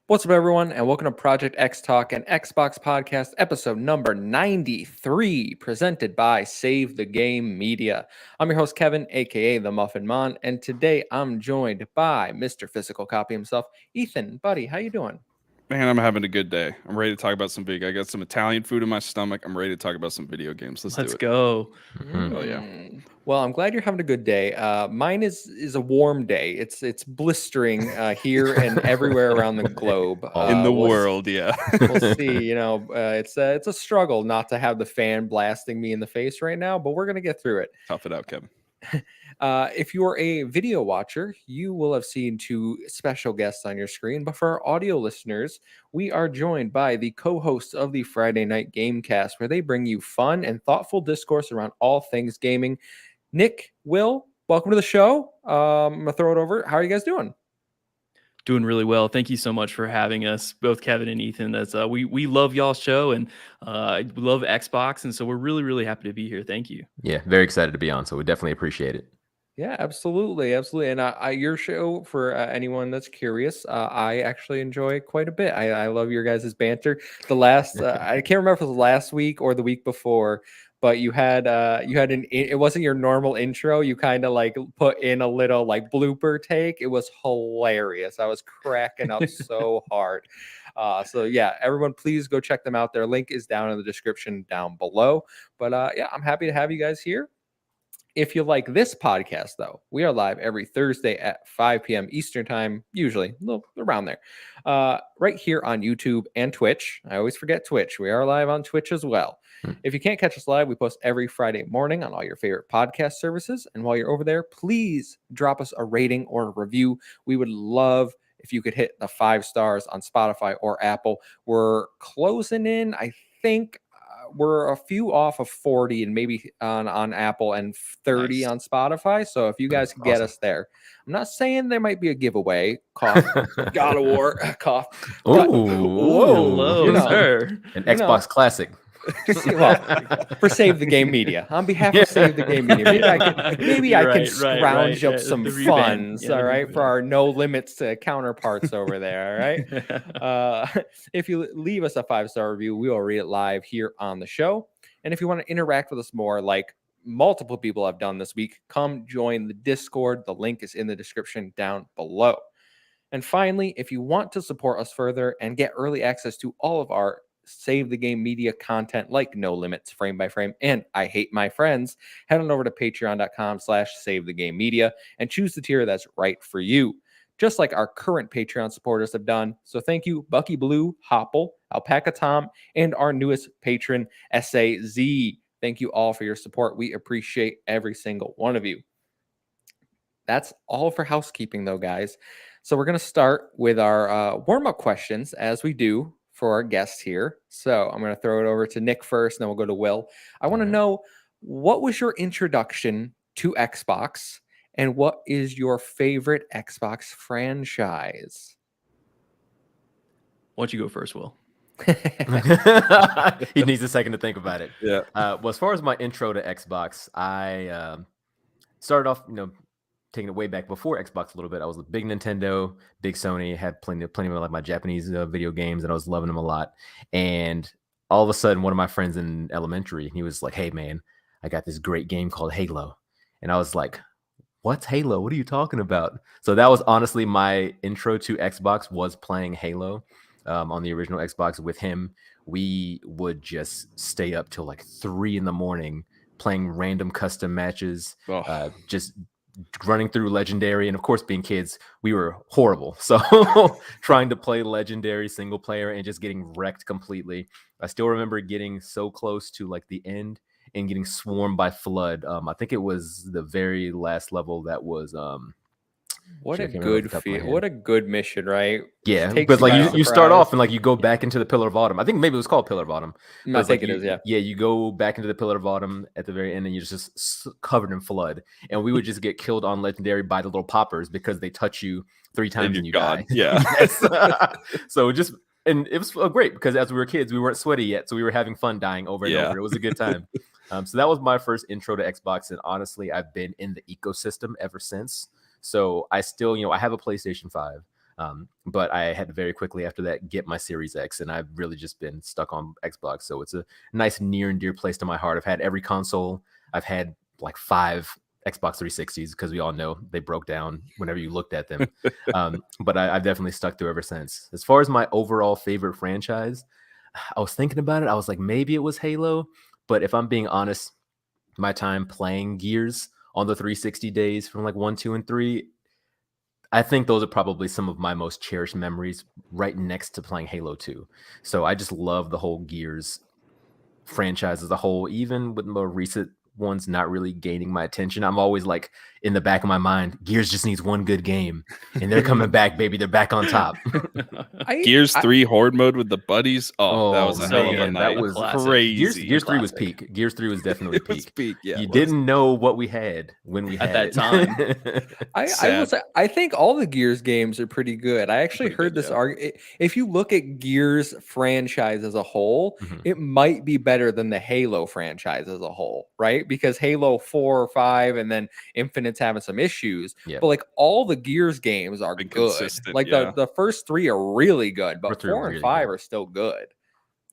What's up, everyone, and welcome to Project XTalk and Xbox Podcast, episode number 93, presented by Save the Game Media. I'm your host, Kevin, aka The Muffin Mon, and today I'm joined by Mr. Physical Copy himself, Ethan. Buddy, how you doing? Man, I'm having a good day. I'm ready to talk about some I got some Italian food in my stomach. I'm ready to talk about some video games. Let's do it. Go. Oh yeah. Well, I'm glad you're having a good day. Mine is a warm day. It's blistering here and everywhere around the globe. In the we'll world, yeah. We'll see. It's a struggle not to have the fan blasting me in the face right now, but we're gonna get through it. Tough it out, Kevin. If you're a video watcher, you will have seen two special guests on your screen. But for our audio listeners, we are joined by the co-hosts of the Friday Night Gamecast, where they bring you fun and thoughtful discourse around all things gaming. Nick, Will, welcome to the show. I'm gonna throw it over. How are you guys doing? Doing really well. Thank you so much for having us, both Kevin and Ethan. That's we love y'all's show and we love Xbox, and so we're really happy to be here. Thank you. Yeah, very excited to be on. So we definitely appreciate it. Yeah, absolutely. And your show, for anyone that's curious, I actually enjoy quite a bit. I love your guys' banter. The last, I can't remember if it was last week or the week before, but you had it wasn't your normal intro. You kind of like put in a little like blooper take. It was hilarious. I was cracking up so hard. So yeah, everyone, please go check them out. Their link is down in the description down below. But yeah, I'm happy to have you guys here. If you like this podcast, though, we are live every Thursday at 5 p.m. Eastern time, usually a little around there, right here on YouTube and Twitch. I always forget Twitch. We are live on Twitch as well. If you can't catch us live, we post every Friday morning on all your favorite podcast services. And while you're over there, please drop us a rating or a review. We would love if you could hit the 5 stars on Spotify or Apple. We're closing in, I think. We're a few off of 40 and maybe on Apple and 30 on Spotify. So if you guys can get us there, I'm not saying there might be a giveaway. Cough. God of War. Cough. Whoa, sir. An Xbox classic. For Save the Game Media, on behalf of Save the Game Media, maybe I can scrounge up some funds, all right, for our No Limits counterparts over there, all right. If you leave us a 5-star review, we will read it live here on the show. And if you want to interact with us more, like multiple people have done this week, come join the Discord. The link is in the description down below. And finally, if you want to support us further and get early access to all of our Save the Game Media content like No Limits, Frame by Frame, and I Hate My Friends, head on over to patreon.com/SaveTheGameMedia and choose the tier that's right for you, just like our current Patreon supporters have done. So thank you, Bucky Blue, Hopple, Alpaca Tom, and our newest patron, SAZ. Thank you all for your support. We appreciate every single one of you. That's all for housekeeping, though, guys. So we're going to start with our warm-up questions, as we do for our guests here. So I'm going to throw it over to Nick first, and then we'll go to Will. I want to know, what was your introduction to Xbox, and what is your favorite Xbox franchise? Why don't you go first, Will? He needs a second to think about it. Yeah. Well, as far as my intro to Xbox, I started off, taking it way back before Xbox a little bit. I was a big Nintendo, big Sony, had plenty of like my Japanese video games, and I was loving them a lot. And all of a sudden, one of my friends in elementary, he was like, "Hey man, I got this great game called Halo." And I was like, "What's Halo? What are you talking about?" So that was honestly my intro to Xbox, was playing Halo on the original Xbox with him. We would just stay up till like 3 a.m. playing random custom matches, just running through Legendary. And of course, being kids, we were horrible. So trying to play Legendary single player and just getting wrecked completely. I still remember getting so close to like the end and getting swarmed by Flood. I think it was the very last level that was what a good feel. What a good mission, right? Yeah, but like you start off and like you go back into the Pillar of Autumn. I think maybe it was called Pillar of Autumn. I think it is, yeah. Yeah, you go back into the Pillar of Autumn at the very end, and you're just covered in Flood. And we would just get killed on Legendary by the little poppers because they touch you 3 times and you die. Yeah. So and it was great because as we were kids, we weren't sweaty yet, so we were having fun dying over and over. It was a good time. So that was my first intro to Xbox, and honestly, I've been in the ecosystem ever since. So I still, I have a PlayStation 5. But I had to very quickly after that get my Series X, and I've really just been stuck on Xbox. So it's a nice near and dear place to my heart. I've had every console. I've had like 5 Xbox 360s because we all know they broke down whenever you looked at them. But I've definitely stuck through ever since. As far as my overall favorite franchise, I was thinking about it. I was like, maybe it was Halo. But if I'm being honest, my time playing Gears on the 360 days from like 1, 2, and 3, I think those are probably some of my most cherished memories right next to playing Halo 2. So I just love the whole Gears franchise as a whole, even with more recent ones not really gaining my attention. I'm always like in the back of my mind, Gears just needs one good game and they're coming back, baby. They're back on top. Gears 3 horde mode with the buddies. Oh, that was a hell of a man, night. that was crazy. Gears 3 was peak. Gears 3 was definitely It was peak. peak, yeah, You it was. didn't know what we had when we had that it. time. I think all the Gears games are pretty good. I actually heard this argument. If you look at Gears franchise as a whole, it might be better than the Halo franchise as a whole, right? Because Halo 4 or 5 and then Infinite's having some issues. Yep. But like all the Gears games are good. Consistent, Like the first 3 are really good, but 4 and 5 are still good.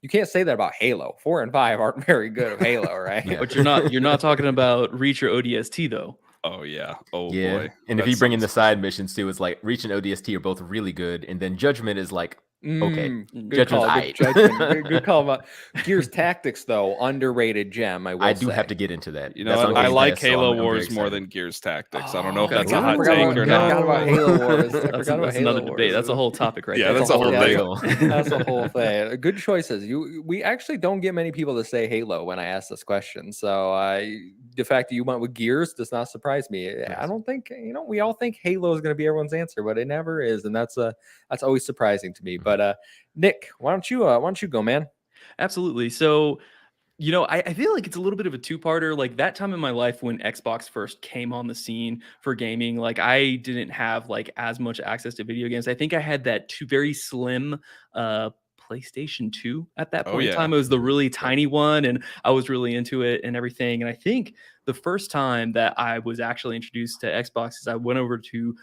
You can't say that about Halo. 4 and 5 aren't very good of Halo, right? Yeah. But you're not talking about Reach or ODST though. Oh yeah. Oh Yeah. boy. And if you bring in the side missions too, it's like Reach and ODST are both really good, and then Judgment is like okay. Good call. Judgment's Good judgment. Good call about Gears Tactics, though. Underrated gem. I do have to get into that. You know, I like Halo Wars more than Gears Tactics. I don't know if that's a hot take or not. I forgot about Halo Wars. That's another debate. That's a whole topic right there. That's a whole thing. That's a whole thing. Good choices. We actually don't get many people to say Halo when I ask this question. So the fact that you went with Gears does not surprise me. Yes. I don't think we all think Halo is going to be everyone's answer, but it never is, and that's always surprising to me. But Nick, why don't you go, man? Absolutely. So, I feel like it's a little bit of a two-parter. Like that time in my life when Xbox first came on the scene for gaming, like I didn't have like as much access to video games. I think I had that very slim PlayStation 2 at that point in time. It was the really tiny one, and I was really into it and everything. And I think the first time that I was actually introduced to Xbox is I went over to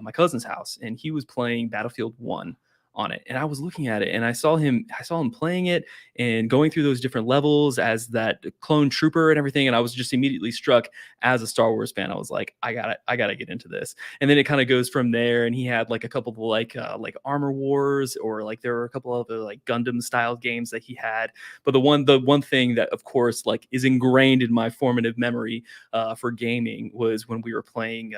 my cousin's house, and he was playing Battlefield 1 on it, and I was looking at it, and I saw him playing it and going through those different levels as that clone trooper and everything, and I was just immediately struck as a Star Wars fan. I was like, I gotta get into this. And then it kind of goes from there, and he had like a couple of like Armor Wars, or like there were a couple of other like Gundam style games that he had. But the one thing that of course like is ingrained in my formative memory for gaming was when we were playing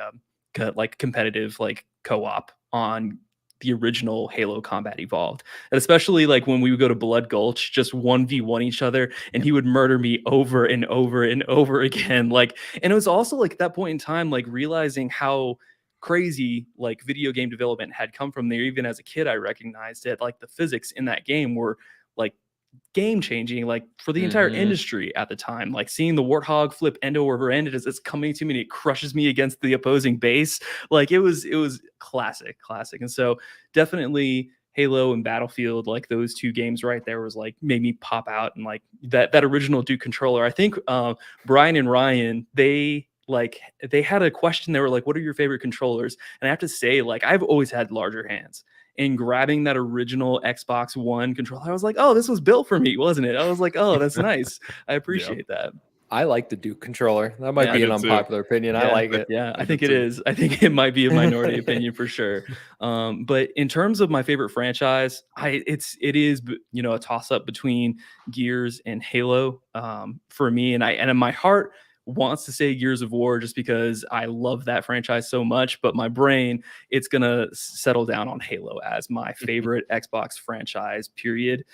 like competitive like co-op on the original Halo Combat Evolved. And especially like when we would go to Blood Gulch, just 1v1 each other, and he would murder me over and over and over again. Like, and it was also like at that point in time, like realizing how crazy like video game development had come from there. Even as a kid, I recognized it. Like the physics in that game were like game changing, like for the entire industry at the time. Like seeing the Warthog flip end over end as it's coming to me and it crushes me against the opposing base. Like it was classic. And so definitely Halo and Battlefield, like those two games right there was like made me pop out. And like that original Duke controller, I think Brian and Ryan, they had a question. They were like, what are your favorite controllers? And I have to say, like, I've always had larger hands. And grabbing that original Xbox One controller, I was like, oh, this was built for me, wasn't it? I was like, oh, that's nice. I appreciate that. I like the Duke controller. That might be an unpopular opinion. I like it. Yeah, I think it is. I think it might be a minority opinion for sure. But in terms of my favorite franchise, it is a toss up between Gears and Halo for me. And in my heart wants to say Gears of War just because I love that franchise so much, but my brain, it's gonna settle down on Halo as my favorite Xbox franchise, period.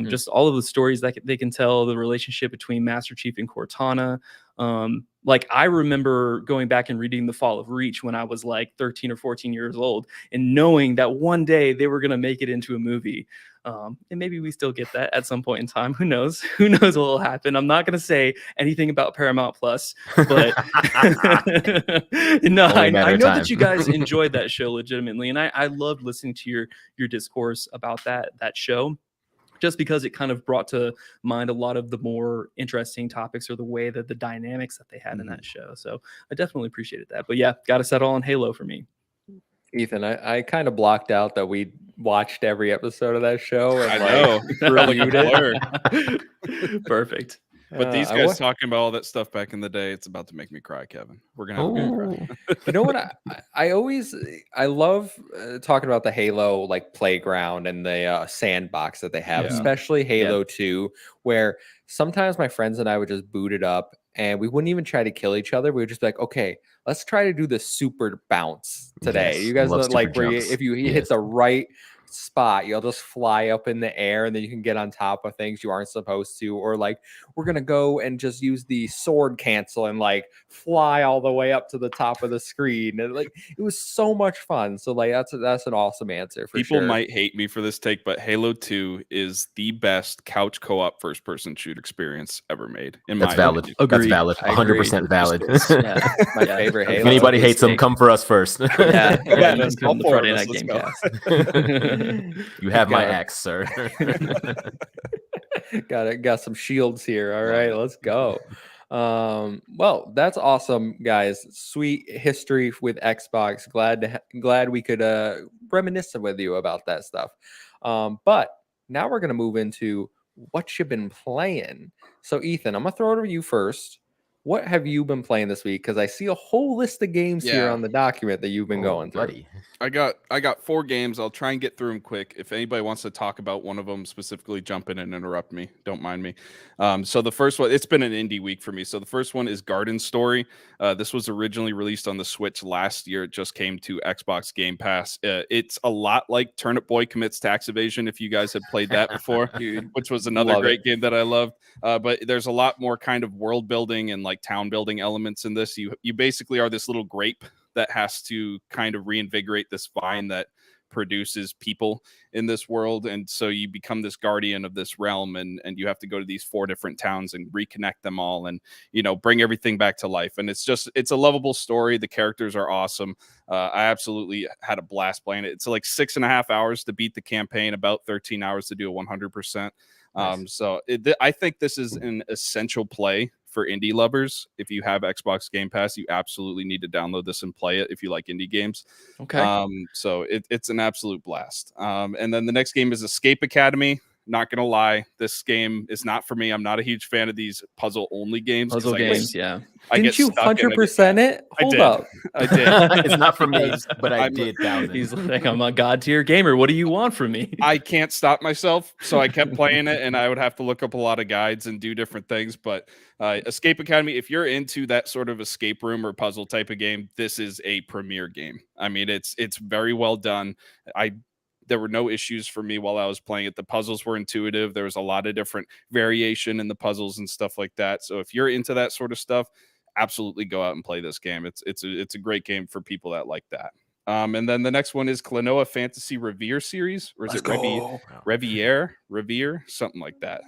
Just all of the stories that they can tell, the relationship between Master Chief and Cortana. Like I remember going back and reading The Fall of Reach when I was like 13 or 14 years old and knowing that one day they were going to make it into a movie. And maybe we still get that at some point in time. Who knows? Who knows what will happen? I'm not going to say anything about Paramount Plus, but no, I know that you guys enjoyed that show legitimately. And I loved listening to your discourse about that show, just because it kind of brought to mind a lot of the more interesting topics or the way that the dynamics that they had in that show. So I definitely appreciated that. But yeah, got to settle on Halo for me. Ethan, I kind of blocked out that we watched every episode of that show. And, I know. Felt like a reviewed it. blur. Perfect. But these I guys wa- talking about all that stuff back in the day, it's about to make me cry, Kevin. We're gonna have a good cry. You know what? I love talking about the Halo like playground and the sandbox that they have, Yeah. especially Halo 2, where sometimes my friends and I would just boot it up and we wouldn't even try to kill each other. We would just be like, okay, let's try to do the super bounce today. Yes, You guys love know, like super where jumps. if you hit Yes. the right spot, you'll just fly up in the air and then you can get on top of things you aren't supposed to, or like we're gonna go and just use the sword cancel and like fly all the way up to the top of the screen, and like it was so much fun. So like that's an awesome answer for People sure. might hate me for this take, but Halo 2 is the best couch co-op first-person shoot experience ever made. That's valid. opinion. That's Agreed. valid. I agree. 100% valid. Yeah. My favorite If Halo. anybody It's a hates them, mistake. come for us first. Yeah. Yeah, Let's all come to four of Friday us, Night let's Game go. Cast. You have my Okay. axe, sir. got some shields here. All Love right, it. let's go. Well, that's awesome, guys. Sweet history with Xbox. Glad we could reminisce with you about that stuff. But now we're gonna move into what you've been playing. So Ethan, I'm gonna throw it to you first. What have you been playing this week? Because I see a whole list of games here Yeah. on the document that you've been going through. buddy. I got 4 games. I'll try and get through them quick. If anybody wants to talk about one of them specifically, jump in and interrupt me. Don't mind me. So the first one, it's been an indie week for me. So the first one is Garden Story. This was originally released on the Switch last year. It just came to Xbox Game Pass. It's a lot like Turnip Boy Commits Tax Evasion, if you guys have played that before, which was another Love great game that I loved. But there's a lot more kind of world building and like town building elements in this. You basically are this little grape that has to kind of reinvigorate this vine that produces people in this world, and so you become this guardian of this realm, and you have to go to these 4 different towns and reconnect them all, and bring everything back to life. And it's a lovable story. The characters are awesome. I absolutely had a blast playing it. It's like 6.5 hours to beat the campaign, about 13 hours to do a 100%. Nice. So I think this is an essential play for indie lovers. If you have Xbox Game Pass, you absolutely need to download this and play it if you like indie games. Okay. So it's an absolute blast. And then the next game is Escape Academy. Not gonna lie, this game is not for me. I'm not a huge fan of these puzzle only games. Puzzle games, yeah. Didn't you 100% it? I Hold did. up. I did. It's not for me, but I I'm- did 1,000. He's like, I'm a god tier gamer. What do you want from me? I can't stop myself, so I kept playing it, and I would have to look up a lot of guides and do different things. But Escape Academy, if you're into that sort of escape room or puzzle type of game, this is a premier game. I mean, it's very well done. There were no issues for me while I was playing it. The puzzles were intuitive. There was a lot of different variation in the puzzles and stuff like that. So if you're into that sort of stuff, absolutely go out and play this game. It's a great game for people that like that. And then the next one is Klonoa Fantasy Revere series, or is it Revere, something like that.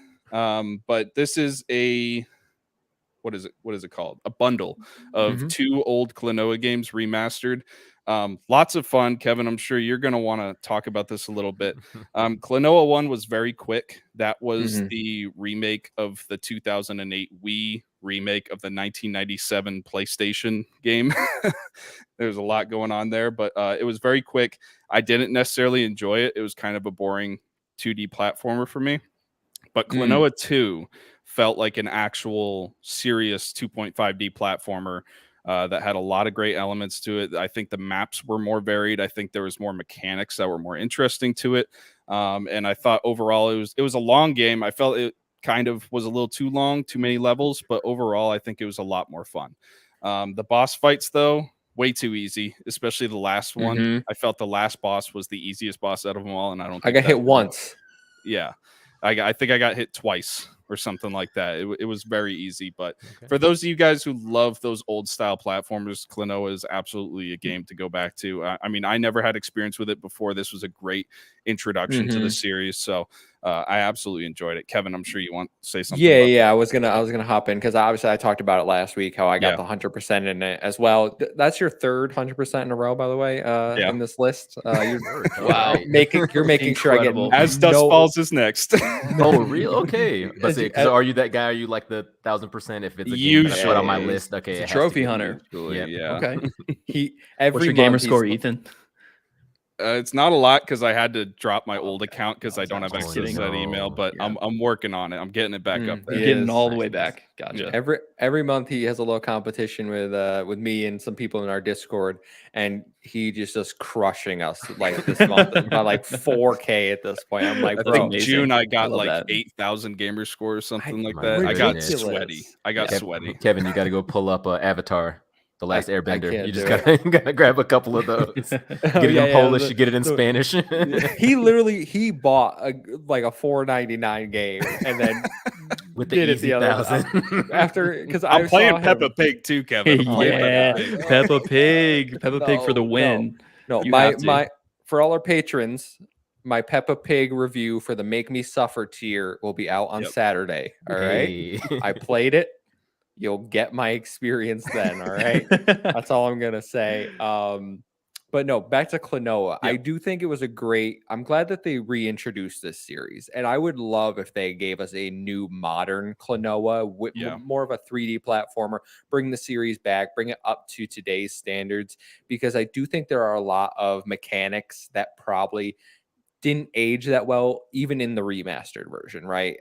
But this is what is it called? A bundle of 2 old Klonoa games remastered. Lots of fun. Kevin, I'm sure you're going to want to talk about this a little bit. Klonoa 1 was very quick. That was the remake of the 2008 Wii remake of the 1997 PlayStation game. There's a lot going on there, but it was very quick. I didn't necessarily enjoy it. It was kind of a boring 2D platformer for me. But Klonoa 2 felt like an actual serious 2.5D platformer that had a lot of great elements to it. I think the maps were more varied. I think there was more mechanics that were more interesting to it. And I thought overall it was a long game. I felt it kind of was a little too long, too many levels, but overall I think it was a lot more fun. The boss fights, though, way too easy, especially the last one. I felt the last boss was the easiest boss out of them all, and I got hit once. Yeah. I think I got hit twice or something like that. It was very easy. But for those of you guys who love those old style platformers, Klonoa is absolutely a game to go back to. I mean, I never had experience with it before. This was a great introduction to the series. So I absolutely enjoyed it. Kevin, I'm sure you want to say something. Yeah. I was gonna hop in because obviously I talked about it last week how I got the 100% in it as well. That's your third 100% in a row, by the way. In this list. Wow. You're making sure I get As Dust Falls is next. Oh, real? Okay. But are you that guy? Are you like the 1,000% if it's a game that I put on my list? Okay. It's a trophy hunter. Yeah. Okay. Every What's your gamer month score, he's- Ethan? It's not a lot because I had to drop my old account because I don't have Just access kidding. to that email. But Yeah. I'm working on it. I'm getting it back up Mm, there. he Getting is. all the way Nice. back. Gotcha. Every month he has a little competition with me and some people in our Discord, and he just crushing us like this month about like 4K at this point. I'm like, I That's think bro, amazing. June I I got love like that. 8,000 gamer score or something like My that. I got goodness. sweaty. I got Yeah. sweaty. Kevin, you got to go pull up Avatar, The Last I Airbender. can't You just do it. gotta grab a couple of those. Get Oh, it yeah, in yeah, Polish, you get it in Spanish. he bought like a $4.99 game and then With the did it easy the other 1,000. after because I'm I playing saw Peppa him. Pig too, Kevin. I'm playing Yeah, Peppa Pig. Peppa Pig. Peppa Pig for the No, win. No, You have to. my for all our patrons, my Peppa Pig review for the Make Me Suffer tier will be out on Yep. Saturday. All right. Hey. I played it. You'll get my experience then. All right. That's all I'm gonna say. But no, back to Klonoa. I Yep. do think it was I'm glad that they reintroduced this series. And I would love if they gave us a new modern Klonoa with Yeah. more of a 3D platformer, bring the series back, bring it up to today's standards, because I do think there are a lot of mechanics that probably didn't age that well, even in the remastered version, right?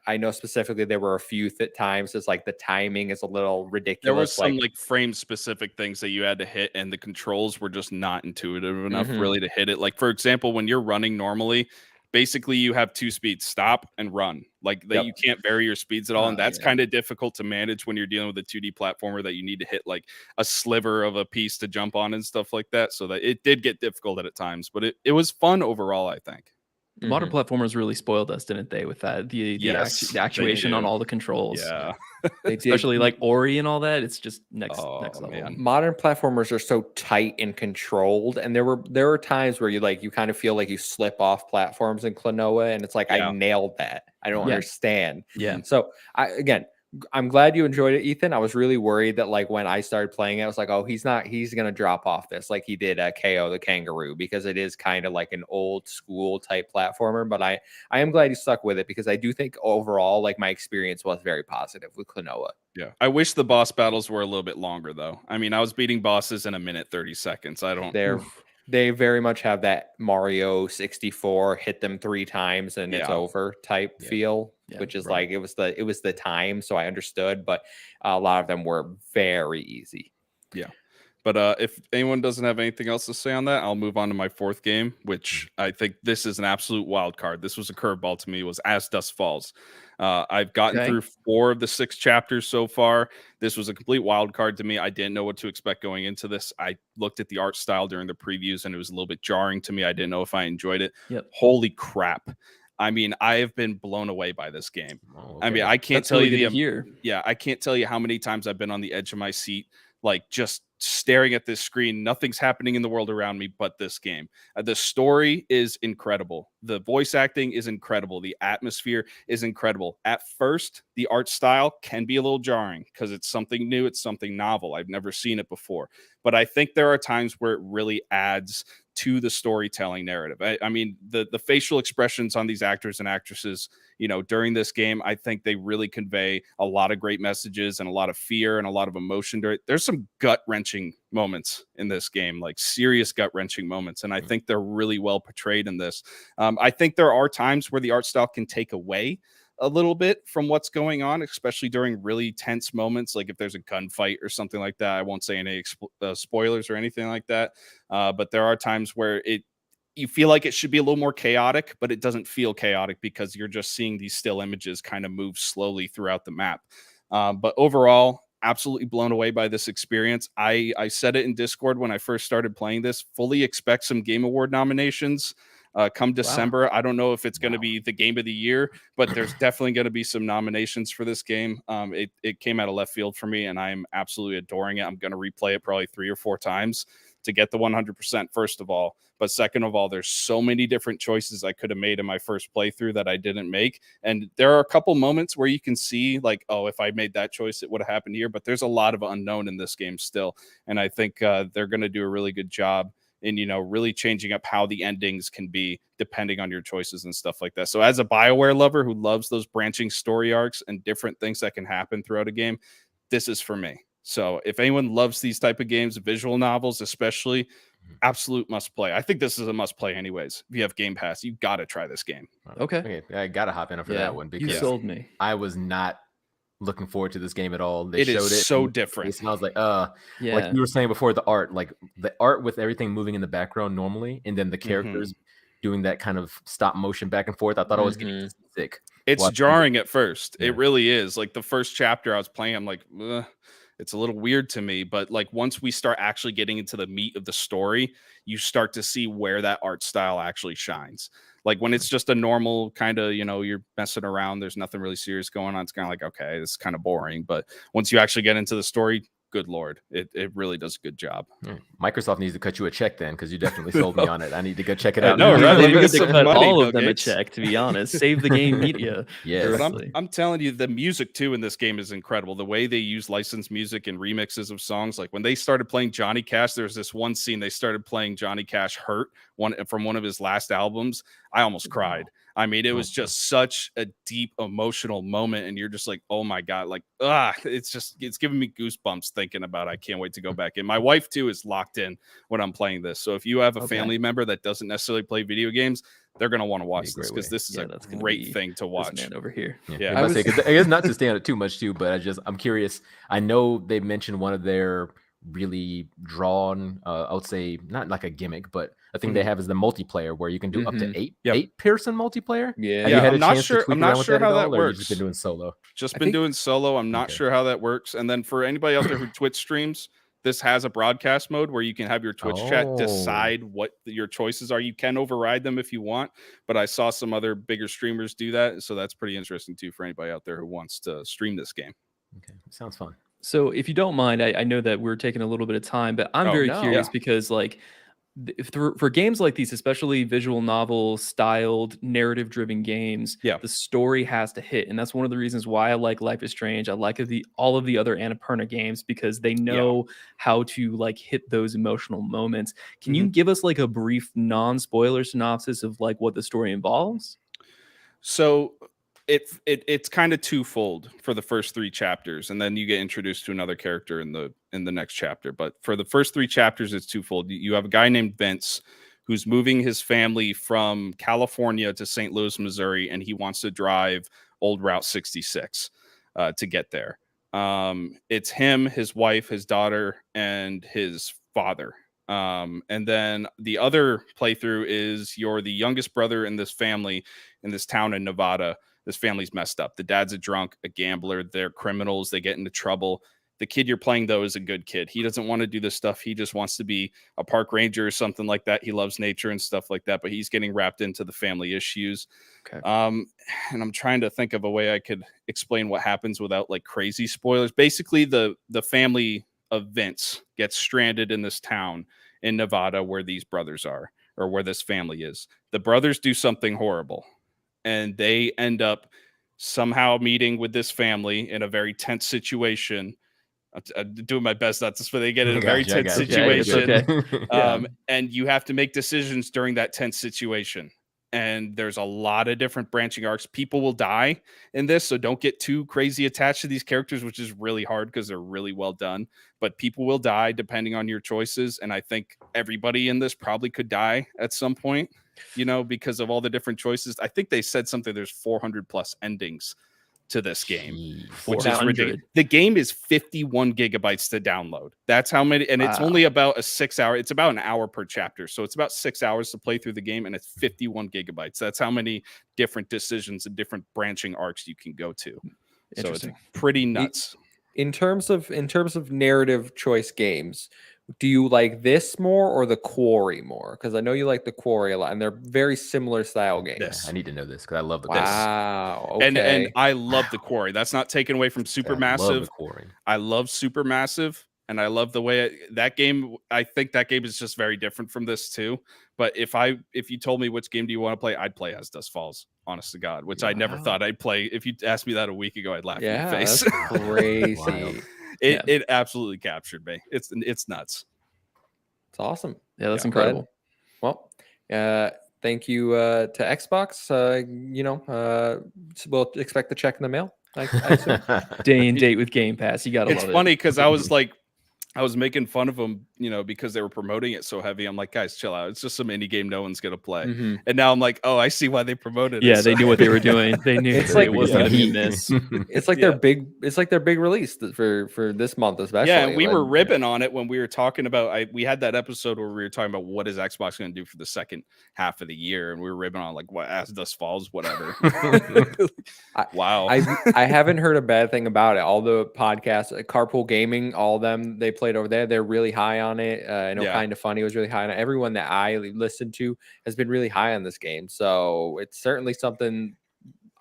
I know specifically there were a few times it's like the timing is a little ridiculous. There was some like like frame specific things that you had to hit, and the controls were just not intuitive enough Mhm. really to hit it. Like, for example, when you're running normally, basically you have two speeds: stop and run. Like that, Yep. you can't vary your speeds at all, and that's Yeah. kind of difficult to manage when you're dealing with a 2D platformer that you need to hit like a sliver of a piece to jump on and stuff like that. So that it did get difficult at times, but it was fun overall, I think. The modern Mhm. platformers really spoiled us, didn't they? With that, the Yes, the they actuation on do. all the controls. Yeah. They did. Especially like Ori and all that. It's just next Oh, level. man. Modern platformers are so tight and controlled, and there were times where you kind of feel like you slip off platforms in Klonoa, and it's like I Yeah. nailed that. I don't Yeah. understand. Yeah. So I'm glad you enjoyed it, Ethan. I was really worried that like when I started playing it, I was like, oh, he's gonna drop off this like he did KO the Kangaroo, because it is kind of like an old school type platformer. But I am glad you stuck with it, because I do think overall like my experience was very positive with Klonoa. Yeah. I wish the boss battles were a little bit longer though. I mean, I was beating bosses in 1:30. I don't They very much have that Mario 64 hit them 3 times and it's Yeah. over type Yeah. feel, Yeah, which is right. like it was the time, so I understood, but a lot of them were very easy. But if anyone doesn't have anything else to say on that, I'll move on to my fourth game, which I think this is an absolute wild card. This was a curveball to me. It was As Dusk Falls. I've gotten Okay. through 4 of the 6 chapters so far. This was a complete wild card to me. I didn't know what to expect going into this. I looked at the art style during the previews, and it was a little bit jarring to me. I didn't know if I enjoyed it. Yep. Holy crap. I mean, I have been blown away by this game. Oh, I mean, okay. I can't That's tell really you good to hear. yeah, I can't tell you how many times I've been on the edge of my seat, like just staring at this screen. Nothing's happening in the world around me but this game. The story is incredible. The voice acting is incredible. The atmosphere is incredible. At first, the art style can be a little jarring because it's something new. It's something novel. I've never seen it before. But I think there are times where it really adds to the storytelling narrative. I mean, the facial expressions on these actors and actresses, during this game, I think they really convey a lot of great messages and a lot of fear and a lot of emotion. There's some gut-wrenching moments in this game, like serious gut-wrenching moments, and I think they're really well portrayed in this. I think there are times where the art style can take away a little bit from what's going on, especially during really tense moments, like if there's a gunfight or something like that. I won't say any spoilers or anything like that, but there are times where you feel like it should be a little more chaotic, but it doesn't feel chaotic because you're just seeing these still images kind of move slowly throughout the map. But overall, absolutely blown away by this experience. I said it in Discord when I first started playing this, fully expect some Game Award nominations come December. I don't know if it's going to be the game of the year, but there's definitely going to be some nominations for this game. It came out of left field for me, and I'm absolutely adoring it. I'm going to replay it probably 3 or 4 times to get the 100%, first of all. But second of all, there's so many different choices I could have made in my first playthrough that I didn't make. And there are a couple moments where you can see like, oh, if I made that choice, it would have happened here. But there's a lot of unknown in this game still. And I think they're going to do a really good job in, really changing up how the endings can be depending on your choices and stuff like that. So as a BioWare lover who loves those branching story arcs and different things that can happen throughout a game, this is for me. So if anyone loves these type of games, visual novels especially, absolute must play. I think this is a must play anyways. If you have Game Pass, you got to try this game. Okay. I gotta hop in for that one You because sold me. I was not looking forward to this game at all. They It showed is it so and different. and I was like, Yeah. like you were saying before, the art with everything moving in the background normally, and then the characters doing that kind of stop motion back and forth. I thought I was getting sick. It's jarring at first. It really is. Like the first chapter I was playing, I'm like, ugh, it's a little weird to me. But like once we start actually getting into the meat of the story, you start to see where that art style actually shines. Like when it's just a normal kind of, you're messing around, there's nothing really serious going on. It's kind of like, okay, it's kind of boring. But once you actually get into the story, good Lord, it really does a good job. Microsoft needs to cut you a check then, because you definitely sold me on it. I need to go check it out. No, right? Maybe Give we us could some cut money, all of them a Gates. check, to be honest. Save the game media. Yes. But I'm telling you, the music too in this game is incredible. The way they use licensed music and remixes of songs. Like when they started playing Johnny Cash, there's this one scene they started playing Johnny Cash "Hurt" from one of his last albums. I almost cried. I mean, it was just such a deep emotional moment, and you're just like, oh my God, like, it's giving me goosebumps thinking about it. I can't wait to go back in. My wife too is locked in when I'm playing this. So if you have a family member that doesn't necessarily play video games, they're going to want to watch this because this is a great thing to watch. Man over here. I was say, it's not to stand out too much too, but I'm curious. I know they mentioned one of their really drawn, I would say not like a gimmick, but a thing they have is the multiplayer where you can do up to eight person multiplayer. Yeah. Have you had I'm a not chance sure. to tweak I'm around not with sure that how at that all, or you've works. just been doing solo? Just been doing solo. I'm not sure how that works. And then for anybody out there who Twitch streams, this has a broadcast mode where you can have your Twitch chat decide what your choices are. You can override them if you want, but I saw some other bigger streamers do that. So that's pretty interesting too for anybody out there who wants to stream this game. Okay, sounds fun. So if you don't mind, I know that we're taking a little bit of time, but I'm very curious because like for games like these, especially visual novel styled narrative driven games, the story has to hit. And that's one of the reasons why I like Life is Strange. I like all of the other Annapurna games because they know how to like hit those emotional moments. Can you give us like a brief non-spoiler synopsis of like what the story involves? So it's kind of twofold for the first 3 chapters, and then you get introduced to another character in the next chapter. But for the first 3 chapters, it's twofold. You have a guy named Vince who's moving his family from California to St. Louis, Missouri, and he wants to drive old Route 66 to get there. It's him, his wife, his daughter, and his father. And then the other playthrough is you're the youngest brother in this family in this town in Nevada. This family's messed up. The dad's a drunk, a gambler. They're criminals. They get into trouble. The kid you're playing, though, is a good kid. He doesn't want to do this stuff. He just wants to be a park ranger or something like that. He loves nature and stuff like that, but he's getting wrapped into the family issues. Okay. And I'm trying to think of a way I could explain what happens without like crazy spoilers. Basically, the family of Vince gets stranded in this town in Nevada where these brothers are, or where this family is. The brothers do something horrible, and they end up somehow meeting with this family in a very tense situation. I'm doing my best not to, but they get in a very tense situation. And you have to make decisions during that tense situation. And there's a lot of different branching arcs. People will die in this, so don't get too crazy attached to these characters, which is really hard because they're really well done. But people will die depending on your choices. And I think everybody in this probably could die at some point, because of all the different choices. I think they said something, there's 400 plus endings to this game, which is ridiculous. The game is 51 gigabytes to download. That's how many, and it's only about it's about an hour per chapter. So it's about 6 hours to play through the game, and it's 51 gigabytes. That's how many different decisions and different branching arcs you can go to. So it's pretty nuts. In terms of narrative choice games, do you like this more or the Quarry more? Because I know you like the Quarry a lot, and they're very similar style games. I need to know this because I love the Quarry. Wow. Okay. And I love the Quarry. That's not taken away from Supermassive. I love the Quarry. I love Supermassive, and I love the way that game. I think that game is just very different from this too. But if you told me which game do you want to play, I'd play As Dust Falls. Honest to God, which I never thought I'd play. If you asked me that a week ago, I'd laugh in your face. That's crazy. It absolutely captured me. It's nuts. It's awesome. Yeah, that's incredible. Well, thank you to Xbox. We'll expect the check in the mail. Day and date with Game Pass. You gotta It's love funny it. because I was making fun of them, you know, because they were promoting it so heavy. I'm like, guys, chill out. It's just some indie game no one's gonna play. And now I'm like, oh, I see why they promoted it. Yeah, they knew what they were doing. They knew It's that like it wasn't gonna be a heat. miss. It's like their big. It's like their big release for this month, especially. Yeah, and we were ribbing on it when we were talking about. We had that episode where we were talking about what is Xbox going to do for the second half of the year, and we were ribbing on like what as dust falls, whatever. Wow, I haven't heard a bad thing about it. All the podcasts, Carpool Gaming, all of them they played over there. They're really high on it. I know Kind of Funny was really high on it. Everyone that I listened to has been really high on this game, so it's certainly something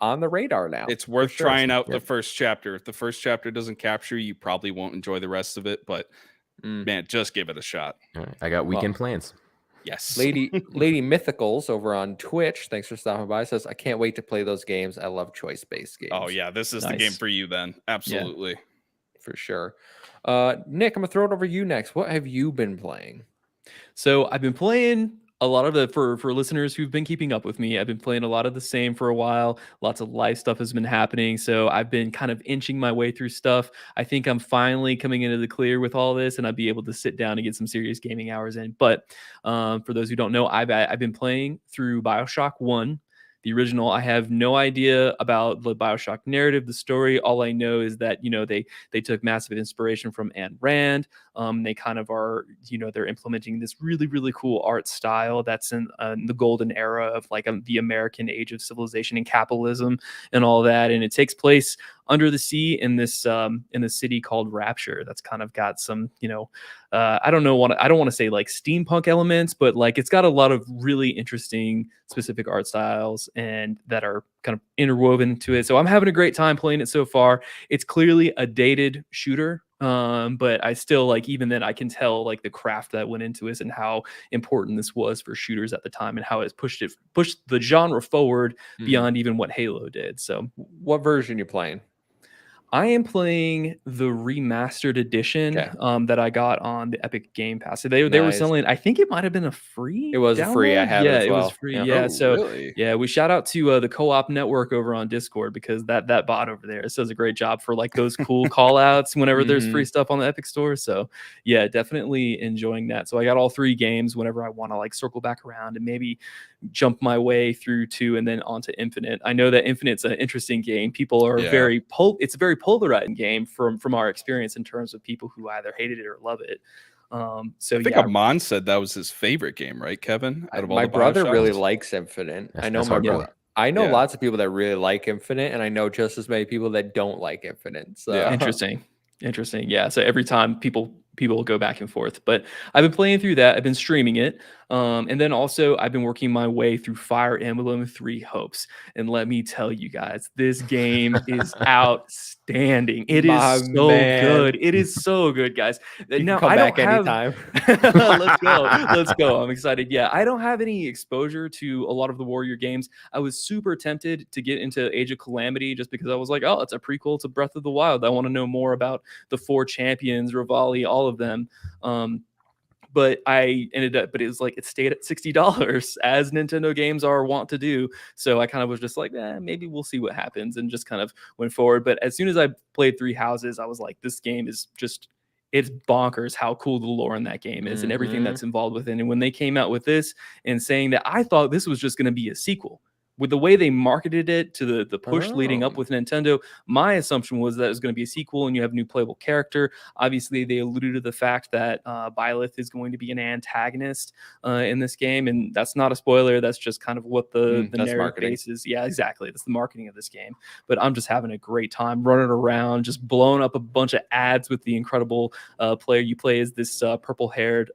on the radar now. It's worth trying out the first chapter. If the first chapter doesn't capture you, probably won't enjoy the rest of it. But man, just give it a shot. All right, I got weekend plans. Yes. Lady Mythicals over on Twitch, thanks for stopping by, says, I can't wait to play those games. I love choice-based games. Oh, yeah. This is the game for you then. Absolutely. Yeah, for sure. Nick, I'm going to throw it over to you next. What have you been playing? So I've been playing a lot of the, for listeners who've been keeping up with me, I've been playing a lot of the same for a while. Lots of live stuff has been happening. So I've been kind of inching my way through stuff. I think I'm finally coming into the clear with all this and I'll be able to sit down and get some serious gaming hours in. But for those who don't know, I've been playing through BioShock 1. The original. I have no idea about the BioShock narrative, the story. All I know is that, you know, they took massive inspiration from Ayn Rand. They kind of are, you know, they're implementing this really, really cool art style that's in the golden era of like the American age of civilization and capitalism and all that. And it takes place under the sea in this city called Rapture. That's kind of got some, you know, I don't want to say like steampunk elements, but like it's got a lot of really interesting specific art styles and that are kind of interwoven to it. So I'm having a great time playing it so far. It's clearly a dated shooter. But I still like, even then I can tell like the craft that went into it and how important this was for shooters at the time and how it's pushed the genre forward beyond even what Halo did. So what version you playing? I am playing the remastered edition that I got on the Epic Game Pass. So they were selling, I think it might have been a free. It was download. Free. I had it as well. It was free. Yeah. Oh, so really? yeah, we shout out to the co-op network over on Discord because that bot over there does a great job for like those cool call outs whenever there's free stuff on the Epic Store. So yeah, definitely enjoying that. So I got all 3 games whenever I want to like circle back around and maybe jump my way through 2 and then onto Infinite. I know that Infinite's an interesting game. People are it's a very polarizing game from our experience in terms of people who either hated it or love it. So I think Amon said that was his favorite game, right, Kevin? Out of my brother really likes Infinite. I know my brother. I know lots of people that really like Infinite, and I know just as many people that don't like Infinite. So interesting. Yeah. So every time people go back and forth, but I've been playing through that. I've been streaming it. And then also I've been working my way through Fire Emblem 3 Hopes. And let me tell you guys, this game is outstanding. It is so good. It is so good, guys. Now come back anytime. Let's go. I'm excited. Yeah. I don't have any exposure to a lot of the Warrior games. I was super tempted to get into Age of Calamity just because I was like, oh, it's a prequel to Breath of the Wild. I want to know more about the 4 champions, Rivali, all of them. But I ended up, it was like, it stayed at $60 as Nintendo games are wont to do. So I kind of was just like, maybe we'll see what happens and just kind of went forward. But as soon as I played 3 Houses, I was like, this game is just, it's bonkers how cool the lore in that game is and everything that's involved with it. And when they came out with this and saying that, I thought this was just going to be a sequel. With the way they marketed it to the push leading up with Nintendo, my assumption was that it was going to be a sequel and you have a new playable character. Obviously, they alluded to the fact that Byleth is going to be an antagonist in this game, and that's not a spoiler. That's just kind of what the narrative base is. Yeah, exactly. That's the marketing of this game. But I'm just having a great time running around, just blowing up a bunch of ads with the incredible player you play as this purple-haired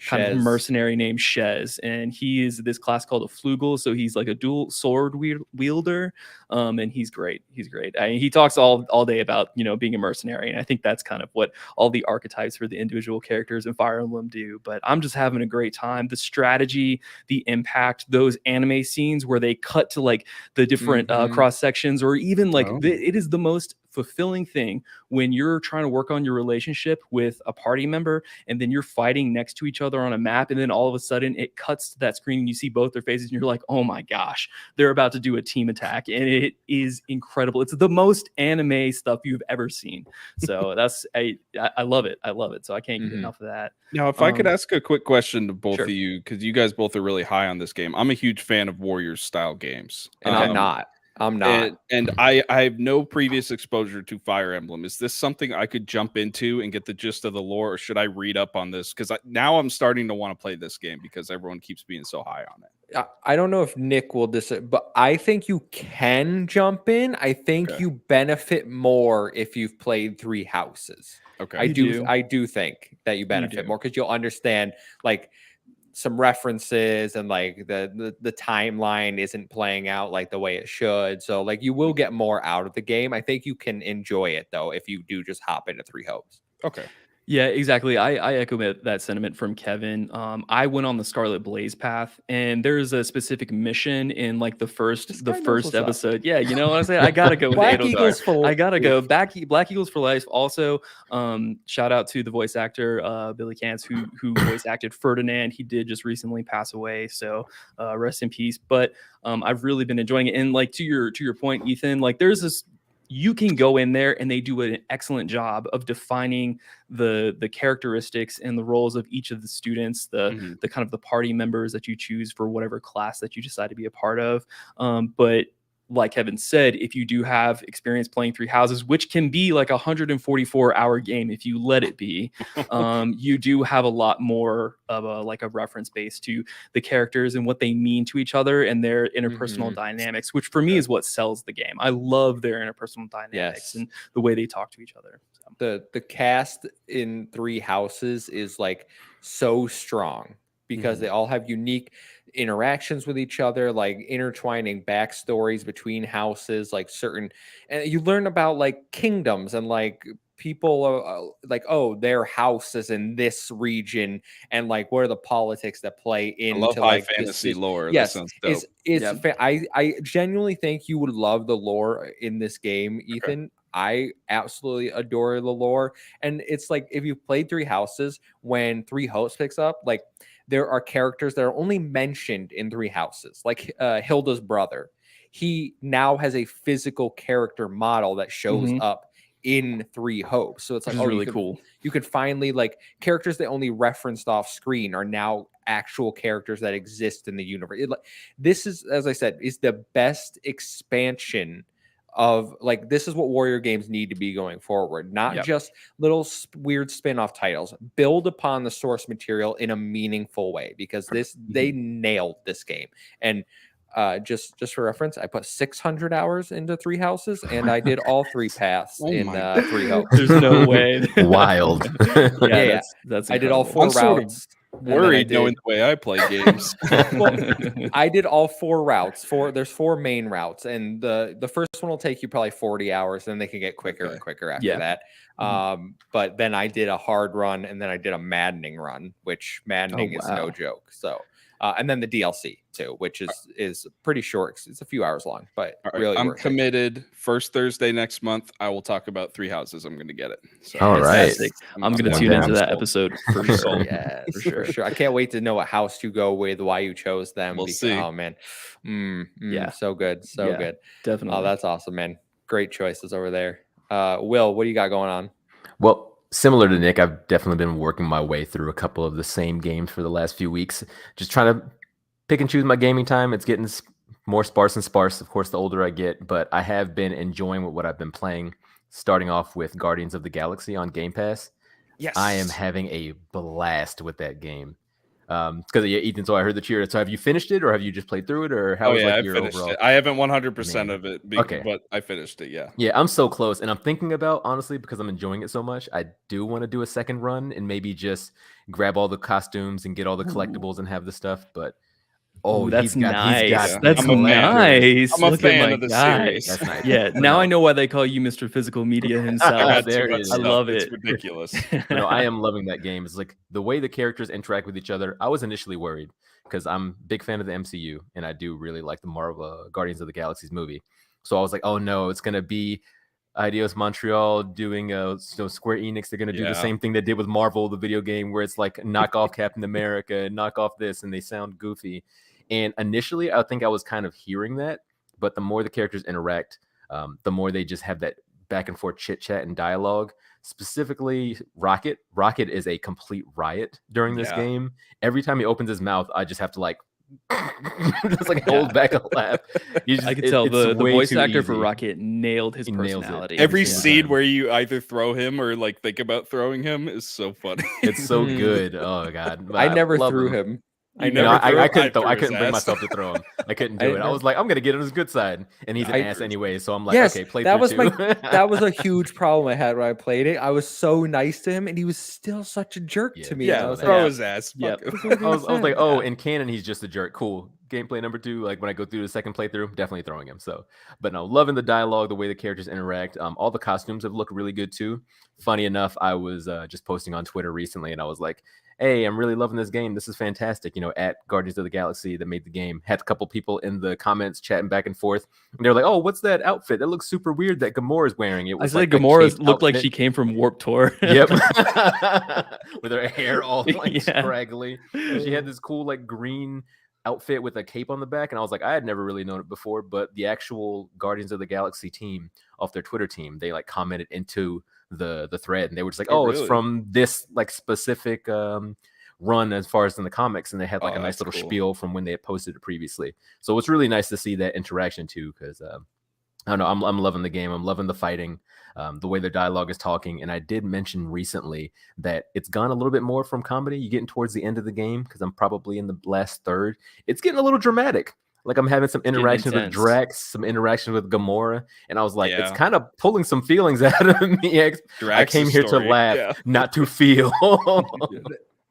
kind of mercenary named Shez, and he is this class called a Flugel, so he's like a dual sword wielder, and he's great. He talks all day about, you know, being a mercenary, and I think that's kind of what all the archetypes for the individual characters in Fire Emblem do. But I'm just having a great time. The strategy, the impact, those anime scenes where they cut to like the different cross sections, or even like it is the most fulfilling thing when you're trying to work on your relationship with a party member and then you're fighting next to each other on a map, and then all of a sudden it cuts to that screen and you see both their faces and you're like, oh my gosh, they're about to do a team attack, and it is incredible. It's the most anime stuff you've ever seen. So that's I love it. I love it. So I can't get enough of that. Now, if I could ask a quick question to both Sure. of you, because you guys both are really high on this game. I'm a huge fan of Warriors style games. And I'm not. And I have no previous exposure to Fire Emblem. Is this something I could jump into and get the gist of the lore, or should I read up on this? Because now I'm starting to want to play this game because everyone keeps being so high on it. I don't know if Nick will but I think you can jump in. I think you benefit more if you've played Three Houses. Okay. I do think that you benefit more because you'll understand like some references and like the timeline isn't playing out like the way it should. So like you will get more out of the game. I think you can enjoy it though if you do just hop into Three Hopes. Okay. Yeah, exactly. I echo that sentiment from Kevin. I went on the Scarlet Blaze path, and there's a specific mission in like the first episode. Yeah, you know what I'm saying? I gotta go with Black Adodar. Eagles for I gotta go Black Eagles for life. Also, shout out to the voice actor Billy Cantz who voice acted Ferdinand. He did just recently pass away, so rest in peace. But I've really been enjoying it. And like to your point, Ethan, like there's this. You can go in there and they do an excellent job of defining the characteristics and the roles of each of the students, the kind of the party members that you choose for whatever class that you decide to be a part of. But like Kevin said, if you do have experience playing Three Houses, which can be like 144-hour game if you let it be, you do have a lot more of a reference base to the characters and what they mean to each other and their interpersonal dynamics, which for me is what sells the game. I love their interpersonal dynamics and the way they talk to each other. So. The cast in Three Houses is like so strong because they all have unique interactions with each other, like intertwining backstories between houses, like certain, and you learn about like kingdoms and like people like, oh, their house is in this region, and like what are the politics that play into I love like high fantasy lore. Yes, that sounds dope. I genuinely think you would love the lore in this game, Ethan. Okay. I absolutely adore the lore, and it's like if you played Three Houses, when Three Hopes picks up, like there are characters that are only mentioned in Three Houses, like Hilda's brother. He now has a physical character model that shows up in Three Hopes. So it's like, really cool. You could finally like characters that only referenced off screen are now actual characters that exist in the universe. This is, as I said, is the best expansion of like, this is what warrior games need to be going forward, not just little weird spin-off titles. Build upon the source material in a meaningful way, because they nailed this game. And just for reference, I put 600 hours into Three Houses, and I did all three paths in Three Hopes. There's no way. Wild. That's I did all 4 routes. Worried knowing the way I play games. Well, I did all 4 routes. There's 4 main routes, and the first one will take you probably 40 hours. Then they can get quicker and quicker after that. But then I did a hard run, and then I did a maddening run, which maddening is no joke. So, and then the DLC too, which is pretty short. It's a few hours long, but really I'm worth committed. First Thursday next month, I will talk about Three Houses. I'm going to get it. So. All right. I'm going to tune into that episode for sure. Yeah, for sure. I can't wait to know what house to go with, why you chose them. We'll see. Oh man, so good, good. Definitely. Oh, that's awesome, man. Great choices over there. Will, what do you got going on? Well, similar to Nick, I've definitely been working my way through a couple of the same games for the last few weeks. Just trying to pick and choose my gaming time. It's getting more sparse and sparse, of course, the older I get. But I have been enjoying what I've been playing, starting off with Guardians of the Galaxy on Game Pass. Yes. I am having a blast with that game. Because Ethan, so I heard that so have you finished it, or have you just played through it, or how is like your overall? I haven't 100% of it, but I finished it. Yeah, I'm so close, and I'm thinking about, honestly, because I'm enjoying it so much, I do want to do a second run and maybe just grab all the costumes and get all the collectibles and have the stuff. But that's nice. That's nice. I'm a fan of the series. That's nice. Yeah, now I know why they call you Mr. Physical Media himself. There it is. I love it. It's ridiculous. No, I am loving that game. It's like the way the characters interact with each other. I was initially worried because I'm a big fan of the MCU, and I do really like the Marvel Guardians of the Galaxy's movie. So I was like, oh no, it's gonna be Eidos Montreal doing Square Enix. They're gonna do the same thing they did with Marvel, the video game, where it's like knock off Captain America, knock off this, and they sound goofy. And initially, I think I was kind of hearing that, but the more the characters interact, the more they just have that back and forth chit chat and dialogue. Specifically, Rocket. Rocket is a complete riot during this game. Every time he opens his mouth, I just have to like just like hold back a laugh. I could tell the voice actor for Rocket nailed his personality. Every scene where you either throw him or like think about throwing him is so funny. It's so good. Oh god, I never threw him. I couldn't bring myself to throw him. I couldn't do it. I was like, I'm gonna get on his good side, and he's an ass anyway. So I'm like, okay, play that through was two. that was a huge problem I had when I played it. I was so nice to him, and he was still such a jerk to me. Yeah, throw his ass. Yep. I was like, oh, in canon, he's just a jerk. Cool. Gameplay number 2, like when I go through the second playthrough, definitely throwing him. So, but no, loving the dialogue, the way the characters interact. All the costumes have looked really good too. Funny enough, I was just posting on Twitter recently, and I was like, hey, I'm really loving this game. This is fantastic. You know, at Guardians of the Galaxy that made the game. Had a couple people in the comments chatting back and forth. And they're like, oh, what's that outfit? That looks super weird that Gamora's wearing. It was like Gamora looked like she came from Warped Tour. Yep. With her hair all like scraggly. And she had this cool like green outfit with a cape on the back. And I was like, I had never really known it before, but the actual Guardians of the Galaxy team off their Twitter team, they like commented into the thread, and they were just like, oh, really? It's from this like specific run as far as in the comics, and they had like a nice little spiel from when they had posted it previously. So it's really nice to see that interaction too, because I don't know, I'm loving the game. I'm loving the fighting, the way their dialogue is talking. And I did mention recently that it's gone a little bit more from comedy. You're getting towards the end of the game, because I'm probably in the last third. It's getting a little dramatic. Like I'm having some interactions with Drax, some interactions with Gamora, and I was like, it's kind of pulling some feelings out of me. I came here to laugh, not to feel.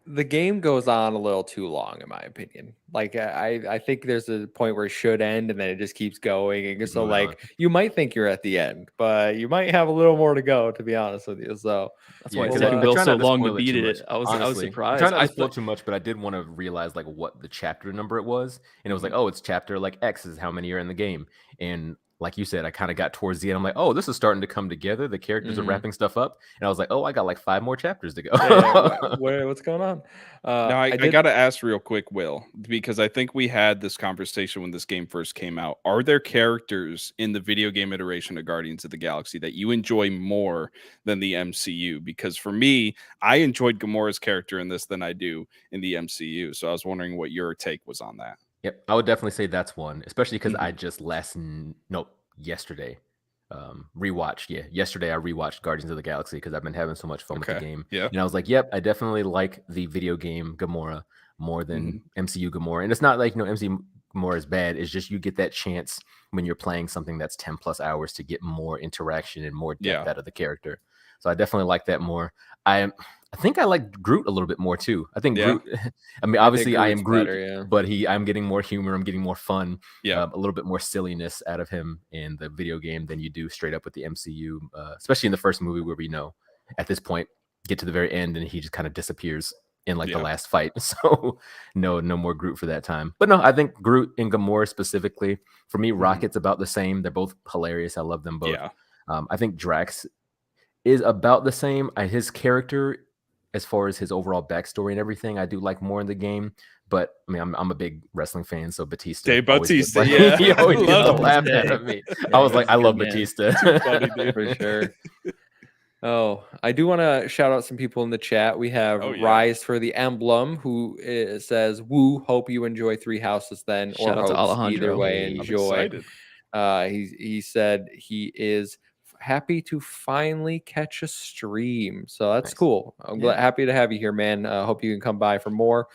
The game goes on a little too long, in my opinion. Like I think there's a point where it should end, and then it just keeps going. And so, like, you might think you're at the end, but you might have a little more to go. To be honest with you, so that's why it took Will so long to beat it. I was surprised. I trying not to spoil too much, but I did want to realize like what the chapter number it was, and it was like, oh, it's chapter like X is how many are in the game, and like you said, I kind of got towards the end. I'm like, oh, this is starting to come together. The characters are wrapping stuff up. And I was like, oh, I got like 5 more chapters to go. What's going on? Now, I got to ask real quick, Will, because I think we had this conversation when this game first came out. Are there characters in the video game iteration of Guardians of the Galaxy that you enjoy more than the MCU? Because for me, I enjoyed Gamora's character in this than I do in the MCU. So I was wondering what your take was on that. Yep, I would definitely say that's one, especially because I just yesterday rewatched. Yeah, yesterday I rewatched Guardians of the Galaxy because I've been having so much fun with the game. Yeah, and I was like, yep, I definitely like the video game Gamora more than MCU Gamora. And it's not like MCU Gamora is bad. It's just you get that chance when you're playing something that's 10+ hours to get more interaction and more depth out of the character. So I definitely like that more. I think I like Groot a little bit more too. I think Groot. I mean, obviously I am Groot, better, but I'm getting more humor. I'm getting more fun. Yeah, a little bit more silliness out of him in the video game than you do straight up with the MCU. Especially in the first movie, where we know at this point get to the very end and he just kind of disappears in like the last fight. So no more Groot for that time. But no, I think Groot and Gamora specifically for me, Rocket's about the same. They're both hilarious. I love them both. Yeah. I think Drax is about the same. His character, as far as his overall backstory and everything, I do like more in the game. But I mean, I'm a big wrestling fan, so Batista. Dave Bautista, he always gets a laugh out of me. I was like, I love Batista. Too funny, dude. For sure. Oh, I do want to shout out some people in the chat. We have Rise for the Emblem, who says, "Woo, hope you enjoy Three Houses then." Shout out to Alejandro. Either way, enjoy. He said he is happy to finally catch a stream, so that's cool. I'm happy to have you here, man. Hope you can come by for more.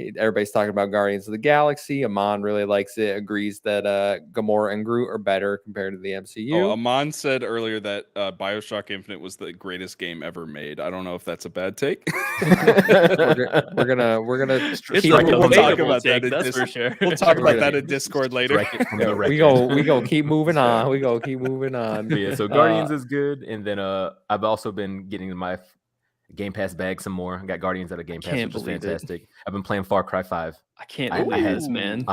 Everybody's talking about Guardians of the Galaxy. Amon really likes it, agrees that Gamora and Groot are better compared to the MCU. Amon said earlier that BioShock Infinite was the greatest game ever made. I don't know if that's a bad take. we're gonna we'll talk about that. That's for sure. We'll talk about that in Discord later. We go keep moving on. We go keep moving on. Yeah, so Guardians is good, and then I've also been getting my Game Pass bag some more. I got Guardians at a Game Pass, which is fantastic. I've been playing Far Cry 5. I can't believe this, man.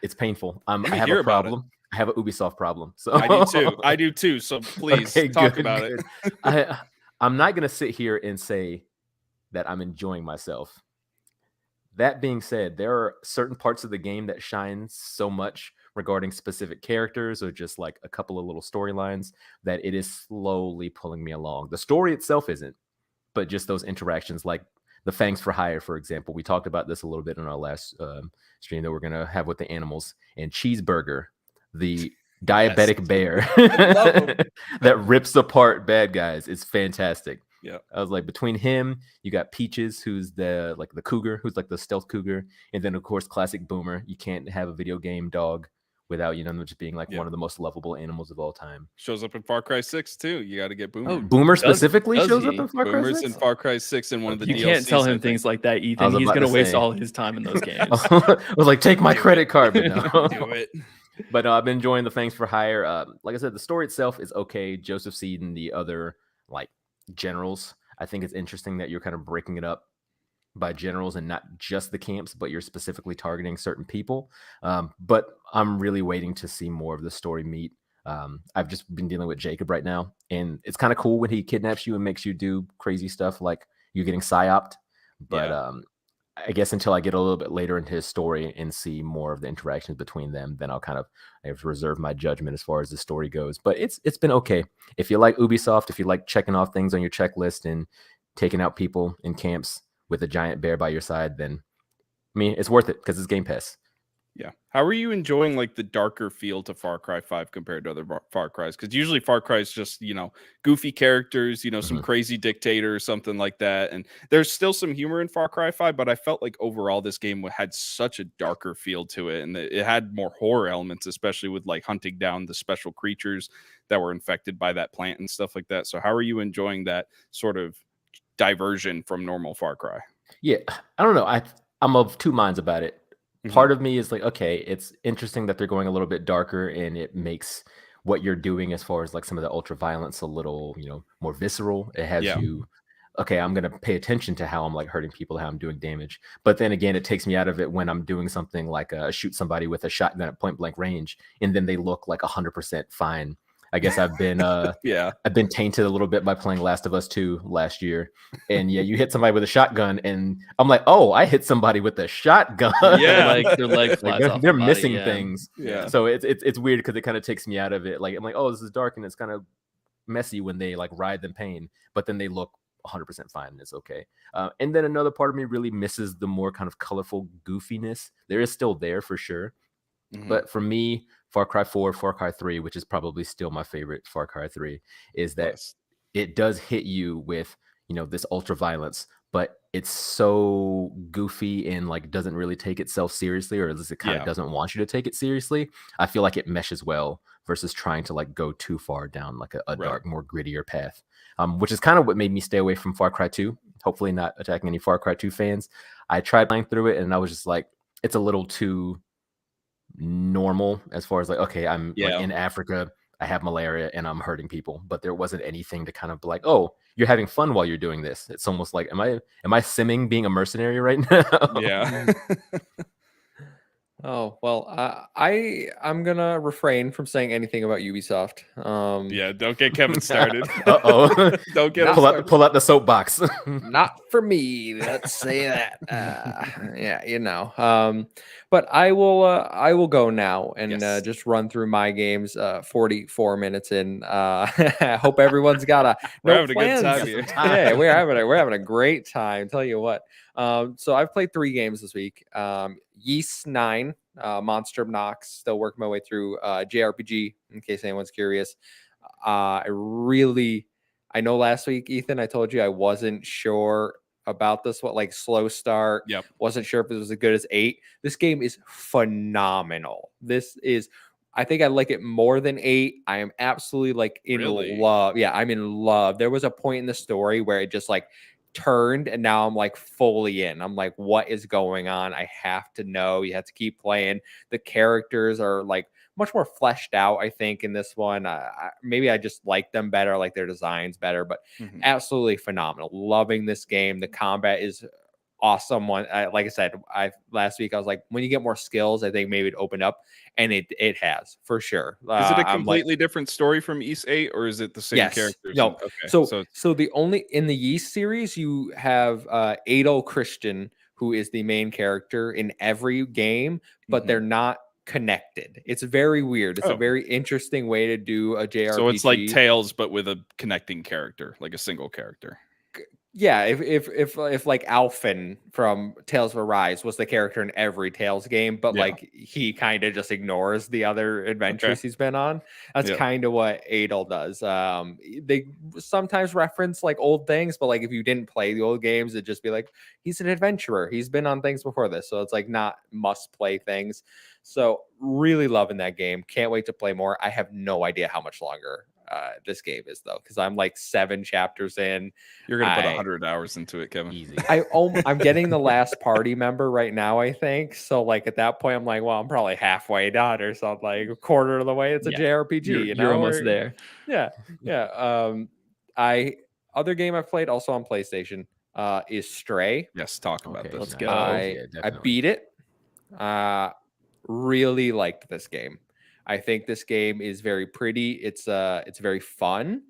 It's painful. I have a problem. I have an Ubisoft problem. So I do too. I do too. So please talk about it. I'm not gonna sit here and say that I'm enjoying myself. That being said, there are certain parts of the game that shine so much regarding specific characters or just like a couple of little storylines that it is slowly pulling me along. The story itself isn't, but just those interactions, like the Fangs for Hire, for example. We talked about this a little bit in our last stream that we're going to have with the animals. And Cheeseburger, the diabetic bear that rips apart bad guys, is fantastic. Yeah, I was like, between him, you got Peaches, who's the cougar, who's like the stealth cougar, and then of course classic Boomer. You can't have a video game dog without them just being like one of the most lovable animals of all time. Shows up in Far Cry 6 too. You got to get Boomer. Oh, Boomer specifically shows up in Far Cry Boomer's 6? in Far Cry 6 in one of the DLCs. You can't tell him things like that, Ethan. He's going to waste all his time in those games. I was like, take my credit card, but no. Do it. But no, I've been enjoying the Fangs for Hire. Like I said, the story itself is okay. Joseph Seed and the other like generals. I think it's interesting that you're kind of breaking it up by generals and not just the camps, but you're specifically targeting certain people. But I'm really waiting to see more of the story meet. I've just been dealing with Jacob right now, and it's kind of cool when he kidnaps you and makes you do crazy stuff like you're getting psyoped. But I guess until I get a little bit later into his story and see more of the interactions between them, then I have to reserve my judgment as far as the story goes. But it's been okay. If you like Ubisoft, if you like checking off things on your checklist and taking out people in camps with a giant bear by your side, then I mean, it's worth it because it's Game Pass. Yeah. How are you enjoying like the darker feel to Far Cry 5 compared to other Far Cries? Because usually Far Cry is just, goofy characters, some crazy dictator or something like that. And there's still some humor in Far Cry 5, but I felt like overall this game had such a darker feel to it. And it had more horror elements, especially with like hunting down the special creatures that were infected by that plant and stuff like that. So how are you enjoying that sort of diversion from normal Far Cry? Yeah, I don't know. I'm of two minds about it. Part of me is like, okay, it's interesting that they're going a little bit darker, and it makes what you're doing as far as like some of the ultra violence a little, more visceral. It has you, okay, I'm going to pay attention to how I'm like hurting people, how I'm doing damage. But then again, it takes me out of it when I'm doing something like shoot somebody with a shotgun at point blank range, and then they look like 100% fine. I guess I've been I've been tainted a little bit by playing Last of Us 2 last year. And you hit somebody with a shotgun and I'm like, oh, I hit somebody with a shotgun. Yeah, their leg flies like off they're the body, missing things. Yeah. So it's weird because it kind of takes me out of it. Like I'm like, oh, this is dark and it's kind of messy when they like writhe in pain, but then they look 100% fine and it's okay. And then another part of me really misses the more kind of colorful goofiness. There is still there for sure. But for me, Far Cry 4, Far Cry 3, which is probably still my favorite Far Cry 3, is that it does hit you with, this ultra violence, but it's so goofy and like doesn't really take itself seriously, or at least it kind of doesn't want you to take it seriously. I feel like it meshes well versus trying to like go too far down like a dark, more grittier path, which is kind of what made me stay away from Far Cry 2. Hopefully not attacking any Far Cry 2 fans. I tried playing through it and I was just like, it's a little too normal as far as like, okay, I'm like in Africa, I have malaria and I'm hurting people, but there wasn't anything to kind of be like, oh, you're having fun while you're doing this. It's almost like, am I simming being a mercenary right now? Yeah. Oh, well, I'm gonna refrain from saying anything about Ubisoft. Don't get Kevin started. Don't get pull out the soapbox. Not for me, let's say that. But I will go now and just run through my games. 44 minutes in. I hope everyone's got we're having a good time here. Yeah, we're having a great time. Tell you what. So I've played 3 games this week. Yeast 9, Monster Knox, still working my way through JRPG, in case anyone's curious. I know last week, Ethan, I told you I wasn't sure about this, slow start. Yep. Wasn't sure if it was as good as 8. This game is phenomenal. I think I like it more than 8. I am absolutely in love. Yeah, I'm in love. There was a point in the story where it just turned and now I'm fully in. I'm like, what is going on? I have to know. You have to keep playing. The characters are much more fleshed out, I think, in this one. Maybe I just like them better, like their designs better, but absolutely phenomenal. Loving this game. The combat is awesome one. Like I said, last week I was like, when you get more skills, I think maybe it open up, and it has for sure. Is it a I'm like, completely different story from East 8, or is it the same yes, characters? no. Okay, So the only in the Yeast series, you have Adol Christian, who is the main character in every game, but they're not connected. It's very weird. It's a very interesting way to do a JRPG. So it's like Tales, but with a connecting character, like a single character. Yeah, if like Alphen from Tales of Arise was the character in every Tales game, but like he kind of just ignores the other adventures he's been on. That's kind of what Adol does. They sometimes reference like old things, but like if you didn't play the old games, it'd just be like, he's an adventurer. He's been on things before this. So it's like not must play things. So really loving that game. Can't wait to play more. I have no idea how much longer this game is though, because I'm like 7 chapters in. You're gonna put 100 hours into it, Kevin. Easy. I'm getting the last party member right now, I think. So like at that point, I'm like, well, I'm probably halfway done or something, like a quarter of the way. It's a JRPG. You're almost there. Yeah. Other game I've played also on PlayStation is Stray. Yes, talk about this. Let's go. I beat it. Really liked this game. I think this game is very pretty. It's very fun.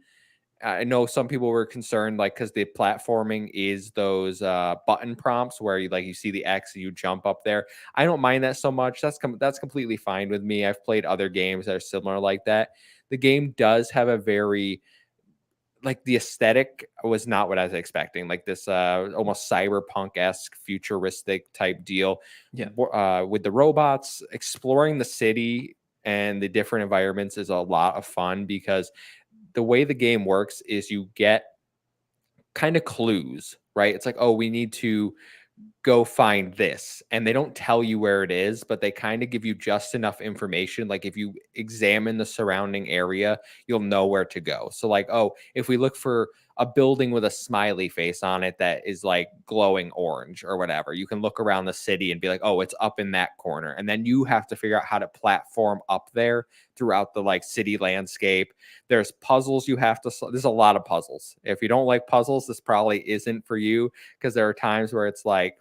I know some people were concerned, like, because the platforming is those button prompts where you see the X and you jump up there. I don't mind that so much. That's completely fine with me. I've played other games that are similar like that. The game does have a very, like, the aesthetic was not what I was expecting. Like this almost cyberpunk-esque futuristic type deal. With the robots, exploring the city and the different environments is a lot of fun, because the way the game works is you get kind of clues, right? It's like, oh, we need to go find this, and they don't tell you where it is, but they kind of give you just enough information. Like if you examine the surrounding area, you'll know where to go. So like, oh, if we look for a building with a smiley face on it that is like glowing orange or whatever, you can look around the city and be like, oh, it's up in that corner. And then you have to figure out how to platform up there throughout the like city landscape. There's puzzles you have to there's a lot of puzzles. If you don't like puzzles, this probably isn't for you, because there are times where it's like,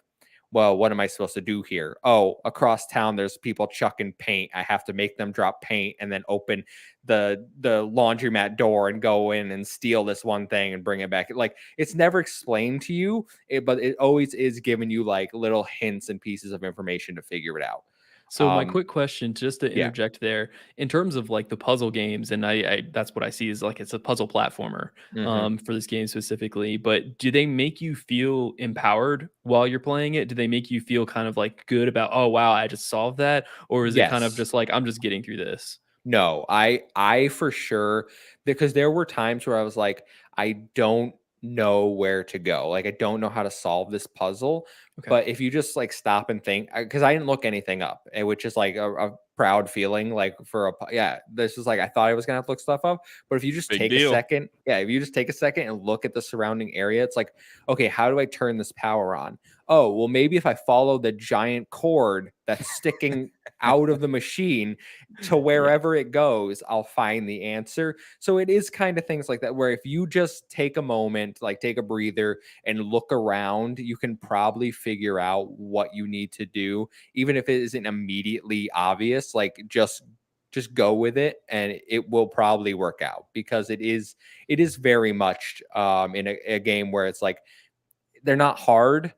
well, what am I supposed to do here? Oh, across town, there's people chucking paint. I have to make them drop paint and then open the laundromat door and go in and steal this one thing and bring it back. Like, it's never explained to you, but it always is giving you like little hints and pieces of information to figure it out. So my quick question, just to interject there, in terms of like the puzzle games, and I that's what I see is like it's a puzzle platformer for this game specifically. But do they make you feel empowered while you're playing it? Do they make you feel kind of like good about, oh wow, I just solved that, or is it kind of just like I'm just getting through this? No, I for sure, because there were times where I was like, I don't know where to go. Like, I don't know how to solve this puzzle. Okay. But if you just like stop and think, because I didn't look anything up, which is like a proud feeling, like this is like, I thought I was gonna have to look stuff up. But if you just take a second, if you just take a second and look at the surrounding area, it's like, okay, how do I turn this power on? Oh, well, maybe if I follow the giant cord that's sticking out of the machine to wherever it goes, I'll find the answer. So it is kind of things like that, where if you just take a moment, like take a breather and look around, you can probably figure out what you need to do, even if it isn't immediately obvious. Like just go with it, and it will probably work out, because it is very much in a game where it's like, they're not hard.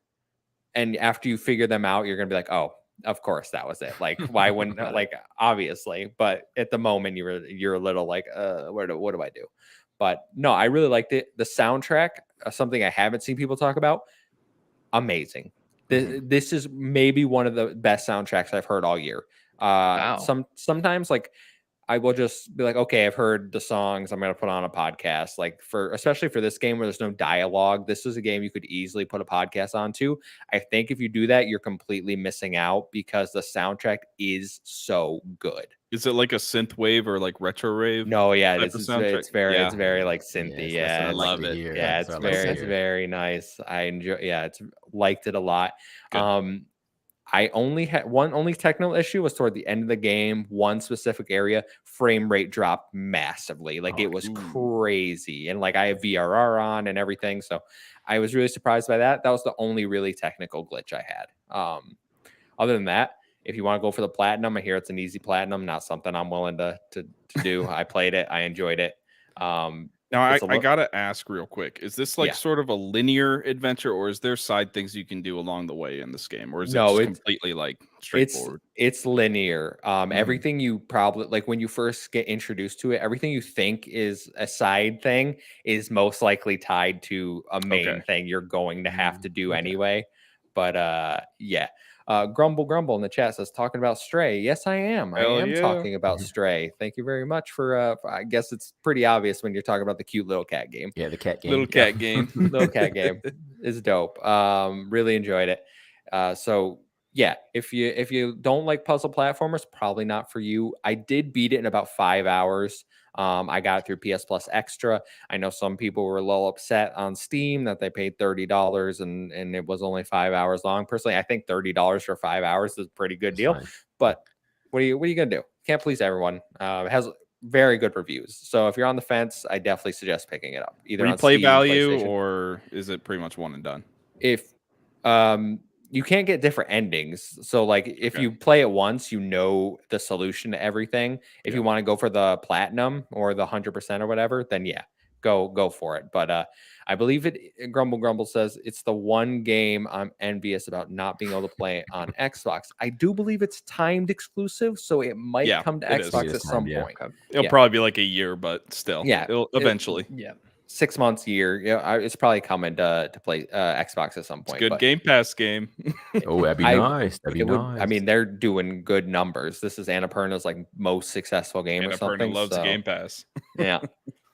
And after you figure them out, you're going to be like, oh, of course that was it. Like, why wouldn't, like, obviously, but at the moment you're a little like, what do I do? But no, I really liked it. The soundtrack, something I haven't seen people talk about. Amazing. This is maybe one of the best soundtracks I've heard all year. Wow. Sometimes like I will just be like, okay, I've heard the songs, I'm going to put on a podcast. Like, especially for this game where there's no dialogue, this is a game you could easily put a podcast onto. I think if you do that, you're completely missing out, because the soundtrack is so good. Is it like a synth wave or like retro rave? No, it's very like synthy. I love it. It's very nice. I enjoy. It's liked it a lot. I only had only technical issue was toward the end of the game. One specific area, frame rate dropped massively. Like it was crazy. And like I have VRR on and everything. So I was really surprised by that. That was the only really technical glitch I had. Other than that, if you want to go for the platinum, I hear it's an easy platinum, not something I'm willing to do. I played it. I enjoyed it. Now, I gotta ask real quick: is this like sort of a linear adventure, or is there side things you can do along the way in this game, or is it just completely like straightforward? It's linear. Everything you probably like when you first get introduced to it, everything you think is a side thing is most likely tied to a main thing you're going to have to do anyway. But yeah. Grumble in the chat says talking about Stray. Yes, I am. I am talking about Stray. Thank you very much for I guess it's pretty obvious when you're talking about the cute little cat game. Yeah, the cat game. Little cat game. Little cat game is dope. Really enjoyed it. So yeah, if you don't like puzzle platformers, probably not for you. I did beat it in about 5 hours. I got it through PS Plus Extra. I know some people were a little upset on Steam that they paid $30 and it was only 5 hours long. Personally, I think $30 for 5 hours is a pretty good deal. Fine. But what are you gonna do? Can't please everyone. It has very good reviews. So if you're on the fence, I definitely suggest picking it up. Either on Replay Steam, value, or is it pretty much one and done? If you can't get different endings. So like if you play it once, you know the solution to everything. If you want to go for the platinum or the 100% or whatever, then yeah, go for it. But I believe Grumble says it's the one game I'm envious about not being able to play on Xbox. I do believe it's timed exclusive, so it might come to Xbox at some point. It'll probably be like a year, but still, it'll eventually. 6 months, year. Yeah, it's probably coming to play Xbox at some point. It's a good Game Pass game. Oh, that'd be nice. That'd be nice. I mean, they're doing good numbers. This is Annapurna's like most successful game or something. Annapurna loves Game Pass. Yeah.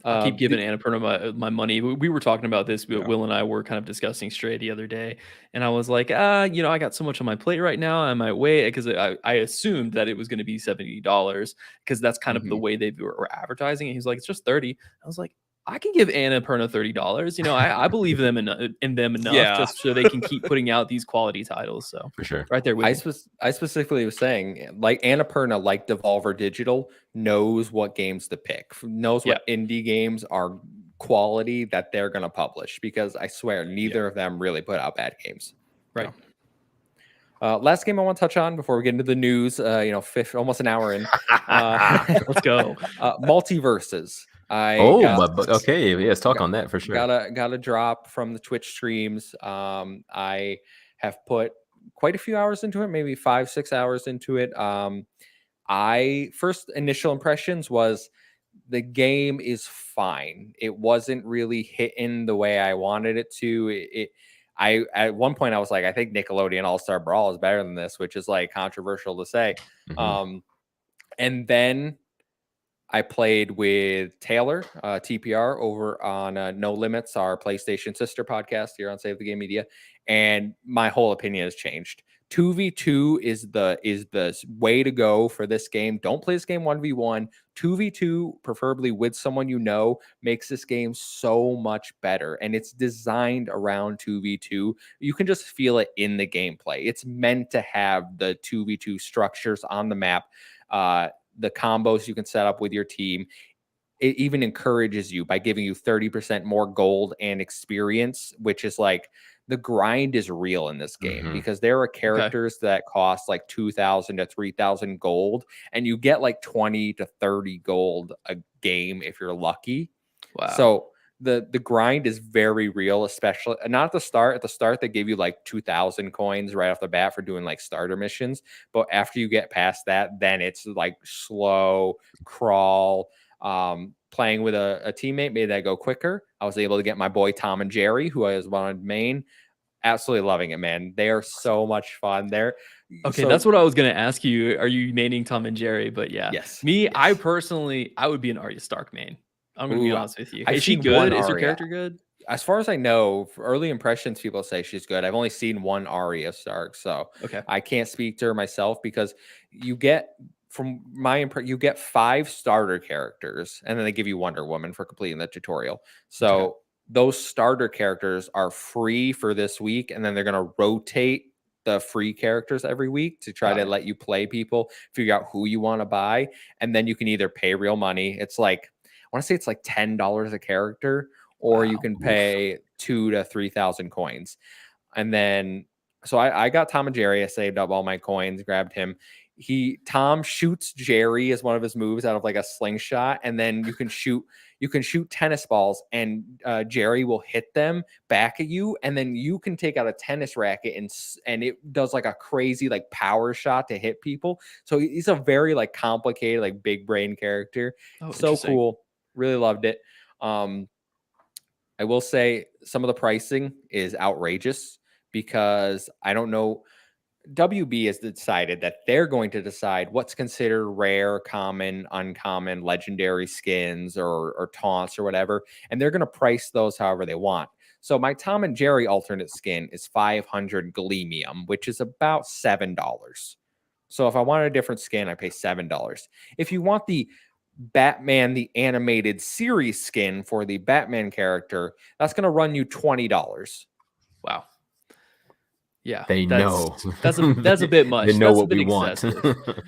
I keep giving Annapurna my money. We were talking about this. Will and I were kind of discussing Stray the other day, and I was like, I got so much on my plate right now. I might wait because I assumed that it was going to be $70 because that's kind of the way they were advertising it. He's like, it's just 30. I was like, I can give Annapurna $30. I believe them in them enough just so they can keep putting out these quality titles. So for sure, right there with I specifically was saying like Annapurna, like Devolver Digital, knows what games to pick, knows what indie games are quality that they're going to publish, because I swear neither of them really put out bad games. Right. Last game I want to touch on before we get into the news. Almost an hour in. Let's go. Multiverses. Let's talk on that for sure. Got a drop from the Twitch streams. I have put quite a few hours into it, maybe 5-6 hours into it. First initial impressions was the game is fine. It wasn't really hitting the way I wanted it to. At one point I was like, I think Nickelodeon All-Star Brawl is better than this, which is like controversial to say. And then I played with Taylor, TPR, over on No Limits, our PlayStation sister podcast here on Save the Game Media, and my whole opinion has changed. 2v2 is the way to go for this game. Don't play this game 1v1. 2v2, preferably with someone you know, makes this game so much better, and it's designed around 2v2. You can just feel it in the gameplay. It's meant to have the 2v2 structures on the map. The combos you can set up with your team. It even encourages you by giving you 30% more gold and experience, which is like the grind is real in this game because there are characters that cost like 2,000 to 3,000 gold, and you get like 20 to 30 gold a game if you're lucky. Wow. So the grind is very real, especially not at the start. At the start, they give you like 2,000 coins right off the bat for doing like starter missions. But after you get past that, then it's like slow crawl. Playing with a teammate made that go quicker. I was able to get my boy Tom and Jerry, who I was on main. Absolutely loving it, man. They are so much fun. That's what I was gonna ask you. Are you maining Tom and Jerry? But yeah, yes. I personally, I would be an Arya Stark main. I'm gonna be honest with you. Is she good? Is your character good? As far as I know, for early impressions, people say she's good. I've only seen one Arya Stark, so I can't speak to her myself, because you get, from my impression, you get 5 starter characters, and then they give you Wonder Woman for completing the tutorial. So those starter characters are free for this week, and then they're going to rotate the free characters every week to try to let you play people, figure out who you want to buy, and then you can either pay real money. It's like, I want to say it's like $10 a character, or you can pay 2,000 to 3,000 coins. And then, so I got Tom and Jerry. I saved up all my coins, grabbed him. Tom shoots Jerry as one of his moves out of like a slingshot, and then you can shoot tennis balls, and Jerry will hit them back at you, and then you can take out a tennis racket and it does like a crazy like power shot to hit people. So he's a very like complicated, like big brain character. So cool. Really loved it. I will say some of the pricing is outrageous because I don't know. WB has decided that they're going to decide what's considered rare, common, uncommon, legendary skins or taunts or whatever, and they're going to price those however they want. So my Tom and Jerry alternate skin is 500 Gleamium, which is about $7. So if I wanted a different skin, I pay $7. If you want the Batman the animated series skin for the Batman character, that's going to run you $20. Wow. Yeah, they know that's a bit much. They know that's what a bit we excessive. want.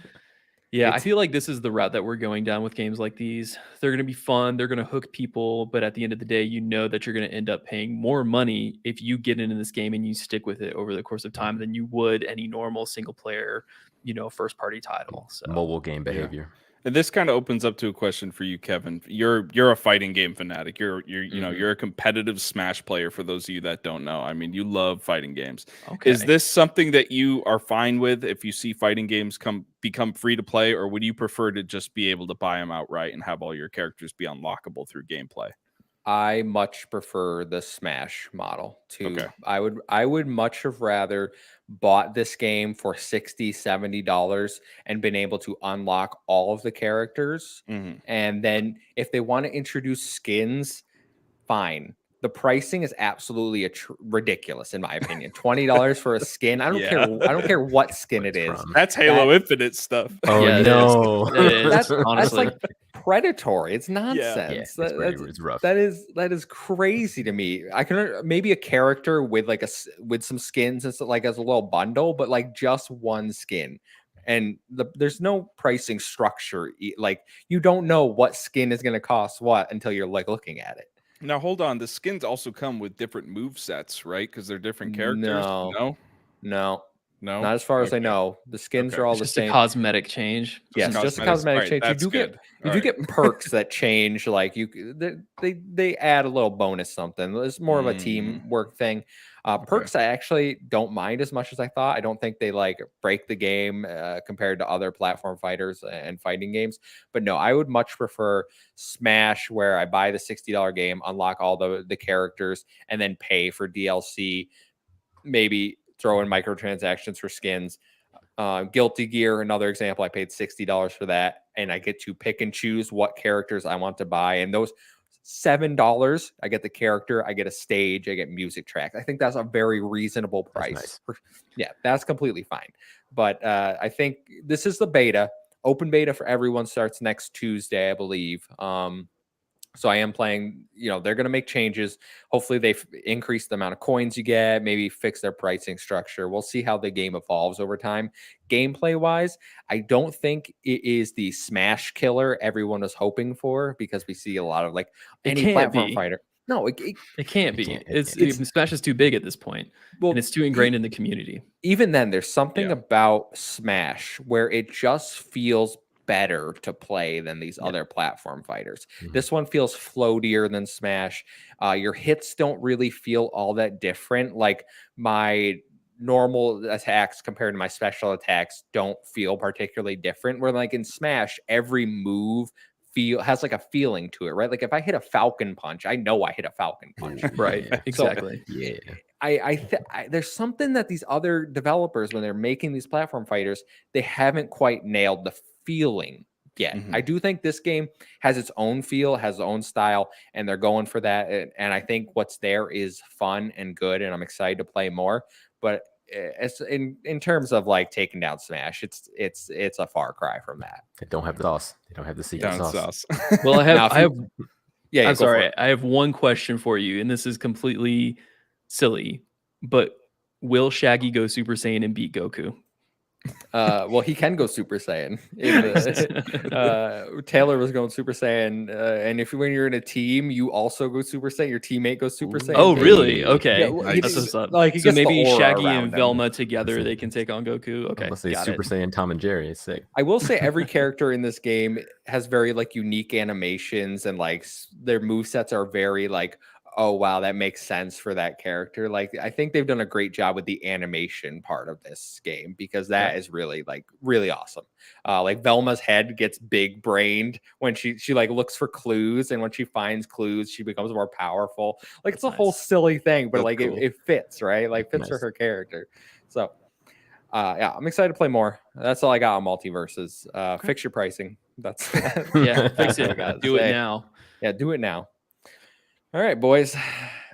Yeah, I feel like this is the route that we're going down with games like these. They're going to be fun. They're going to hook people. But at the end of the day, you know that you're going to end up paying more money if you get into this game and you stick with it over the course of time than you would any normal single player, first party title. So mobile game behavior. And this kind of opens up to a question for you, Kevin. You're a fighting game fanatic. You're a competitive Smash player. For those of you that don't know, I mean, you love fighting games. Okay. Is this something that you are fine with if you see fighting games become free to play, or would you prefer to just be able to buy them outright and have all your characters be unlockable through gameplay? I much prefer the Smash model to I would much have rather bought this game for $60-$70 and been able to unlock all of the characters. And then if they want to introduce skins, fine. The pricing is absolutely ridiculous in my opinion. $20 for a skin. I don't care. I don't care what skin it is. That's Halo Infinite stuff. Oh yeah, no, it is. Honestly, that's like predatory. It's nonsense. Yeah, it's rough. That is crazy to me. I can maybe a character with like with some skins and stuff, like as a little bundle, but like just one skin. And there's no pricing structure. Like you don't know what skin is going to cost what until you're like looking at it. Now hold on. The skins also come with different move sets, right? Because they're different characters. No. Not as far as I know. The skins are all the same. Just a cosmetic change. Yes, just a cosmetic change. You do get perks that change. Like they add a little bonus something. It's more of a teamwork thing. Perks I actually don't mind as much as I thought. I don't think they like break the game compared to other platform fighters and fighting games. But no, I would much prefer Smash, where I buy the $60 game, unlock all the characters, and then pay for DLC. Maybe throw in microtransactions for skins. Guilty Gear, another example. I paid $60 for that, and I get to pick and choose what characters I want to buy. And those $7, I get the character, I get a stage, I get music tracks. I think that's a very reasonable price. Nice. Yeah, that's completely fine. But I think this is the beta. Open beta for everyone starts next Tuesday, I believe. So I am playing, they're going to make changes. Hopefully they increase the amount of coins you get, maybe fix their pricing structure. We'll see how the game evolves over time. Gameplay wise, I don't think it is the Smash killer everyone was hoping for, because we see a lot of like any platform fighter. No, it can't be. Smash is too big at this point. Well, and it's too ingrained in the community. Even then, there's something about Smash where it just feels better to play than these other platform fighters. This one feels floatier than Smash. Your hits don't really feel all that different. Like my normal attacks compared to my special attacks don't feel particularly different. Where like in Smash, every move has like a feeling to it, right? Like if I hit a Falcon Punch, I know I hit a Falcon Punch. Right. Exactly. So, there's something that these other developers, when they're making these platform fighters, they haven't quite nailed the feeling yet. I do think this game has its own feel, has its own style, and they're going for that. And I think what's there is fun and good, and I'm excited to play more. But it's in terms of like taking down Smash, it's a far cry from that. They don't have the sauce. They don't have the secret sauce. Well, I'm sorry. I have one question for you, and this is completely silly, but Will Shaggy go Super Saiyan and beat Goku? Well, he can go Super Saiyan. Taylor was going Super Saiyan, and if when you're in a team, you also go Super Saiyan. Your teammate goes Super Saiyan. Oh, really? Hey. Okay. Yeah, well, Nice. That's what's up. like he So gets the maybe aura Shaggy around and him. Velma together, they can take on Goku. Okay, Let's say got Super it. Saiyan Tom and Jerry. It's sick. I will say every character in this game has very like unique animations, and like their movesets are very like, oh wow, that makes sense for that character. Like I think they've done a great job with the animation part of this game, because that is really like really awesome. Like Velma's head gets big brained when she like looks for clues, and when she finds clues, she becomes more powerful. Like it's a whole nice. silly thing, but That's like cool. it fits, right? Like fits for Nice. her character. So yeah, I'm excited to play more. That's all I got on multiverses. Fix your pricing. That's Yeah, fix that's all I it. gotta Do it say. now. Yeah, do it now. All right, boys.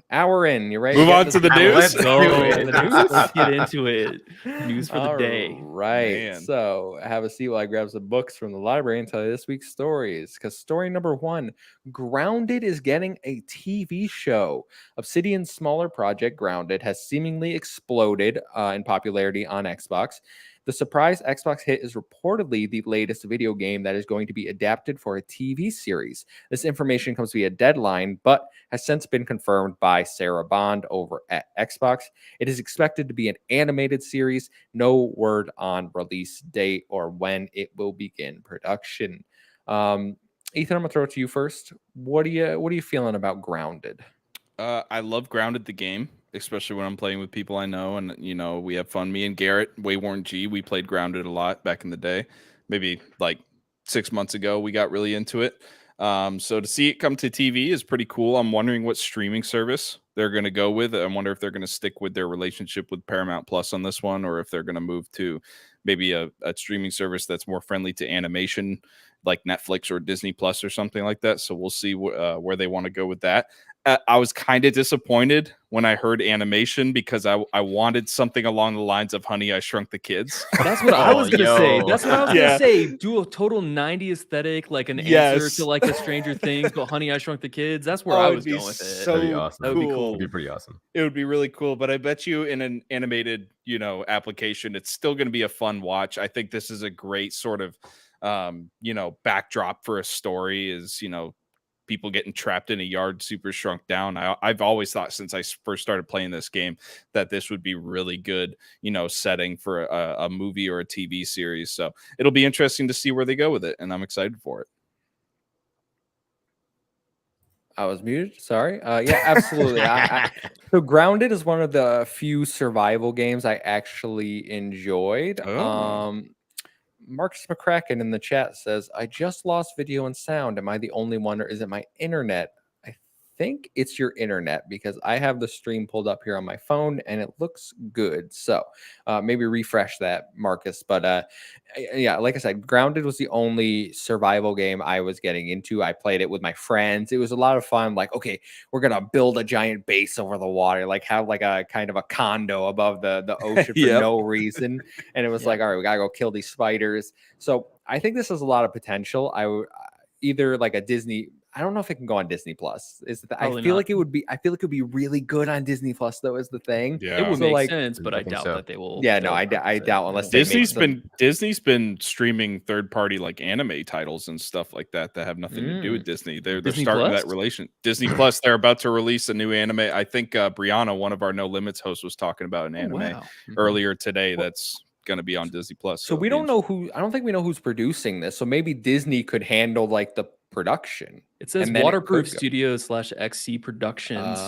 Hour in. You ready? Move get on this- to the news? Let's go. Do it. The news. Let's get into it. News for the day. All right. Man. So have a seat while I grab some books from the library and tell you this week's stories. Because story number 1, Grounded is getting a TV show. Obsidian's smaller project, Grounded, has seemingly exploded in popularity on Xbox. The surprise Xbox hit is reportedly the latest video game that is going to be adapted for a TV series. This information comes via Deadline, but has since been confirmed by Sarah Bond over at Xbox. It is expected to be an animated series. No word on release date or when it will begin production. Ethan, I'm gonna throw it to you first. What are you feeling about Grounded? I love Grounded the game, especially when I'm playing with people I know, and we have fun. Me and Garrett, Wayworn G, we played Grounded a lot back in the day. Maybe like 6 months ago, we got really into it. So to see it come to TV is pretty cool. I'm wondering what streaming service they're going to go with. I wonder if they're going to stick with their relationship with Paramount Plus on this one, or if they're going to move to maybe a streaming service that's more friendly to animation, like Netflix or Disney Plus or something like that. So we'll see where they want to go with that. I was kind of disappointed when I heard animation, because I wanted something along the lines of Honey, I Shrunk the Kids. That's what I was gonna say. That's what I was Yeah. gonna say. Do a total 90s aesthetic, like an answer Yes. to like the Stranger Things, but Honey, I Shrunk the Kids. That's where I was going with it. So That'd be awesome. That would be cool. It'd be pretty awesome. It would be really cool, but I bet you in an animated, application, it's still going to be a fun watch. I think this is a great sort of, backdrop for a story, is, people getting trapped in a yard super shrunk down. I've always thought, since I first started playing this game, that this would be really good, setting for a movie or a TV series. So it'll be interesting to see where they go with it, and I'm excited for it. I was muted. Sorry. Yeah, absolutely. So Grounded is one of the few survival games I actually enjoyed. Oh. Marcus McCracken in the chat says, I just lost video and sound. Am I the only one, or is it my internet? I think it's your internet, because I have the stream pulled up here on my phone and it looks good. So maybe refresh that, Marcus. But yeah, like I said, Grounded was the only survival game I was getting into. I played it with my friends. It was a lot of fun. Like, okay, we're going to build a giant base over the water, like have like a kind of a condo above the ocean for Yep. no reason. And it was like, all right, we got to go kill these spiders. So I think this has a lot of potential. I would either like a Disney. I don't know if it can go on Disney Plus. I feel like it would be. I feel like it would be really good on Disney Plus, though. Is the thing. Yeah. It would So, make like, sense, but I think doubt so. that they will. Yeah, no, I doubt unless they make Disney's been streaming third-party like anime titles and stuff like that have nothing to do with Disney. They're Disney starting Plus? that relation. Disney Plus, they're about to release a new anime. I think Brianna, one of our No Limits hosts, was talking about an anime earlier today that's going to be on Disney Plus. So we don't know who. I don't think we know who's producing this. So maybe Disney could handle like the production. It says and then it Waterproof could go. Studios / XC Productions,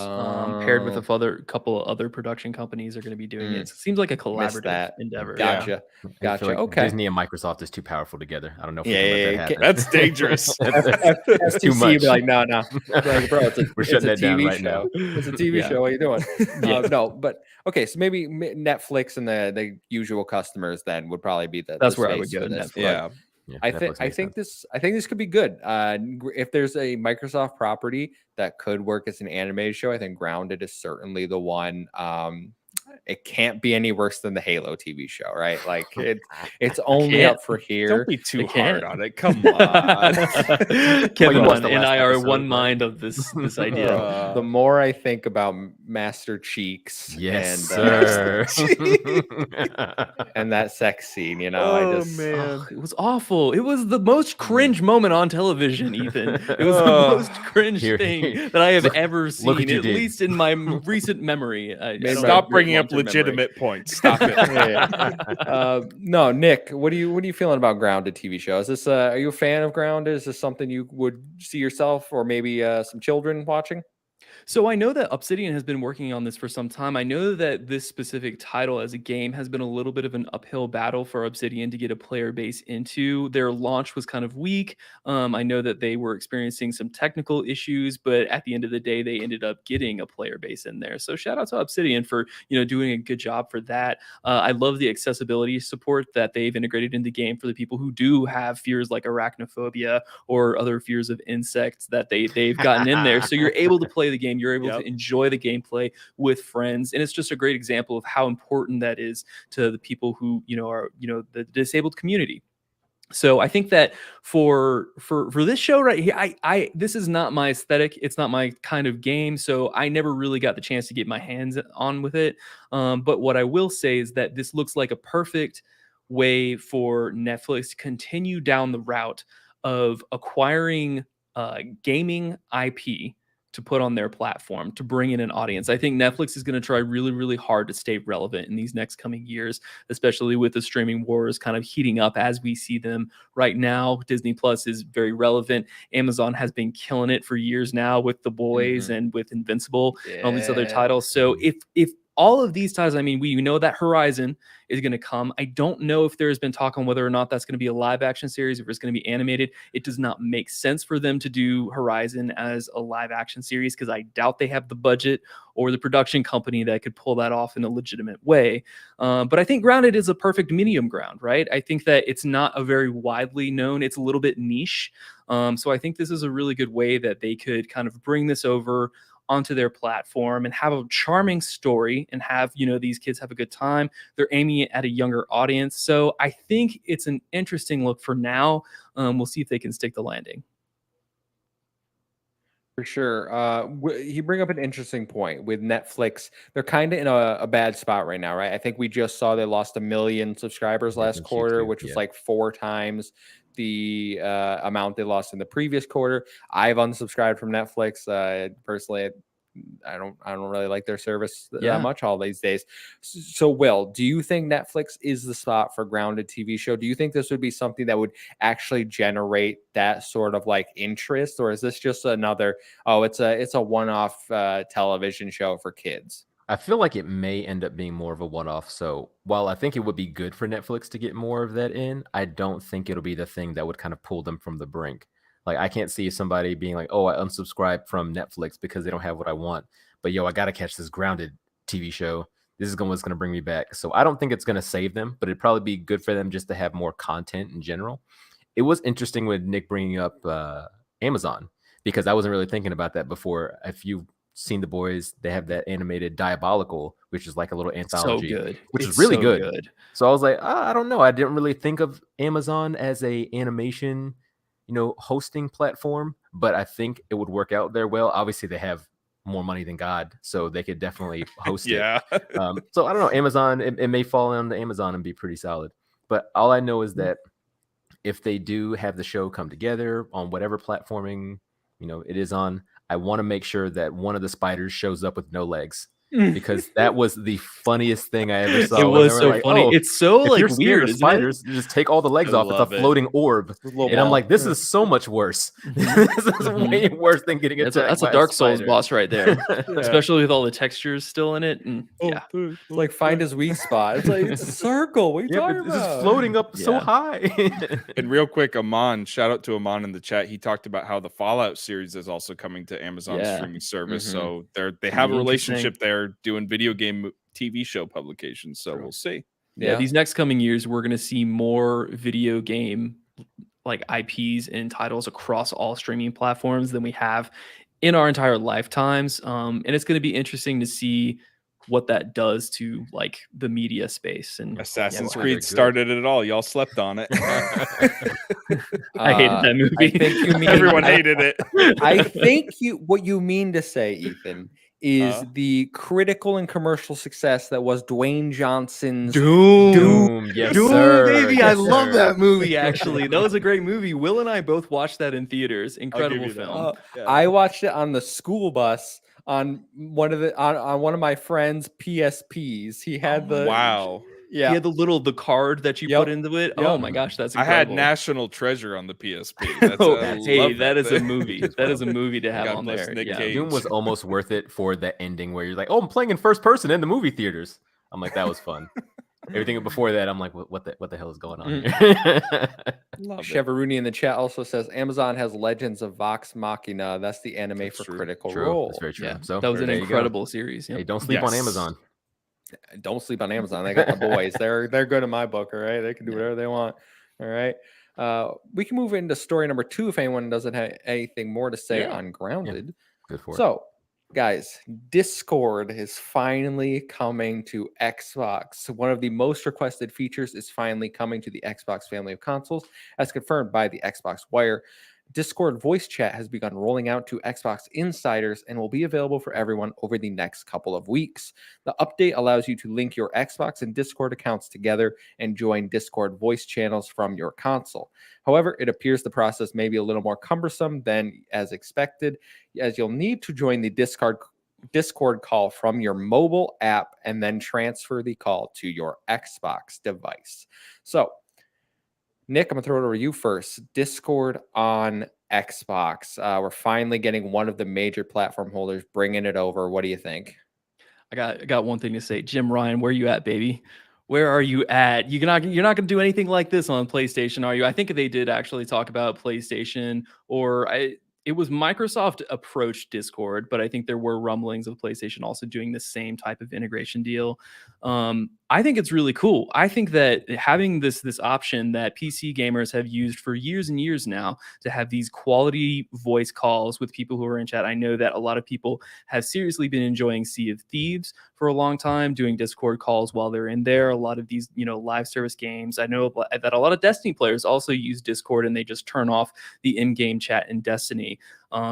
paired with a couple of other production companies are going to be doing it. So it seems like a Missed collaborative that. endeavor. Gotcha. I feel Gotcha. like Okay. Disney and Microsoft is too powerful together. I don't know if we Yeah, can let yeah, that yeah. happen. That's dangerous. That's too much. Like, no. Like, bro, it's a, We're it's shutting a that down TV right now. show. It's a TV Yeah. show. What are you doing? Yeah. No, but okay. So maybe Netflix and the usual customers then would probably be the. That's the where I would space go. for this. Netflix. Yeah. Yeah, I Netflix makes think sense. this could be good. If there's a Microsoft property that could work as an animated show, I think Grounded is certainly the one. it can't be any worse than the Halo TV show, right? Like it's only up for here. Don't be too hard can't. on it. Come on. Kevin watched the and last I are episode, one right? mind of this idea. The more I think about Master Cheeks Yes, and sir. and that sex scene, you know, Oh, I just man. It was awful. It was the most cringe moment on television, Ethan. It was the most cringe Here- thing that I have ever look seen, what you at did. least in my recent memory. I don't have Stop great bringing up long-term memory. legitimate points. Stop it. no, Nick, what are you feeling about Grounded TV show? Is this are you a fan of Grounded? Is this something you would see yourself or maybe some children watching? So I know that Obsidian has been working on this for some time. I know that this specific title as a game has been a little bit of an uphill battle for Obsidian to get a player base into. Their launch was kind of weak. I know that they were experiencing some technical issues, but at the end of the day, they ended up getting a player base in there. So shout out to Obsidian for doing a good job for that. I love the accessibility support that they've integrated in the game for the people who do have fears like arachnophobia or other fears of insects that they've gotten in there. So you're able to play the game. You're able to enjoy the gameplay with friends, and it's just a great example of how important that is to the people who are the disabled community. So I think that for this show right here, I this is not my aesthetic. It's not my kind of game. So I never really got the chance to get my hands on with it. But what I will say is that this looks like a perfect way for Netflix to continue down the route of acquiring gaming IP to put on their platform to bring in an audience. I think Netflix is going to try really, really hard to stay relevant in these next coming years, especially with the streaming wars kind of heating up as we see them right now. Disney Plus is very relevant. Amazon has been killing it for years now with The Boys and with Invincible and all these other titles. So if all of these titles, I mean, we know that Horizon is going to come. I don't know if there's been talk on whether or not that's going to be a live action series, if it's going to be animated. It does not make sense for them to do Horizon as a live action series because I doubt they have the budget or the production company that could pull that off in a legitimate way. But I think Grounded is a perfect medium ground, right? I think that it's not a very widely known, it's a little bit niche. So I think this is a really good way that they could kind of bring this over onto their platform and have a charming story and have these kids have a good time. They're aiming it at a younger audience, so I think it's an interesting look for now. We'll see if they can stick the landing. For sure. You bring up an interesting point with Netflix. They're kind of in a bad spot right now, right? I think we just saw they lost 1 million subscribers last quarter, which was like 4 times the amount they lost in the previous quarter. I've unsubscribed from Netflix. Personally, I don't really like their service that much all these days. So, Will, do you think Netflix is the spot for Grounded TV show? Do you think this would be something that would actually generate that sort of like interest, or is this just another it's a one-off television show for kids? I feel like it may end up being more of a one-off. So while I think it would be good for Netflix to get more of that in, I don't think it'll be the thing that would kind of pull them from the brink. Like, I can't see somebody being like, oh, I unsubscribed from Netflix because they don't have what I want. But I got to catch this Grounded TV show. This is what's going to bring me back. So I don't think it's going to save them, but it'd probably be good for them just to have more content in general. It was interesting with Nick bringing up Amazon, because I wasn't really thinking about that before. If you've seen The Boys, they have that animated Diabolical, which is like a little anthology. So good. Which is really good. So I was like, I don't know. I didn't really think of Amazon as a animation hosting platform, but I think it would work out there well. Obviously, they have more money than God, so they could definitely host it. So I don't know. Amazon, it may fall on the Amazon and be pretty solid. But all I know is that if they do have the show come together on whatever platforming it is on, I want to make sure that one of the spiders shows up with no legs. Because that was the funniest thing I ever saw. It was so funny. It's so like weird. Of spiders, you just take all the legs off. It's a floating orb, and I'm like, this is so much worse. This is way worse than getting attacked. That's a Dark Souls boss right there, especially with all the textures still in it. And like find his weak spot. It's like it's a circle. What are you talking about? It's just floating up so high. And real quick, Aman, shout out to Aman in the chat. He talked about how the Fallout series is also coming to Amazon's streaming service. So they have a relationship there, doing video game TV show publications. So we'll see. These next coming years, we're going to see more video game like IPs and titles across all streaming platforms than we have in our entire lifetimes. And it's going to be interesting to see what that does to like the media space. And Assassin's wow. Creed Good. started it all. Y'all slept on it. I hated that movie. I think you mean Everyone hated it. I think what you mean to say, Ethan, is Huh? the critical and commercial success that was Dwayne Johnson's Doom. Yes, Doom, sir. baby. Yes, I love sir. that movie, actually. That was a great movie. Will and I both watched that in theaters. Incredible you that. film. Yeah. I watched it on the school bus on one of one of my friend's PSPs. He had the Wow. He yeah. had the card that you Yep. put into it. Yep. Oh my gosh, that's I had incredible. National Treasure on the PSP. That's, Oh, I hey, love that is a thing. movie. That is a movie to have God on bless there. Nick Yeah. Cage. Doom was almost worth it for the ending where you're like, oh, I'm playing in first person in the movie theaters. I'm like, that was fun. Everything before that, I'm like, what the hell is going on here? Love it. Cheveruni in the chat also says Amazon has Legends of Vox Machina. That's the anime That's for true. Critical True. Role. That's very true. Yeah, So that was an there you go. incredible series. Hey, Yep. don't sleep on Yes. Amazon. Don't sleep on Amazon. They got the boys. They're good in my book. All right, they can do whatever they want. All right. We can move into story number 2 if anyone doesn't have anything more to say Yeah. on Grounded. Good for it. So, guys, Discord is finally coming to Xbox. One of the most requested features is finally coming to the Xbox family of consoles, as confirmed by the Xbox Wire. Discord voice chat has begun rolling out to Xbox insiders and will be available for everyone over the next couple of weeks. The update allows you to link your Xbox and Discord accounts together and join Discord voice channels from your console. However, it appears the process may be a little more cumbersome than as expected, as you'll need to join the Discord call from your mobile app and then transfer the call to your Xbox device. So, Nick, I'm going to throw it over to you first. Discord on Xbox. We're finally getting one of the major platform holders bringing it over. What do you think? I got one thing to say. Jim Ryan, where you at, baby? Where are you at? You're not going to do anything like this on PlayStation, are you? I think they did actually talk about PlayStation, it was Microsoft approached Discord, but I think there were rumblings of PlayStation also doing the same type of integration deal. I think it's really cool. I think that having this option that PC gamers have used for years and years now to have these quality voice calls with people who are in chat. I know that a lot of people have seriously been enjoying Sea of Thieves for a long time, doing Discord calls while they're in there. A lot of these, live service games. I know that a lot of Destiny players also use Discord and they just turn off the in-game chat in Destiny.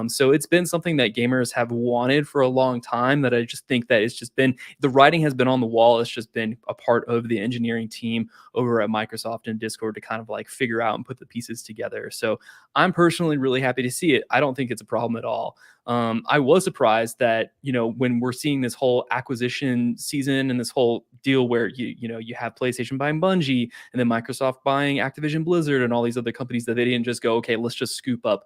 So it's been something that gamers have wanted for a long time, that I just think that it's just been, the writing has been on the wall. It's just been a part of the engineering team over at Microsoft and Discord to kind of like figure out and put the pieces together. So I'm personally really happy to see it. I don't think it's a problem at all. I was surprised that, when we're seeing this whole acquisition season and this whole deal where you have PlayStation buying Bungie and then Microsoft buying Activision Blizzard and all these other companies, that they didn't just go, okay, let's just scoop up,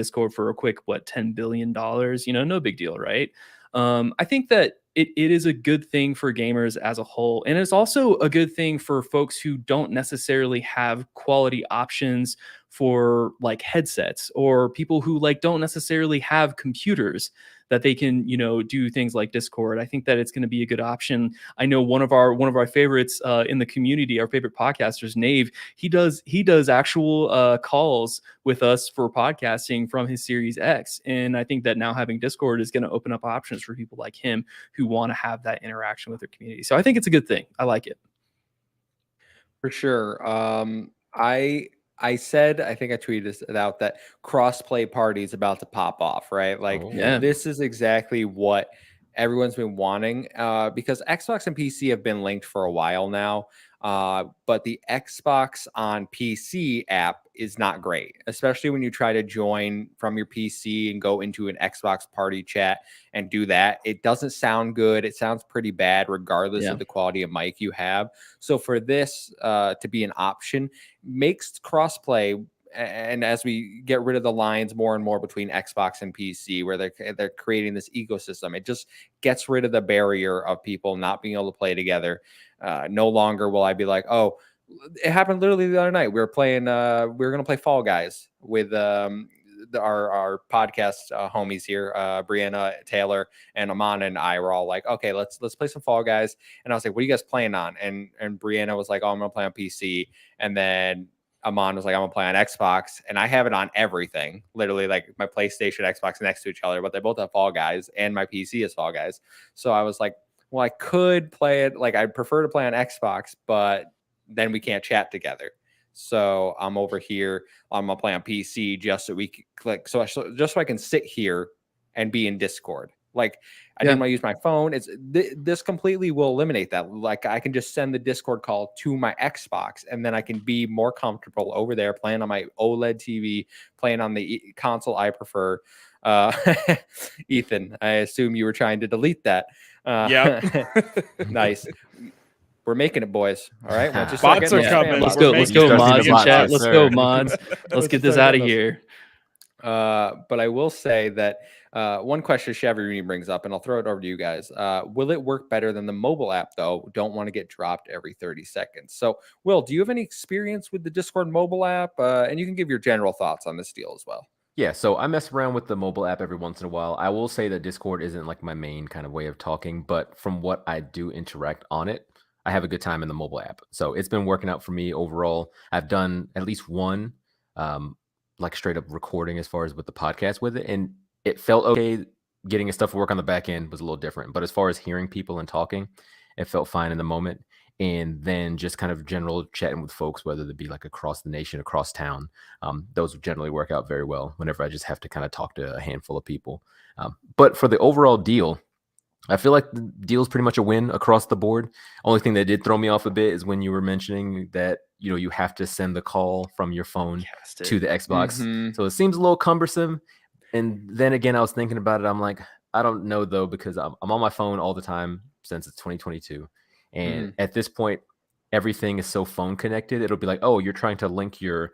Discord for a quick, $10 billion, no big deal. Right. I think that it is a good thing for gamers as a whole. And it's also a good thing for folks who don't necessarily have quality options for like headsets, or people who don't necessarily have computers that they can, do things like Discord. I think that it's going to be a good option. I know one of our favorites in the community, our favorite podcasters, Nave, he does actual calls with us for podcasting from his Series X. And I think that now having Discord is going to open up options for people like him who want to have that interaction with their community. So I think it's a good thing. I like it. For sure. I said, I think I tweeted it out, that cross-play party is about to pop off, right? Yeah. This is exactly what everyone's been wanting, because Xbox and PC have been linked for a while now. But the Xbox on PC app is not great, especially when you try to join from your PC and go into an Xbox party chat and do that. It doesn't sound good. It sounds pretty bad, regardless of the quality of mic you have. So for this to be an option, makes crossplay. And as we get rid of the lines more and more between Xbox and PC, where they're creating this ecosystem, it just gets rid of the barrier of people not being able to play together. No longer will I be like, oh, it happened literally the other night. We were playing, we were going to play Fall Guys with our podcast homies here, Brianna, Taylor, and Amana, and I were all like, okay, let's play some Fall Guys. And I was like, what are you guys playing on? And Brianna was like, oh, I'm going to play on PC. And then Amon was like, I'm gonna play on Xbox, and I have it on everything. Literally, like my PlayStation, Xbox next to each other, but they both have Fall Guys, and my PC is Fall Guys. So I was like, well, I could play it. Like I'd prefer to play on Xbox, but then we can't chat together. So I'm over here. I'm gonna play on PC just so we can click. Just so I can sit here and be in Discord. Like I didn't want to use my phone. This completely will eliminate that. Like I can just send the Discord call to my Xbox, and then I can be more comfortable over there playing on my OLED TV, playing on the console I prefer. Ethan, I assume you were trying to delete that. Yeah. Nice. We're making it, boys. All right. Well, just Bots are coming. Let's We're go. Let's making go, it. mods in Bots, chat. yes, Let's sir. go, mods. Let's get this out of here. But I will say that one question Chavarrini brings up, and I'll throw it over to you guys. Will it work better than the mobile app, though? Don't want to get dropped every 30 seconds. So, Will, do you have any experience with the Discord mobile app? And you can give your general thoughts on this deal as well. Yeah, so I mess around with the mobile app every once in a while. I will say that Discord isn't like my main kind of way of talking, but from what I do interact on it, I have a good time in the mobile app. So it's been working out for me overall. I've done at least one like straight up recording as far as with the podcast with it, and it felt okay. Getting stuff to work on the back end was a little different, but as far as hearing people and talking, it felt fine in the moment. And then just kind of general chatting with folks, whether it be like across the nation, across town, those generally work out very well whenever I just have to kind of talk to a handful of people. But for the overall deal, I feel like the deal is pretty much a win across the board. Only thing that did throw me off a bit is when you were mentioning that, you know, you have to send the call from your phone to the Xbox. So it seems a little cumbersome. And then again, I was thinking about it. I'm like, I don't know though, because I'm on my phone all the time since it's 2022. And at this point, everything is so phone connected. It'll be like, oh, you're trying to link your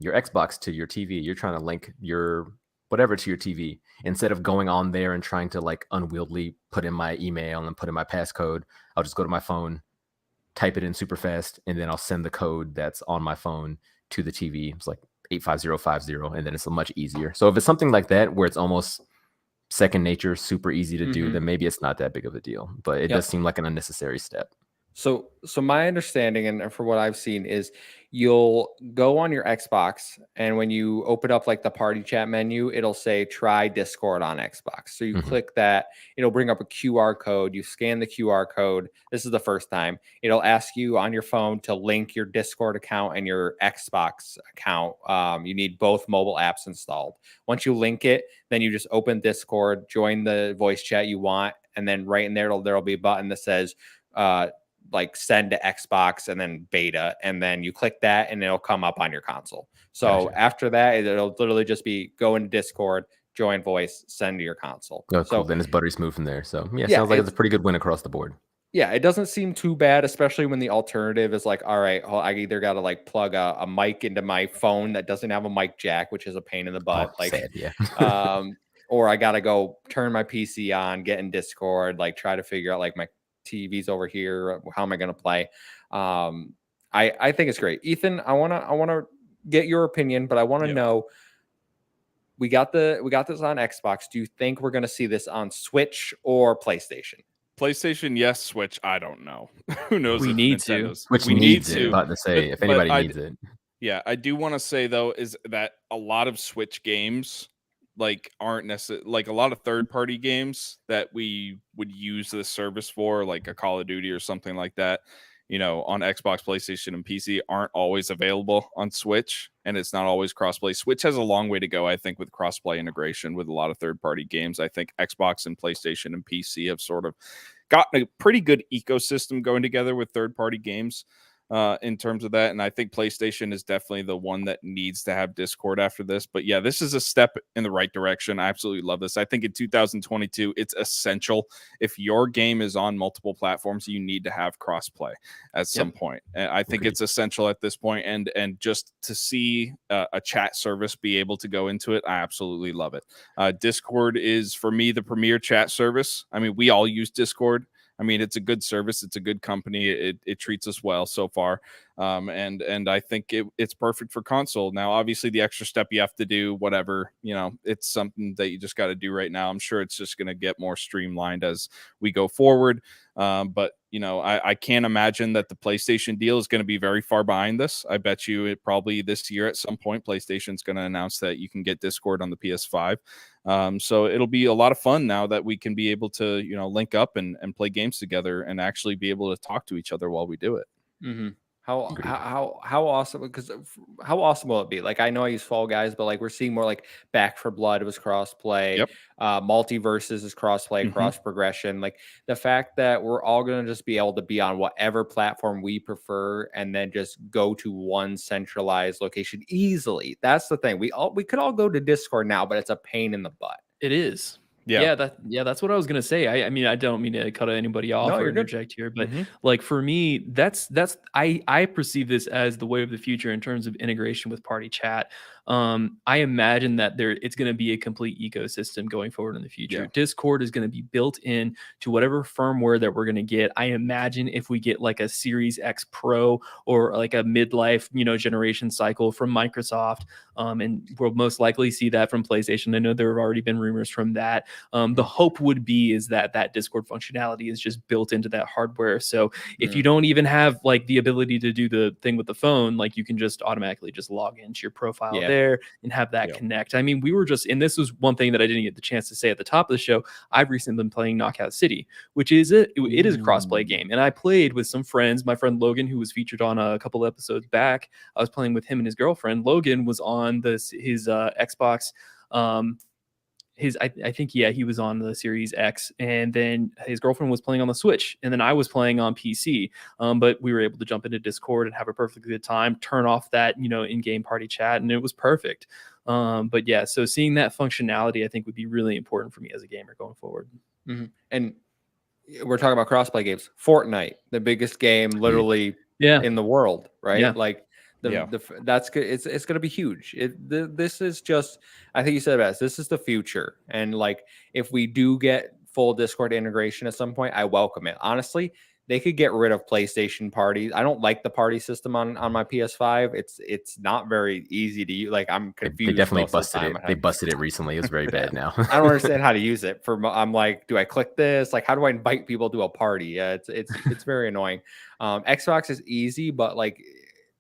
Xbox to your TV. You're trying to link your whatever to your TV, instead of going on there and trying to like unwieldily put in my email and put in my passcode. I'll just go to my phone, type it in super fast, and then I'll send the code that's on my phone to the TV. It's like 85050, and then it's much easier. So if it's something like that where it's almost second nature, super easy to do, then maybe it's not that big of a deal. But it does seem like an unnecessary step. So my understanding and for what I've seen is you'll go on your Xbox, and when you open up like the party chat menu, it'll say try Discord on Xbox. So you click that, it'll bring up a QR code. You scan the QR code. This is the first time. It'll ask you on your phone to link your Discord account and your Xbox account. You need both mobile apps installed. Once you link it, then you just open Discord, join the voice chat you want, and then right in there, there'll be a button that says like send to Xbox and then beta, and then you click that and it'll come up on your console. So after that, it'll literally just be go into Discord, join voice, send to your console. Oh, so cool. Then it's buttery smooth from there. So yeah, sounds like it's a pretty good win across the board. Yeah, it doesn't seem too bad, especially when the alternative is like, all right, I either got to like plug a mic into my phone that doesn't have a mic jack, which is a pain in the butt. Sad, yeah. Or I got to go turn my PC on, get in Discord, like try to figure out like my TV's over here. How am I going to play? I think it's great. Ethan, I want to get your opinion, but I want to know, we got this on Xbox. Do you think we're going to see this on Switch or PlayStation? PlayStation, yes. Switch, I don't know. Who knows? We need to. Switch needs it. About to say, if anybody needs it. Yeah, I do want to say though is that a lot of Switch games like aren't necessarily like a lot of third-party games that we would use this service for, like a Call of Duty or something like that, you know, on Xbox, PlayStation, and PC aren't always available on Switch, and it's not always crossplay. Switch has a long way to go, I think, with crossplay integration with a lot of third-party games. I think Xbox and PlayStation and PC have sort of gotten a pretty good ecosystem going together with third-party games. In terms of that. And I think PlayStation is definitely the one that needs to have Discord after this. But yeah, this is a step in the right direction. I absolutely love this. I think in 2022, it's essential. If your game is on multiple platforms, you need to have crossplay at some point. And I think it's essential at this point. And just to see a chat service be able to go into it, I absolutely love it. Discord is, for me, the premier chat service. I mean, we all use Discord. I mean, it's a good service. It's a good company. It treats us well so far. And I think it's perfect for console. Now, obviously, the extra step you have to do, whatever, it's something that you just got to do right now. I'm sure it's just going to get more streamlined as we go forward. But I can't imagine that the PlayStation deal is going to be very far behind this. I bet you it probably this year at some point, PlayStation's going to announce that you can get Discord on the PS5. So it'll be a lot of fun now that we can be able to, link up and play games together and actually be able to talk to each other while we do it. Mm-hmm. How awesome, because how awesome will it be? Like, I know I use Fall Guys, but like we're seeing more like Back for Blood was crossplay. Yep. Multiverses is crossplay, cross progression. Like the fact that we're all going to just be able to be on whatever platform we prefer and then just go to one centralized location easily. That's the thing. We could all go to Discord now, but it's a pain in the butt. It is. Yeah. That's what I was gonna say. I mean, I don't mean to cut anybody off or interject here, but like for me, I perceive this as the way of the future in terms of integration with party chat. I imagine that it's going to be a complete ecosystem going forward in the future. Yeah. Discord is going to be built in to whatever firmware that we're going to get. I imagine if we get like a Series X Pro or like a midlife, generation cycle from Microsoft, and we'll most likely see that from PlayStation. I know there have already been rumors from that. The hope would be is that Discord functionality is just built into that hardware. So if you don't even have like the ability to do the thing with the phone, like you can just automatically just log into your profile there and have that connect. I mean, we were just, and this was one thing that I didn't get the chance to say at the top of the show. I've recently been playing Knockout City, which is it is a crossplay game. And I played with some friends. My friend Logan, who was featured on a couple episodes back, I was playing with him and his girlfriend. Logan was on his Xbox. I think he was on the Series X, and then his girlfriend was playing on the Switch, and then I was playing on PC. But we were able to jump into Discord and have a perfectly good time, turn off that in-game party chat, and it was perfect. But yeah, so seeing that functionality I think would be really important for me as a gamer going forward. And we're talking about crossplay games. Fortnite, the biggest game literally in the world, right? Like that's good. It's going to be huge. This is just, I think you said it best. This is the future. And like, if we do get full Discord integration at some point, I welcome it. Honestly, they could get rid of PlayStation parties. I don't like the party system on my PS5. It's not very easy to use. Like, I'm confused. They definitely busted it. They busted it recently. It's very bad now. I don't understand how to use it. I'm like, do I click this? Like, how do I invite people to a party? Yeah, it's very annoying. Xbox is easy, but like,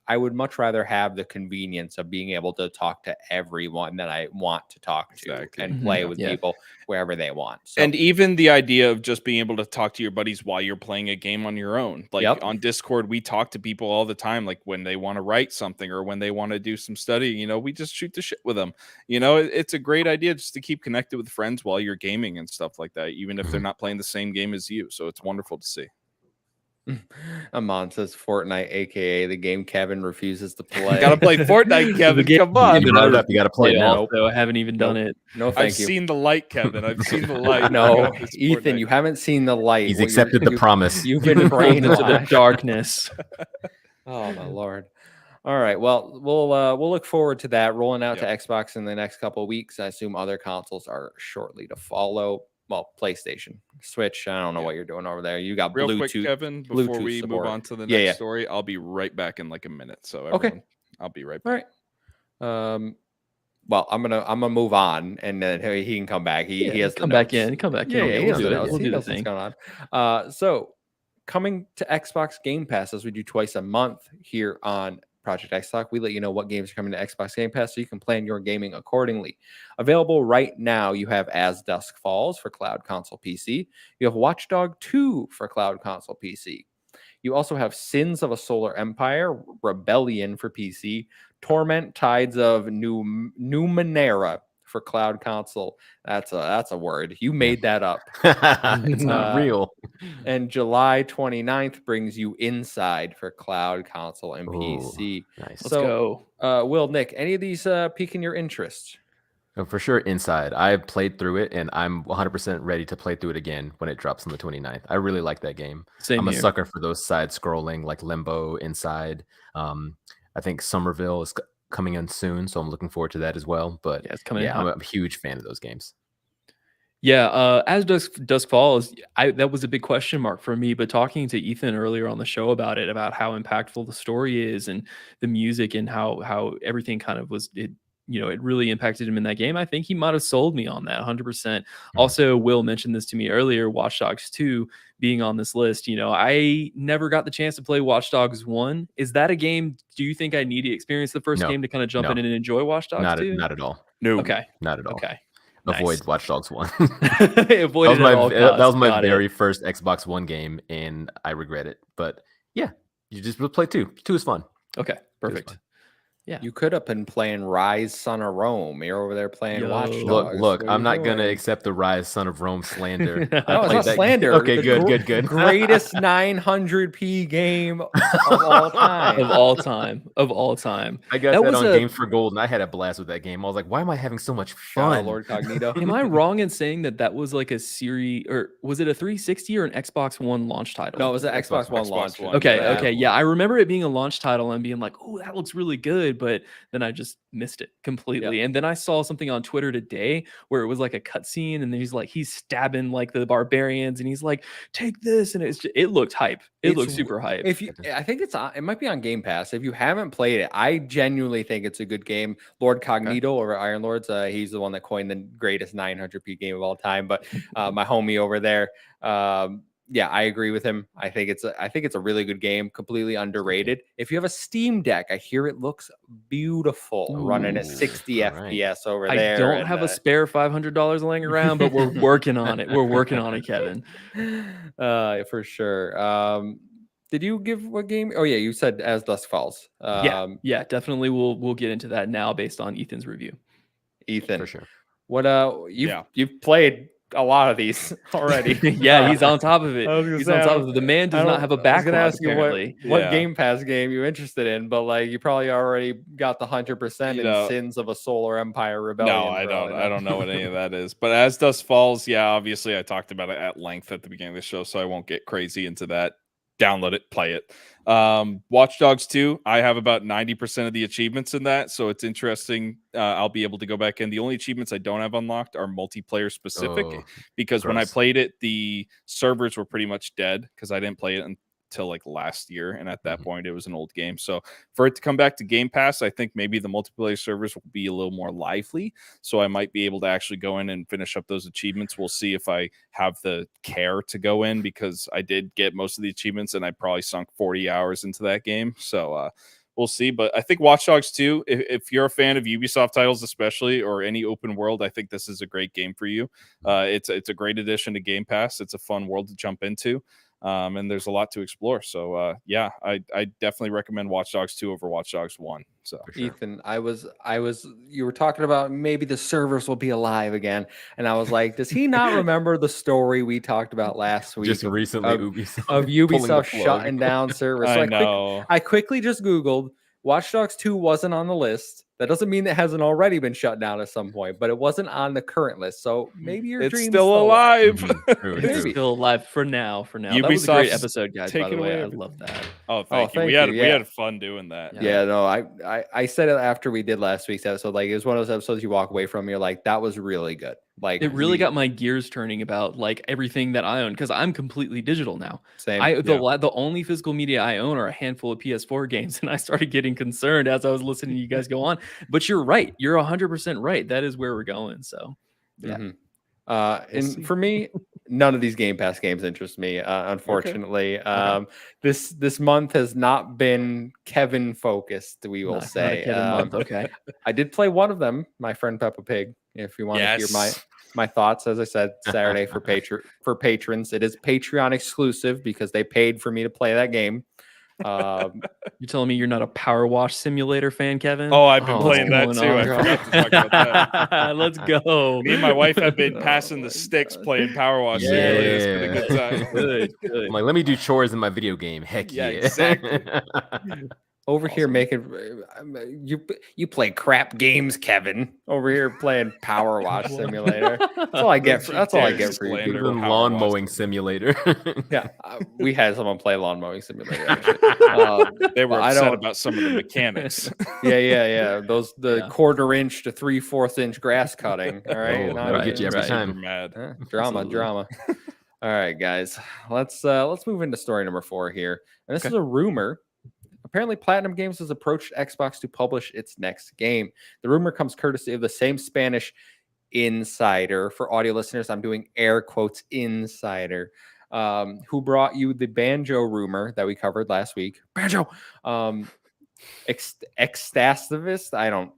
I would much rather have the convenience of being able to talk to everyone that I want to talk to and play with people wherever they want. So, and even the idea of just being able to talk to your buddies while you're playing a game on your own. Like on Discord, we talk to people all the time, like when they want to write something or when they want to do some study, we just shoot the shit with them. It's a great idea just to keep connected with friends while you're gaming and stuff like that, even if they're not playing the same game as you. So it's wonderful to see. Amon says Fortnite, aka the game Kevin refuses to play. You gotta play Fortnite, Kevin. Come on. You gotta play it now. So I haven't even done it. No, thank you. I've seen the light, Kevin. I've seen the light. No, Ethan, you haven't seen the light. He's accepted the promise. You've been brained into the darkness. Oh my lord. All right. Well, we'll look forward to that rolling out to Xbox in the next couple of weeks. I assume other consoles are shortly to follow. Well, PlayStation, Switch. I don't know what you're doing over there. You got real Bluetooth. Quick, Kevin, before we move on to the next story, I'll be right back in like a minute. So everyone, I'll be right back. All right. Well, I'm gonna move on, and then he can come back. He has come back in. Come back in. Yeah, We'll do the thing. What's going on. So coming to Xbox Game Pass, as we do twice a month here on Project XTalk, we let you know what games are coming to Xbox Game Pass so you can plan your gaming accordingly. Available right now, you have As Dusk Falls for Cloud Console PC. You have Watchdog 2 for Cloud Console PC. You also have Sins of a Solar Empire, Rebellion for PC, Torment Tides of Numenera for Cloud Console. That's a word. You made that up. It's not real. And July 29th brings you Inside for Cloud Console and PC. Nice. Let's go. Will, Nick, any of these piquing your interest? For sure, Inside. I played through it, and I'm 100% ready to play through it again when it drops on the 29th. I really like that game. I'm a sucker for those side-scrolling, like Limbo, Inside. I think Somerville is coming in soon, so I'm looking forward to that as well. But it's coming. I'm a huge fan of those games. Yeah, as Dusk Falls, that was a big question mark for me. But talking to Ethan earlier on the show about it, about how impactful the story is and the music and how everything kind of was it. It really impacted him in that game. I think he might have sold me on that 100%. Also, Will mentioned this to me earlier. Watch Dogs 2 being on this list. I never got the chance to play Watch Dogs 1. Is that a game? Do you think I need to experience the first No, game to kind of jump no. in and enjoy Watch Dogs 2? Not at all. No. Okay. Not at all. Okay. Avoid Nice. Watch Dogs 1. Avoid it at all costs. That was my Got very it. first Xbox One game, and I regret it. But yeah, you just play 2. 2 is fun. Okay, perfect. Yeah. You could have been playing Rise Son of Rome. You're over there playing Watch Yo. Dogs. Look, What are I'm you not gonna doing? accept the Rise Son of Rome slander. No, No, it's played not that- slander. Okay, The good. Greatest 900p game of all time. of all time. I got That that was on a- Games for Gold, and I had a blast with that game. I was like, why am I having so much Shout out fun? Lord Cognito. Am I wrong in saying that was like a series, or was it a 360 or an Xbox One launch title? No, it was an Xbox One Xbox launch. One. Okay. Yeah, I remember it being a launch title and being like, "Oh, that looks really good," but then I just missed it completely. And then I saw something on Twitter today where it was like a cutscene, and then he's stabbing like the barbarians, and he's like, "Take this," and it looked hype. It looked super hype. I think it might be on Game Pass. If you haven't played it, I genuinely think it's a good game. Lord Cognito over at Iron Lords, he's the one that coined the greatest 900p game of all time. But my homie over there, yeah, I agree with him. I think it's a really good game, completely underrated. If you have a Steam Deck, I hear it looks beautiful, running at 60 FPS over there. I don't have a spare $500 laying around, but we're working on it. We're working on it, Kevin. For sure. Did you give what game? Oh yeah, you said As Dusk Falls. Yeah, definitely. We'll get into that now based on Ethan's review. Ethan, For sure. what you've played a lot of these already. Yeah, he's on top of it. He's on top of it. The man does I not don't- have a I was backlog. gonna ask you Apparently, what Yeah. Game Pass game you're interested in, but like you probably already got the 100% You in know- Sins of a Solar Empire Rebellion. No, I bro. don't. I don't know what any of that is. But As Dusk Falls, yeah, obviously I talked about it at length at the beginning of the show, so I won't get crazy into that. Download it, play it. Watch Dogs 2, I have about 90% of the achievements in that, so it's interesting. I'll be able to go back in. The only achievements I don't have unlocked are multiplayer specific, because when I gross. played it, the servers were pretty much dead because I didn't play it until like last year, and at that point it was an old game. So for it to come back to Game Pass, I think maybe the multiplayer servers will be a little more lively, so I might be able to actually go in and finish up those achievements. We'll see if I have the care to go in, because I did get most of the achievements and I probably sunk 40 hours into that game. So we'll see. But I think Watch Dogs 2, if you're a fan of Ubisoft titles especially, or any open world, I think this is a great game for you. It's a great addition to Game Pass. It's a fun world to jump into. And there's a lot to explore. So yeah, I definitely recommend Watch Dogs 2 over Watch Dogs 1. So For sure. Ethan, you were talking about maybe the servers will be alive again. And I was like, does he not remember the story we talked about last week? Just recently, of Ubisoft of pulling the Ubisoft plug. shutting down servers. So I know. I quickly just Googled Watch Dogs 2 wasn't on the list. That doesn't mean it hasn't already been shut down at some point, but it wasn't on the current list. So maybe your It's dream's still alive. True, it's true. still alive for now. That was a great Ubisoft's episode, guys. By taking the way, away I everything. love that. Oh, thank you. thank We you. had fun doing that. Yeah, no, I said it after we did last week's episode. Like, it was one of those episodes you walk away from, you're like, that was really good. Like, It really got my gears turning about like everything that I own, because I'm completely digital now. same. The only physical media I own are a handful of PS4 games, and I started getting concerned as I was listening to you guys go on. But you're right. You're 100% right. That is where we're going. So yeah. Mhm. We'll see. And for me, none of these Game Pass games interest me, unfortunately. This month has not been Kevin focused, we will Not a say. Kevin month. Okay. I did play one of them, my friend Peppa Pig. If you want to hear Yes. my thoughts, as I said, Saturday for patrons. It is Patreon exclusive because they paid for me to play that game. You're telling me you're not a Power Wash Simulator fan, Kevin? Oh, I've been Oh, playing that what's too. going I on? forgot to talk about that. Let's go. Me and my wife have been Oh passing my the sticks God. playing Power Wash Simulator. It's been a good time. Good, good. I'm like, let me do chores in my video game. Heck Yeah, yeah. exactly. Over here Awesome. making you play crap games, Kevin. Over here playing Power Wash Simulator. That's all I get. That's all I get for you. Slander People. Even Power lawn Wash mowing simulator. Yeah, we had someone play lawn mowing simulator. Actually. They were But I upset don't- about some of the mechanics. Yeah. Those the Yeah. 1/4 inch to 3/4 inch grass cutting. All right, Oh, Not that'll right, get you every right. time. Super mad. Drama. Absolutely. All right, guys, let's move into story number 4 here, and this Okay. is a rumor. Apparently, Platinum Games has approached Xbox to publish its next game. The rumor comes courtesy of the same Spanish insider. For audio listeners, I'm doing air quotes insider. Who brought you the Banjo rumor that we covered last week? Banjo. Extastivist, I don't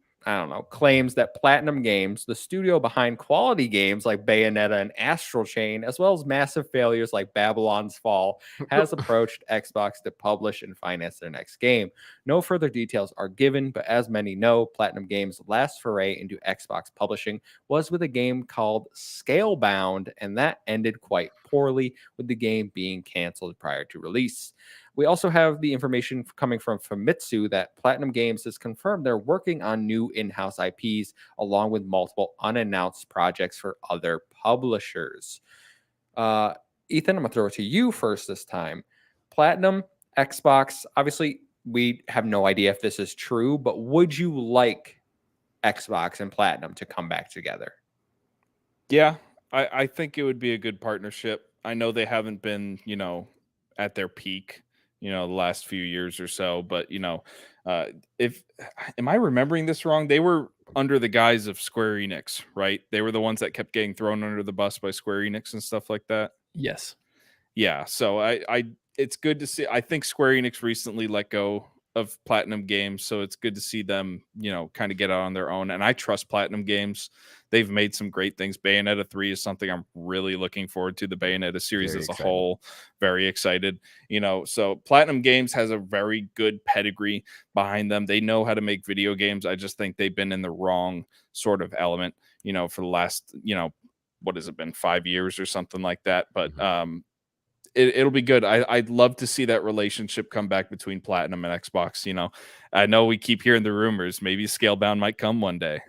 know, claims that Platinum Games, the studio behind quality games like Bayonetta and Astral Chain, as well as massive failures like Babylon's Fall, has approached Xbox to publish and finance their next game. No further details are given, but as many know, Platinum Games' last foray into Xbox publishing was with a game called Scalebound, and that ended quite poorly, with the game being canceled prior to release. We also have the information coming from Famitsu that Platinum Games has confirmed they're working on new in-house IPs along with multiple unannounced projects for other publishers. Ethan, I'm going to throw it to you first this time. Platinum, Xbox, obviously we have no idea if this is true, but would you like Xbox and Platinum to come back together? Yeah, I think it would be a good partnership. I know they haven't been, at their peak, the last few years or so, but if am I remembering this wrong? They were under the guise of Square Enix, right? They were the ones that kept getting thrown under the bus by Square Enix and stuff like that. Yes. Yeah, so I it's good to see. I think Square Enix recently let go of Platinum Games, so it's good to see them, kind of get out on their own. And I trust Platinum Games. They've made some great things. Bayonetta 3 is something I'm really looking forward to. The Bayonetta series Very as a excited. whole, very excited. So Platinum Games has a very good pedigree behind them. They know how to make video games. I just think they've been in the wrong sort of element, for the last, what has it been, 5 years or something like that. But it'll be good. I'd love to see that relationship come back between Platinum and Xbox. I know we keep hearing the rumors. Maybe Scalebound might come one day.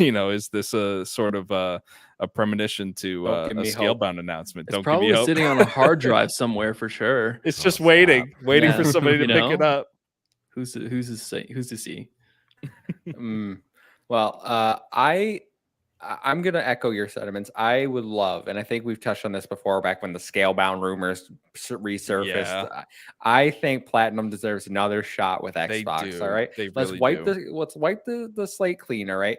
Is this a sort of a premonition to Don't a give me hope. Scalebound announcement? It's Don't give me probably hope. sitting on a hard drive somewhere for sure. It's Oh, just stop. waiting Yeah. for somebody to You pick it know? up. Who's to see? Well, I'm going to echo your sentiments. I would love, and I think we've touched on this before back when the Scalebound rumors resurfaced. Yeah. I think Platinum deserves another shot with They Xbox. do. All right. They Let's really wipe do. let's wipe the slate clean. All right.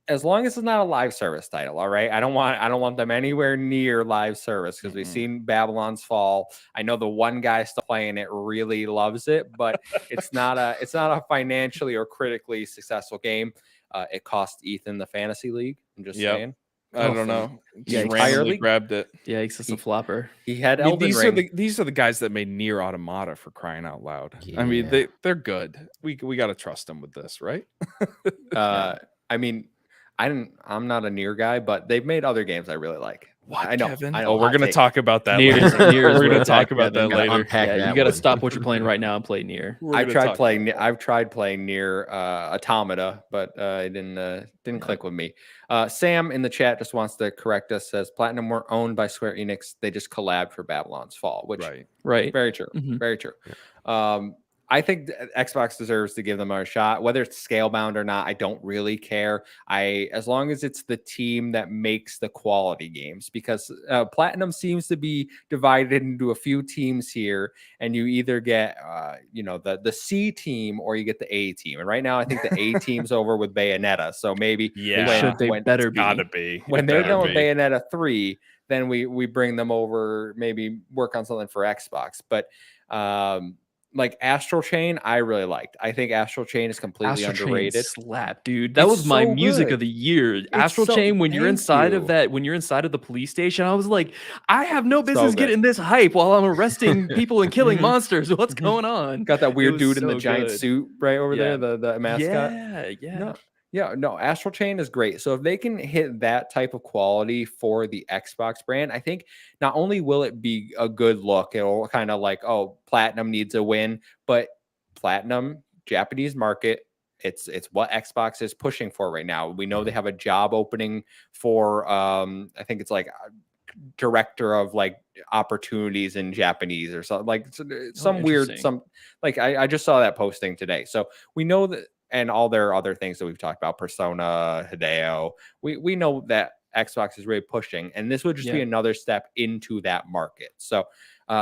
As long as it's not a live service title. All right. I don't want them anywhere near live service because we've Mm-mm. seen Babylon's Fall. I know the one guy still playing it really loves it, but it's not a financially or critically successful game. It cost Ethan the fantasy league. I'm just Yep. saying. I don't know. Just Yikes. randomly Entirely- grabbed it. Yikes, it's a flopper. He had I mean, Elden these Ring. are the guys that made Nier Automata, for crying out loud. I mean, Yeah. they're good. We got to trust them with this, right? I mean, I'm not a Nier guy, but they've made other games I really like. What, I know. Kevin? I know, Oh, we're hot gonna take. talk about that Nier is- later. Nier is We're gonna where talk it's at, about that Kevin. later. Unpack Yeah, that you got to one. stop what you're playing right now and play Nier. We're I've gonna tried talk playing. about I've tried playing Nier Automata, but it didn't click with me. Sam in the chat just wants to correct us. Says Platinum were owned by Square Enix. They just collabed for Babylon's Fall, which that. Right. Right. very true. Mhm. Very true. I think Xbox deserves to give them a shot, whether it's Scalebound or not. I don't really care. As long as it's the team that makes the quality games, because Platinum seems to be divided into a few teams here, and you either get the C team or you get the A team. And right now, I think the A team's over with Bayonetta. So maybe Yeah. They better be. Gotta be. when It they're better done with be. Bayonetta 3, then we bring them over, maybe work on something for Xbox. But like Astral Chain, I really liked. I think Astral Chain is completely Astral Chain underrated. slap, dude. That It's was my so music good. of the year. Astral so- Chain, when you're thank inside you. of that, when you're inside of the police station, I was like, I have no business good. getting this hype while I'm arresting people and killing Mhm. monsters. What's Mhm. going on? Got that weird was dude in the so giant good. suit right over Yeah. there, the mascot. Yeah. No, Astral Chain is great. So if they can hit that type of quality for the Xbox brand, I think not only will it be a good look, it'll kind of like, oh, Platinum needs a win, but Platinum Japanese market. It's what Xbox is pushing for right now. We know they have a job opening for I think it's like director of like opportunities in Japanese or something, like some weird I just saw that posting today. So we know that, and all their other things that we've talked about, Persona, Hideo, we know that Xbox is really pushing, and this would just be another step into that market. So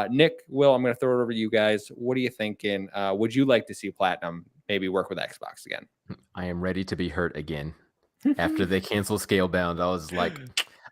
Nick, Will, I'm going to throw it over to you guys. What are you thinking? Would you like to see Platinum maybe work with Xbox again? I am ready to be hurt again. After they canceled Scalebound, I was like,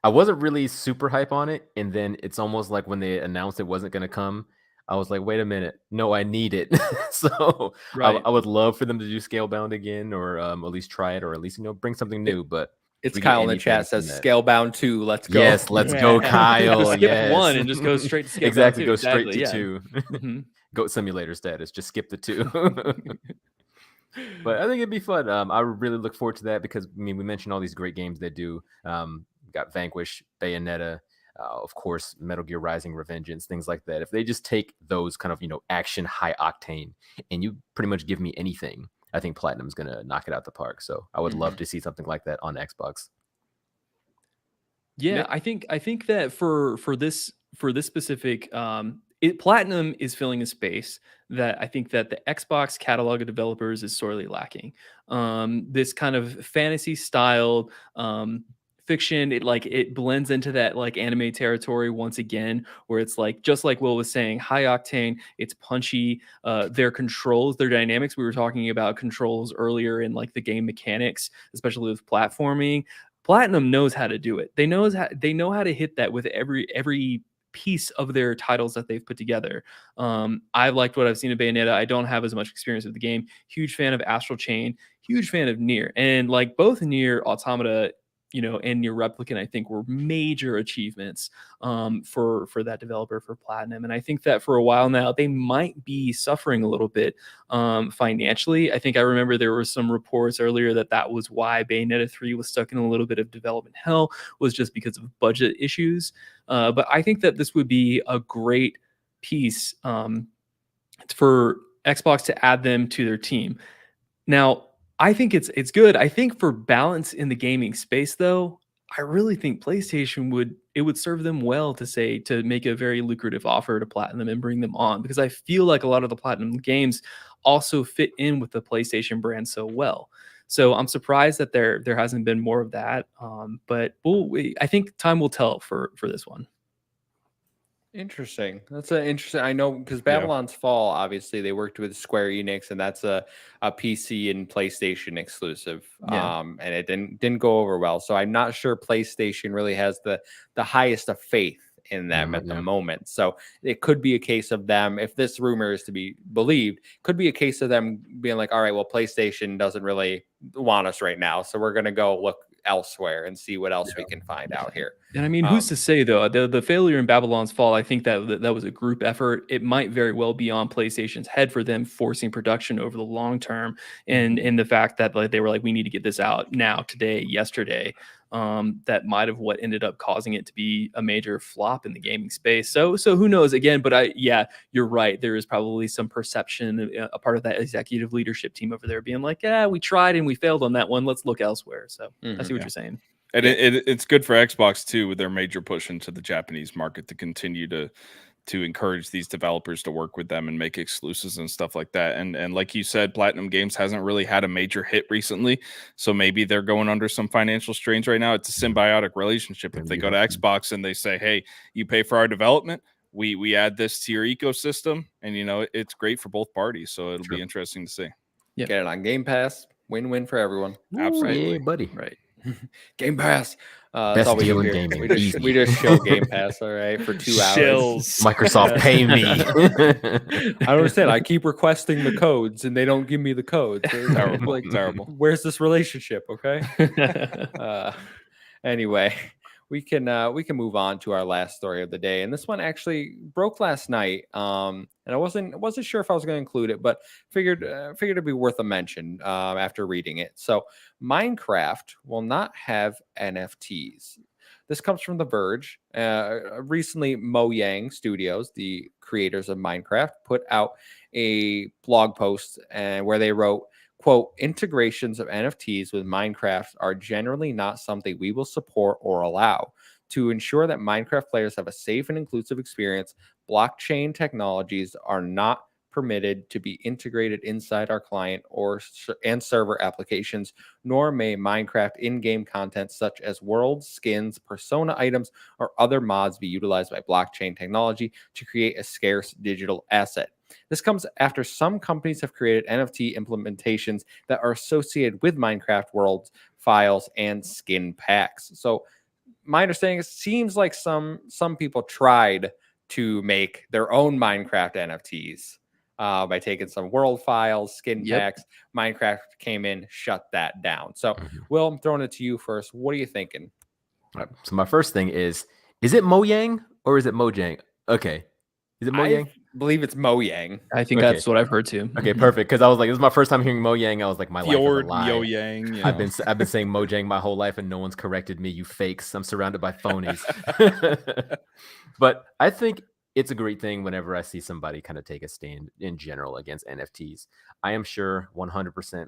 I wasn't really super hype on it. And then it's almost like when they announced it wasn't going to come, I was like, wait a minute. No, I need it. So I would love for them to do Scalebound again, or at least try it, or at least, bring something new. But it's Kyle in the chat says Scalebound 2. Let's go. Yes, let's go, Kyle. Skip 1 and just go straight to Scalebound. Exactly, 2. go straight to 2. Goat Simulator status. Just skip the 2. But I think it'd be fun. I really look forward to that because we mentioned all these great games they do. Got Vanquish, Bayonetta, of course, Metal Gear Rising, Revengeance, things like that. If they just take those kind of action, high octane, and you pretty much give me anything, I think Platinum's gonna knock it out the park. So I would love to see something like that on Xbox. Yeah, I think that for this specific Platinum is filling a space that I think that the Xbox catalog of developers is sorely lacking. This kind of fantasy styled fiction, it blends into that like anime territory once again, where it's like, just like Will was saying, high octane, it's punchy. Their controls, their dynamics, we were talking about controls earlier in like the game mechanics, especially with platforming. Platinum knows how to do it. They know how to hit that with every piece of their titles that they've put together. I've liked what I've seen of Bayonetta. I don't have as much experience with the game. Huge fan of Astral Chain. Huge fan of Nier. And like both Nier Automata, and Nier Replicant, I think were major achievements for that developer, for Platinum. And I think that for a while now, they might be suffering a little bit financially. I think I remember there were some reports earlier that was why Bayonetta 3 was stuck in a little bit of development hell, was just because of budget issues. But I think that this would be a great piece for Xbox to add them to their team. Now, I think it's good. I think for balance in the gaming space, though, I really think PlayStation would serve them well to make a very lucrative offer to Platinum and bring them on, because I feel like a lot of the Platinum games also fit in with the PlayStation brand so well. So I'm surprised that there hasn't been more of that. But I think time will tell for this one. Interesting. That's an interesting. I know because Babylon's Fall, obviously they worked with Square Enix, and that's a PC and PlayStation exclusive. And it didn't go over well. So I'm not sure PlayStation really has the highest of faith in them at the moment. So it could be a case of them, if this rumor is to be believed, could be a case of them being like, all right, well, PlayStation doesn't really want us right now, so we're gonna go look elsewhere and see what else we can find out here. And I mean, who's to say though? The failure in Babylon's Fall, I think that was a group effort. It might very well be on PlayStation's head for them forcing production over the long term, and the fact that they were like, we need to get this out now, today, yesterday. That might have what ended up causing it to be a major flop in the gaming space. So who knows? Again, but you're right. There is probably some perception, a part of that executive leadership team over there being like, yeah, we tried and we failed on that one. Let's look elsewhere. So I see what you're saying. And it's good for Xbox too, with their major push into the Japanese market, to continue to encourage these developers to work with them and make exclusives and stuff like that. And like you said, PlatinumGames hasn't really had a major hit recently, so maybe they're going under some financial strains right now. It's a symbiotic relationship. If they go to Xbox and they say, hey, you pay for our development, we add this to your ecosystem, and it's great for both parties. So it'll be interesting to see. Get it on Game Pass. Win-win for everyone. Absolutely. Yeah, buddy. Right. Game Pass. Best That's all we deal do in here. gaming. We just show Game Pass, all right, for 2 hours. Microsoft, pay me. I don't understand. I keep requesting the codes and they don't give me the codes. Terrible. Terrible. Where's this relationship? Okay. Anyway, we can move on to our last story of the day, and this one actually broke last night. And I wasn't sure if I was going to include it, but figured it'd be worth a mention after reading it. So Minecraft will not have NFTs. This comes from The Verge. Recently, Mojang Studios, the creators of Minecraft, put out a blog post where they wrote, quote, integrations of NFTs with Minecraft are generally not something we will support or allow. To ensure that Minecraft players have a safe and inclusive experience, blockchain technologies are not permitted to be integrated inside our client and server applications, nor may Minecraft in-game content such as worlds, skins, persona items, or other mods be utilized by blockchain technology to create a scarce digital asset. This comes after some companies have created NFT implementations that are associated with Minecraft worlds, files, and skin packs. So my understanding is, seems like some people tried to make their own Minecraft NFTs by taking some world files, skin packs. Minecraft came in, shut that down. So, Will, I'm throwing it to you first. What are you thinking? All right, so my first thing is it Mojang or is it Mojang? Okay. Is it Mojang? I believe it's Mojang. I think Okay. that's what I've heard too. Okay, perfect. Because I was like, this is my first time hearing Mojang. I was like, my life is a Fjord, lie. Mojang. You I've know. been saying Mojang my whole life, and no one's corrected me. You fakes. I'm surrounded by phonies. But I think it's a great thing whenever I see somebody kind of take a stand in general against NFTs. I am sure 100%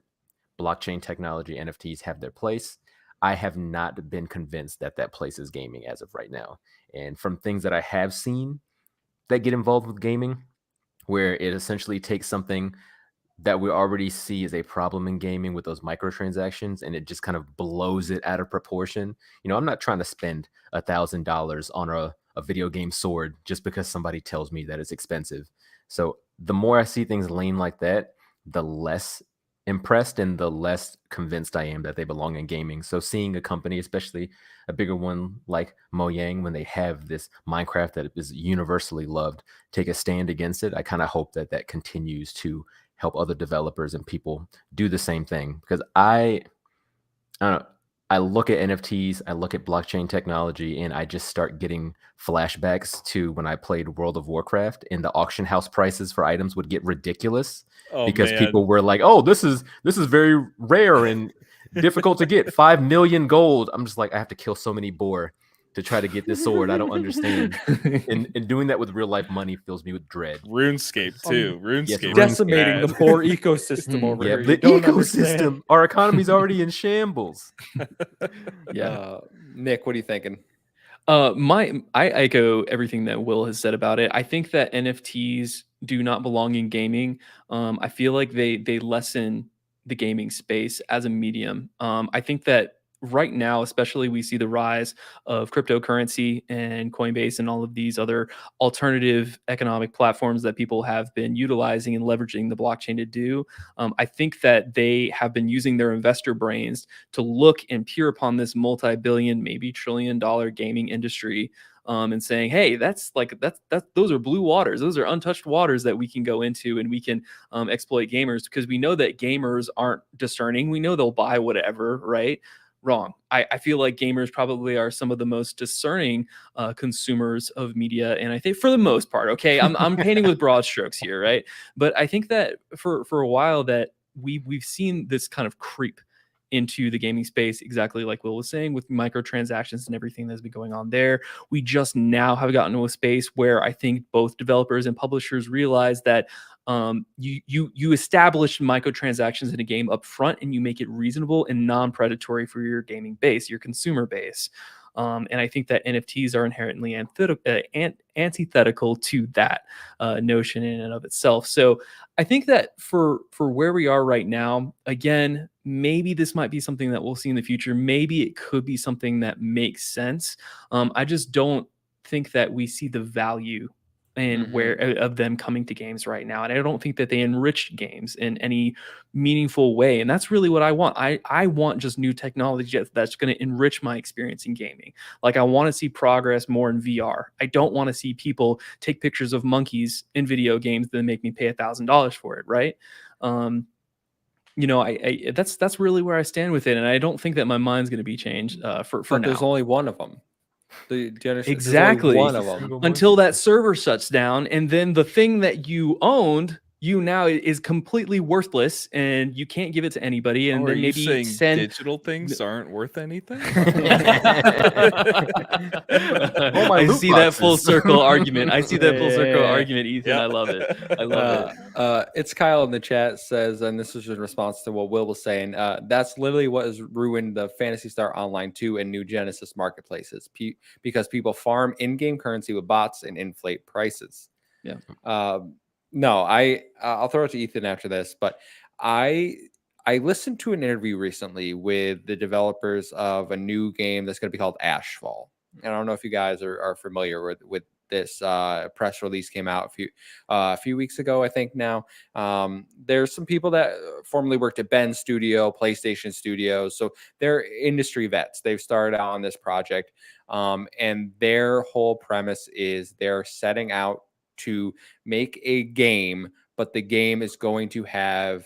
blockchain technology NFTs have their place. I have not been convinced that that place is gaming as of right now. And from things that I have seen that get involved with gaming, where it essentially takes something that we already see as a problem in gaming with those microtransactions and it just kind of blows it out of proportion. You know, I'm not trying to spend $1,000 on a video game sword just because somebody tells me that it's expensive. So the more I see things lean like that, the less impressed and the less convinced I am that they belong in gaming. So seeing a company, especially a bigger one like Mojang, when they have this Minecraft that is universally loved, take a stand against it, I kind of hope that that continues to help other developers and people do the same thing. Because I don't know, I look at NFTs, I look at blockchain technology, and I just start getting flashbacks to when I played World of Warcraft and the auction house prices for items would get ridiculous because people were like, oh, this is very rare and difficult to get. 5 million gold. I'm just like, I have to kill so many boar to try to get this sword. I don't understand. And doing that with real life money fills me with dread. RuneScape too. RuneScape. Yes, Decimating the poor ecosystem over Yeah, here. the ecosystem. Our economy's already in shambles. Nick, what are you thinking? I echo everything that Will has said about it. I think that NFTs do not belong in gaming. I feel like they lessen the gaming space as a medium. I think that right now, especially, we see the rise of cryptocurrency and Coinbase and all of these other alternative economic platforms that people have been utilizing and leveraging the blockchain to do. I think that they have been using their investor brains to look and peer upon this multi-billion, maybe trillion-dollar gaming industry, and saying, hey, that's those are blue waters. Those are untouched waters that we can go into and we can exploit gamers, because we know that gamers aren't discerning. We know they'll buy whatever, right? Wrong. I feel like gamers probably are some of the most discerning consumers of media, and I think for the most part, okay, I'm painting with broad strokes here, right? But I think that for a while that we've seen this kind of creep into the gaming space, exactly like Will was saying, with microtransactions and everything that's been going on there. We just now have gotten to a space where I think both developers and publishers realize that you establish microtransactions in a game up front and you make it reasonable and non-predatory for your gaming base, your consumer base. And I think that NFTs are inherently antithetical to that notion in and of itself. So I think that for where we are right now, again, maybe this might be something that we'll see in the future. Maybe it could be something that makes sense. I just don't think that we see the value and where of them coming to games right now. And I don't think that they enrich games in any meaningful way. And that's really what I want. I want just new technology that's going to enrich my experience in gaming. Like, I want to see progress more in VR. I don't want to see people take pictures of monkeys in video games that make me pay $1,000 for it. Right. You know, I that's really where I stand with it. And I don't think that my mind's going to be changed for But now. there's only one of them. Do you understand? Exactly. There's only one of them. Until that server shuts down, and then the thing that you owned, you now is completely worthless and you can't give it to anybody. And Are then you maybe saying send digital things aren't worth anything? All my I loot see that full boxes. circle argument. I see that full circle Yeah. argument, Ethan. Yep. I love it. I love it. It's Kyle in the chat says, and this is in response to what Will was saying. That's literally what has ruined the Phantasy Star Online 2 and new Genesis marketplaces because people farm in-game currency with bots and inflate prices. Yeah. No, I'll throw it to Ethan after this, but I listened to an interview recently with the developers of a new game that's going to be called Ashfall. And I don't know if you guys are familiar with this press release came out a few weeks ago, I think now. There's some people that formerly worked at Ben Studio, PlayStation Studios. So they're industry vets. They've started out on this project. And their whole premise is they're setting out to make a game, but the game is going to have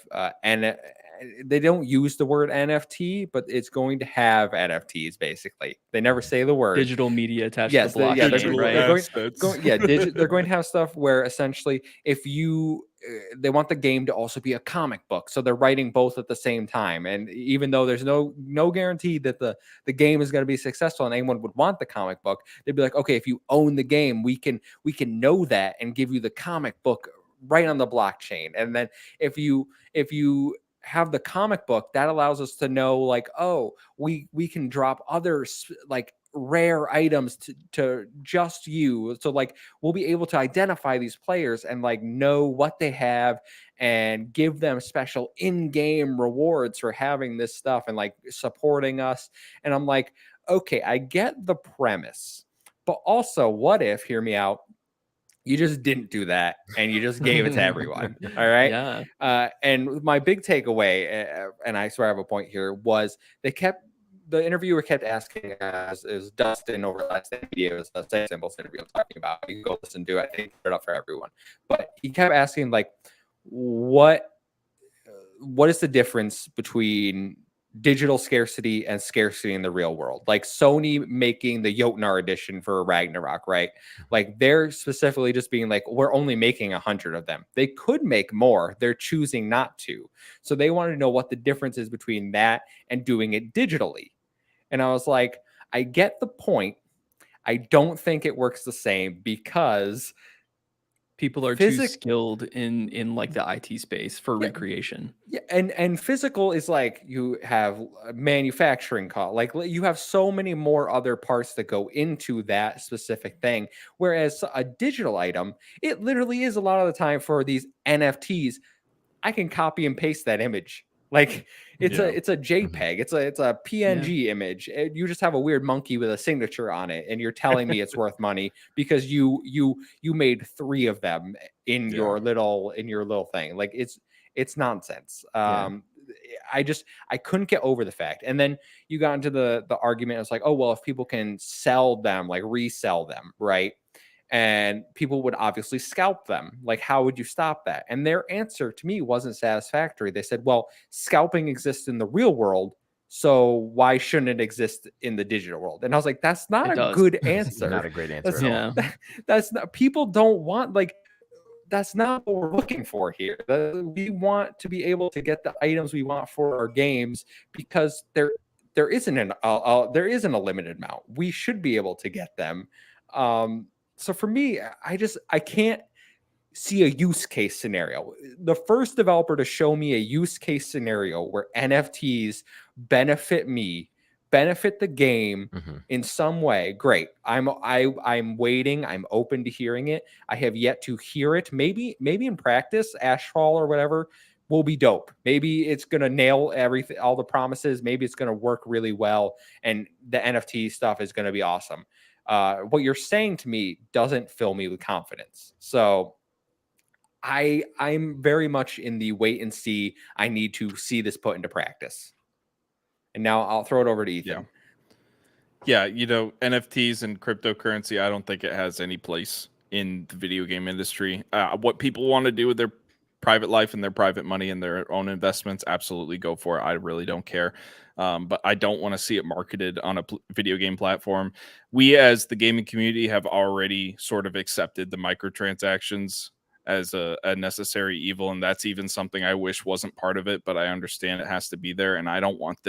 they don't use the word NFT, but it's going to have NFTs. Basically, they never say the word Digital media attached yes, to the blockchain, they're right? going to have stuff where essentially if you they want the game to also be a comic book, so they're writing both at the same time. And even though there's no guarantee that the game is going to be successful and anyone would want the comic book, they'd be like, okay, if you own the game, we can know that and give you the comic book right on the blockchain. And then if you have the comic book, that allows us to know, like, oh, we can drop other like rare items to just you. So like we'll be able to identify these players and like know what they have and give them special in-game rewards for having this stuff and like supporting us. And I'm like, okay, I get the premise, but also what if, hear me out, you just didn't do that and you just gave it to everyone. All right. Yeah. And my big takeaway, and I swear I have a point here, was the interviewer kept asking, as Dustin over the last video, is the Say Symbols interview I'm talking about. You can go listen to it. I think put it up for everyone. But he kept asking, like, what is the difference between digital scarcity and scarcity in the real world? Like Sony making the Jotnar edition for Ragnarok, right? Like they're specifically just being like, we're only making 100 of them. They could make more. They're choosing not to. So they wanted to know what the difference is between that and doing it digitally. And I was like, I get the point. I don't think it works the same because people are too skilled in like the IT space for recreation. Yeah, and physical is like you have manufacturing cost, like you have so many more other parts that go into that specific thing. Whereas a digital item, it literally is a lot of the time for these NFTs. I can copy and paste that image. Like it's a JPEG, it's a PNG image. You just have a weird monkey with a signature on it, and you're telling me it's worth money because you made 3 of them in your little thing. Like it's nonsense. I couldn't get over the fact. And then you got into the argument. It's like, oh well, if people can sell them, like resell them, right? And people would obviously scalp them. Like, how would you stop that? And their answer to me wasn't satisfactory. They said, well, scalping exists in the real world, so why shouldn't it exist in the digital world? And I was like, that's not a good answer. Not a great answer at all. That's not, people don't want, like, that's not what we're looking for here. We want to be able to get the items we want for our games because there isn't a limited amount. We should be able to get them. So for me, I can't see a use case scenario. The first developer to show me a use case scenario where NFTs benefit the game in some way, great. I'm waiting. I'm open to hearing it. I have yet to hear it. Maybe in practice, Ashfall or whatever will be dope. Maybe it's gonna nail everything, all the promises. Maybe it's gonna work really well, and the NFT stuff is gonna be awesome. What you're saying to me doesn't fill me with confidence. So I'm very much in the wait and see. I need to see this put into practice. And now I'll throw it over to Ethan. Yeah, NFTs and cryptocurrency, I don't think it has any place in the video game industry. What people want to do with their private life and their private money and their own investments, absolutely go for it. I really don't care. But I don't want to see it marketed on a video game platform. We, as the gaming community, have already sort of accepted the microtransactions as a necessary evil, and that's even something I wish wasn't part of it, but I understand it has to be there, and I don't want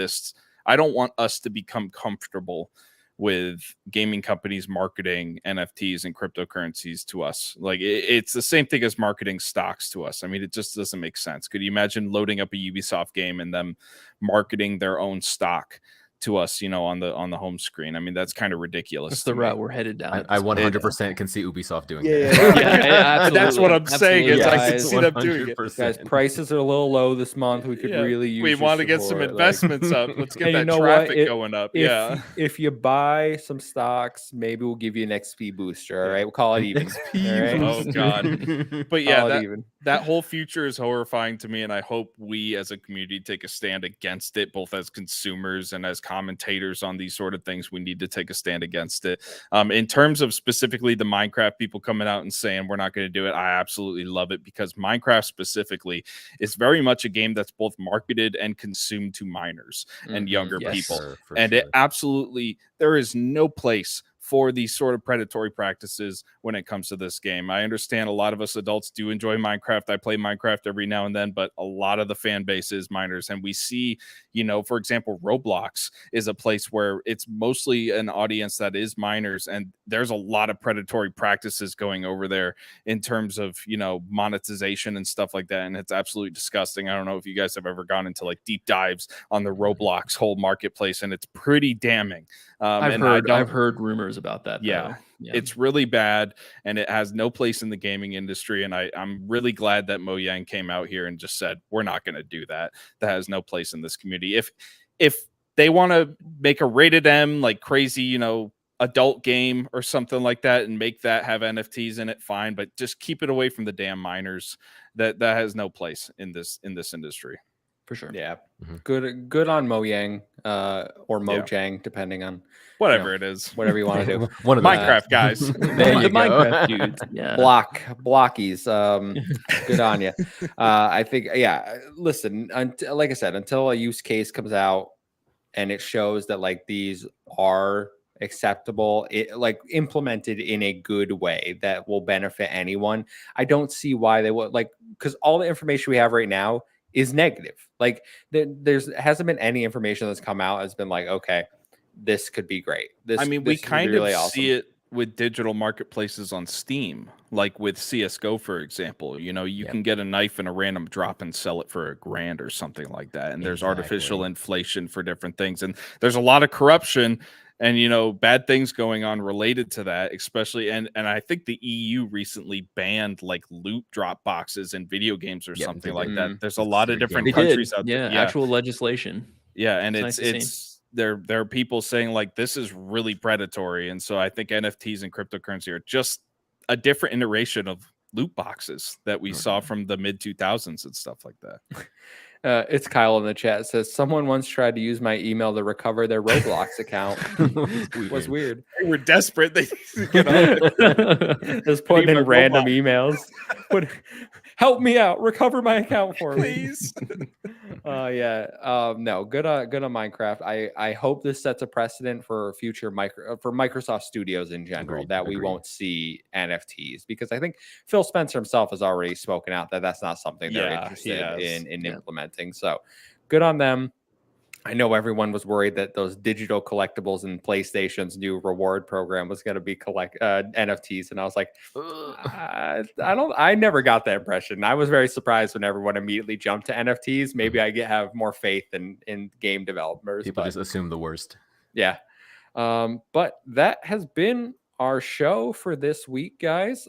us to become comfortable with gaming companies marketing NFTs and cryptocurrencies to us. Like it's the same thing as marketing stocks to us. I mean, it just doesn't make sense. Could you imagine loading up a Ubisoft game and them marketing their own stock to us, on the home screen? I mean, that's kind of ridiculous. That's the route we're headed down. I 100% can see Ubisoft doing Yeah, that. That's what I'm saying. Is I can Guys, see them doing it. Guys, prices are a little low this month. We could really use. We want to get some investments up. Let's get that traffic going up. If you buy some stocks, maybe we'll give you an XP booster. All right, we'll call it even. Oh God. But yeah, that whole future is horrifying to me, and I hope we as a community take a stand against it, both as consumers and as commentators on these sort of things. We need to take a stand against it. In terms of specifically the Minecraft people coming out and saying we're not going to do it, I absolutely love it, because Minecraft specifically is very much a game that's both marketed and consumed to minors and younger people. And it absolutely, there is no place for these sort of predatory practices when it comes to this game. I understand a lot of us adults do enjoy Minecraft. I play Minecraft every now and then, but a lot of the fan base is minors. And we see, for example, Roblox is a place where it's mostly an audience that is minors, and there's a lot of predatory practices going over there in terms of, monetization and stuff like that. And it's absolutely disgusting. I don't know if you guys have ever gone into like deep dives on the Roblox whole marketplace, and it's pretty damning. I've heard rumors about that. Yeah, it's really bad, and it has no place in the gaming industry. And I'm really glad that Mojang came out here and just said, we're not going to do that. That has no place in this community. If they want to make a rated M, like crazy, adult game or something like that, and make that have NFTs in it, fine, but just keep it away from the damn minors. That has no place in this industry. For sure. Yeah. Good on Mojang or Mojang, depending on whatever it is. Whatever you want to do. One of Minecraft guys. The Minecraft dudes. Yeah. Blockies. Good on you. I think, listen, like I said, until a use case comes out and it shows that like these are acceptable, like implemented in a good way that will benefit anyone, I don't see why they would, because all the information we have right now is negative. Like there's hasn't been any information that's come out has been like, okay, this could be great. We kind of see it with digital marketplaces on Steam, like with CS:GO, for example. You can get a knife in a random drop and sell it for $1,000 or something like that. And there's artificial inflation for different things. And there's a lot of corruption and, bad things going on related to that, especially. And I think the EU recently banned like loot drop boxes in video games or something like that. There's a lot of different countries out there. Yeah, actual legislation. Yeah. And there are people saying like this is really predatory. And so I think NFTs and cryptocurrency are just a different iteration of loot boxes that we saw from the mid 2000s and stuff like that. It's Kyle in the chat. It says someone once tried to use my email to recover their Roblox account. Was weird. They were desperate. They just putting in random emails. Help me out. Recover my account for me, please. No, good on Minecraft. I hope this sets a precedent for future for Microsoft Studios in general. We won't see NFTs, because I think Phil Spencer himself has already spoken out that that's not something they're interested in implementing. So good on them. I know everyone was worried that those digital collectibles in PlayStation's new reward program was going to be NFTs, and I was like, I never got that impression. I was very surprised when everyone immediately jumped to NFTs. Maybe I have more faith in game developers. People just assume the worst. Yeah, but that has been our show for this week, guys.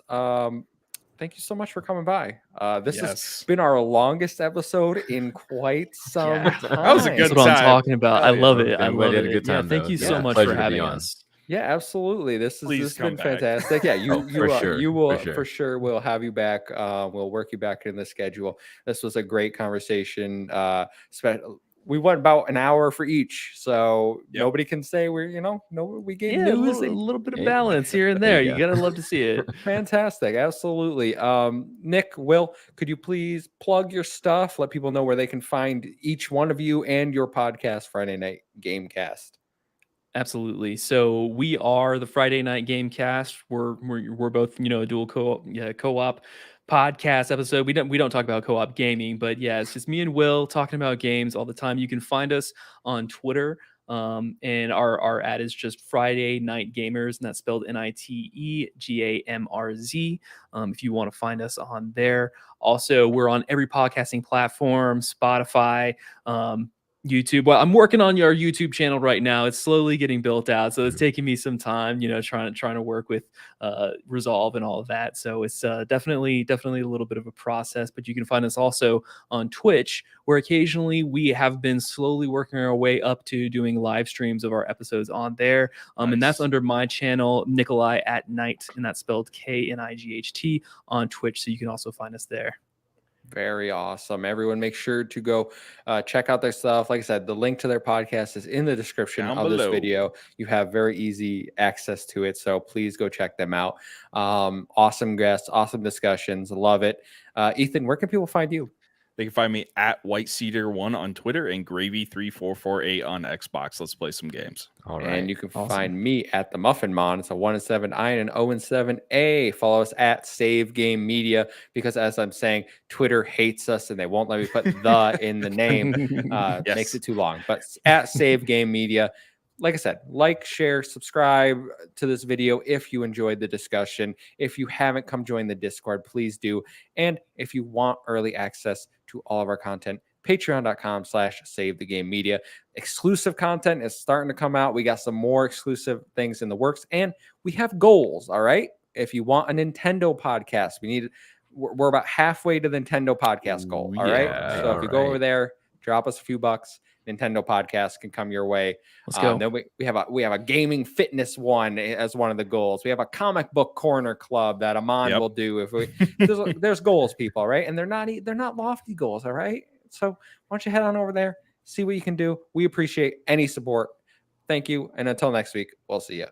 Thank you so much for coming by. This has been our longest episode in quite some time. That was a good That's what time. I'm talking about. I love it. I love had it. a good time, thank you so much Pleasure for to be having on. us. Yeah, absolutely. This has been back. fantastic. Yeah, you will for sure. We'll have you back. We'll work you back in the schedule. This was a great conversation. We went about an hour for each, so nobody can say we gave news. A little bit of balance here and there. You gotta love to see it. Fantastic, absolutely. Nick, Will, could you please plug your stuff? Let people know where they can find each one of you and your podcast, Friday Night Gamecast. Absolutely. So we are the Friday Night Gamecast. We're both a dual co-op podcast episode. We don't talk about co-op gaming, but yeah, it's just me and Will talking about games all the time. You can find us on Twitter. And our ad is just Friday Night Gamers, and that's spelled NITEGAMRZ. If you want to find us on there. Also, we're on every podcasting platform, Spotify, YouTube. Well, I'm working on your YouTube channel right now. It's slowly getting built out, so it's taking me some time, trying to work with Resolve and all of that. So it's definitely a little bit of a process. But you can find us also on Twitch, where occasionally we have been slowly working our way up to doing live streams of our episodes on there. And that's under my channel, Nikolai at Night, and that's spelled KNIGHT on Twitch. So you can also find us there. Very awesome. Everyone, make sure to go check out their stuff. Like I said, the link to their podcast is in the description Down of this below. video. You have very easy access to it, so please go check them out. Awesome guests, awesome discussions. Love it. Ethan, where can people find you? They can find me at WhiteCedar1 on Twitter and Gravy3448 on Xbox. Let's play some games. All right. And you can find me at the Muffin Mon. It's a 1-7 I and an 0-7 A. Follow us at Save Game Media, because as I'm saying, Twitter hates us and they won't let me put the in the name. Yes. Makes it too long. But at Save Game Media. Like I said, like, share, subscribe to this video if you enjoyed the discussion. If you haven't, come join the Discord, please do. And if you want early access to all of our content, patreon.com/SaveTheGameMedia. Exclusive content is starting to come out. We got some more exclusive things in the works, and we have goals. All right. If you want a Nintendo podcast, we're about halfway to the Nintendo podcast goal. All right. So if you go over there, drop us a few bucks. Nintendo podcast can come your way. Let's go. Then we have a gaming fitness one as one of the goals. We have a comic book corner club that Amon will do if we there's goals, people, right? And they're not lofty goals, all right? So why don't you head on over there, see what you can do. We appreciate any support. Thank you, and until next week, we'll see you.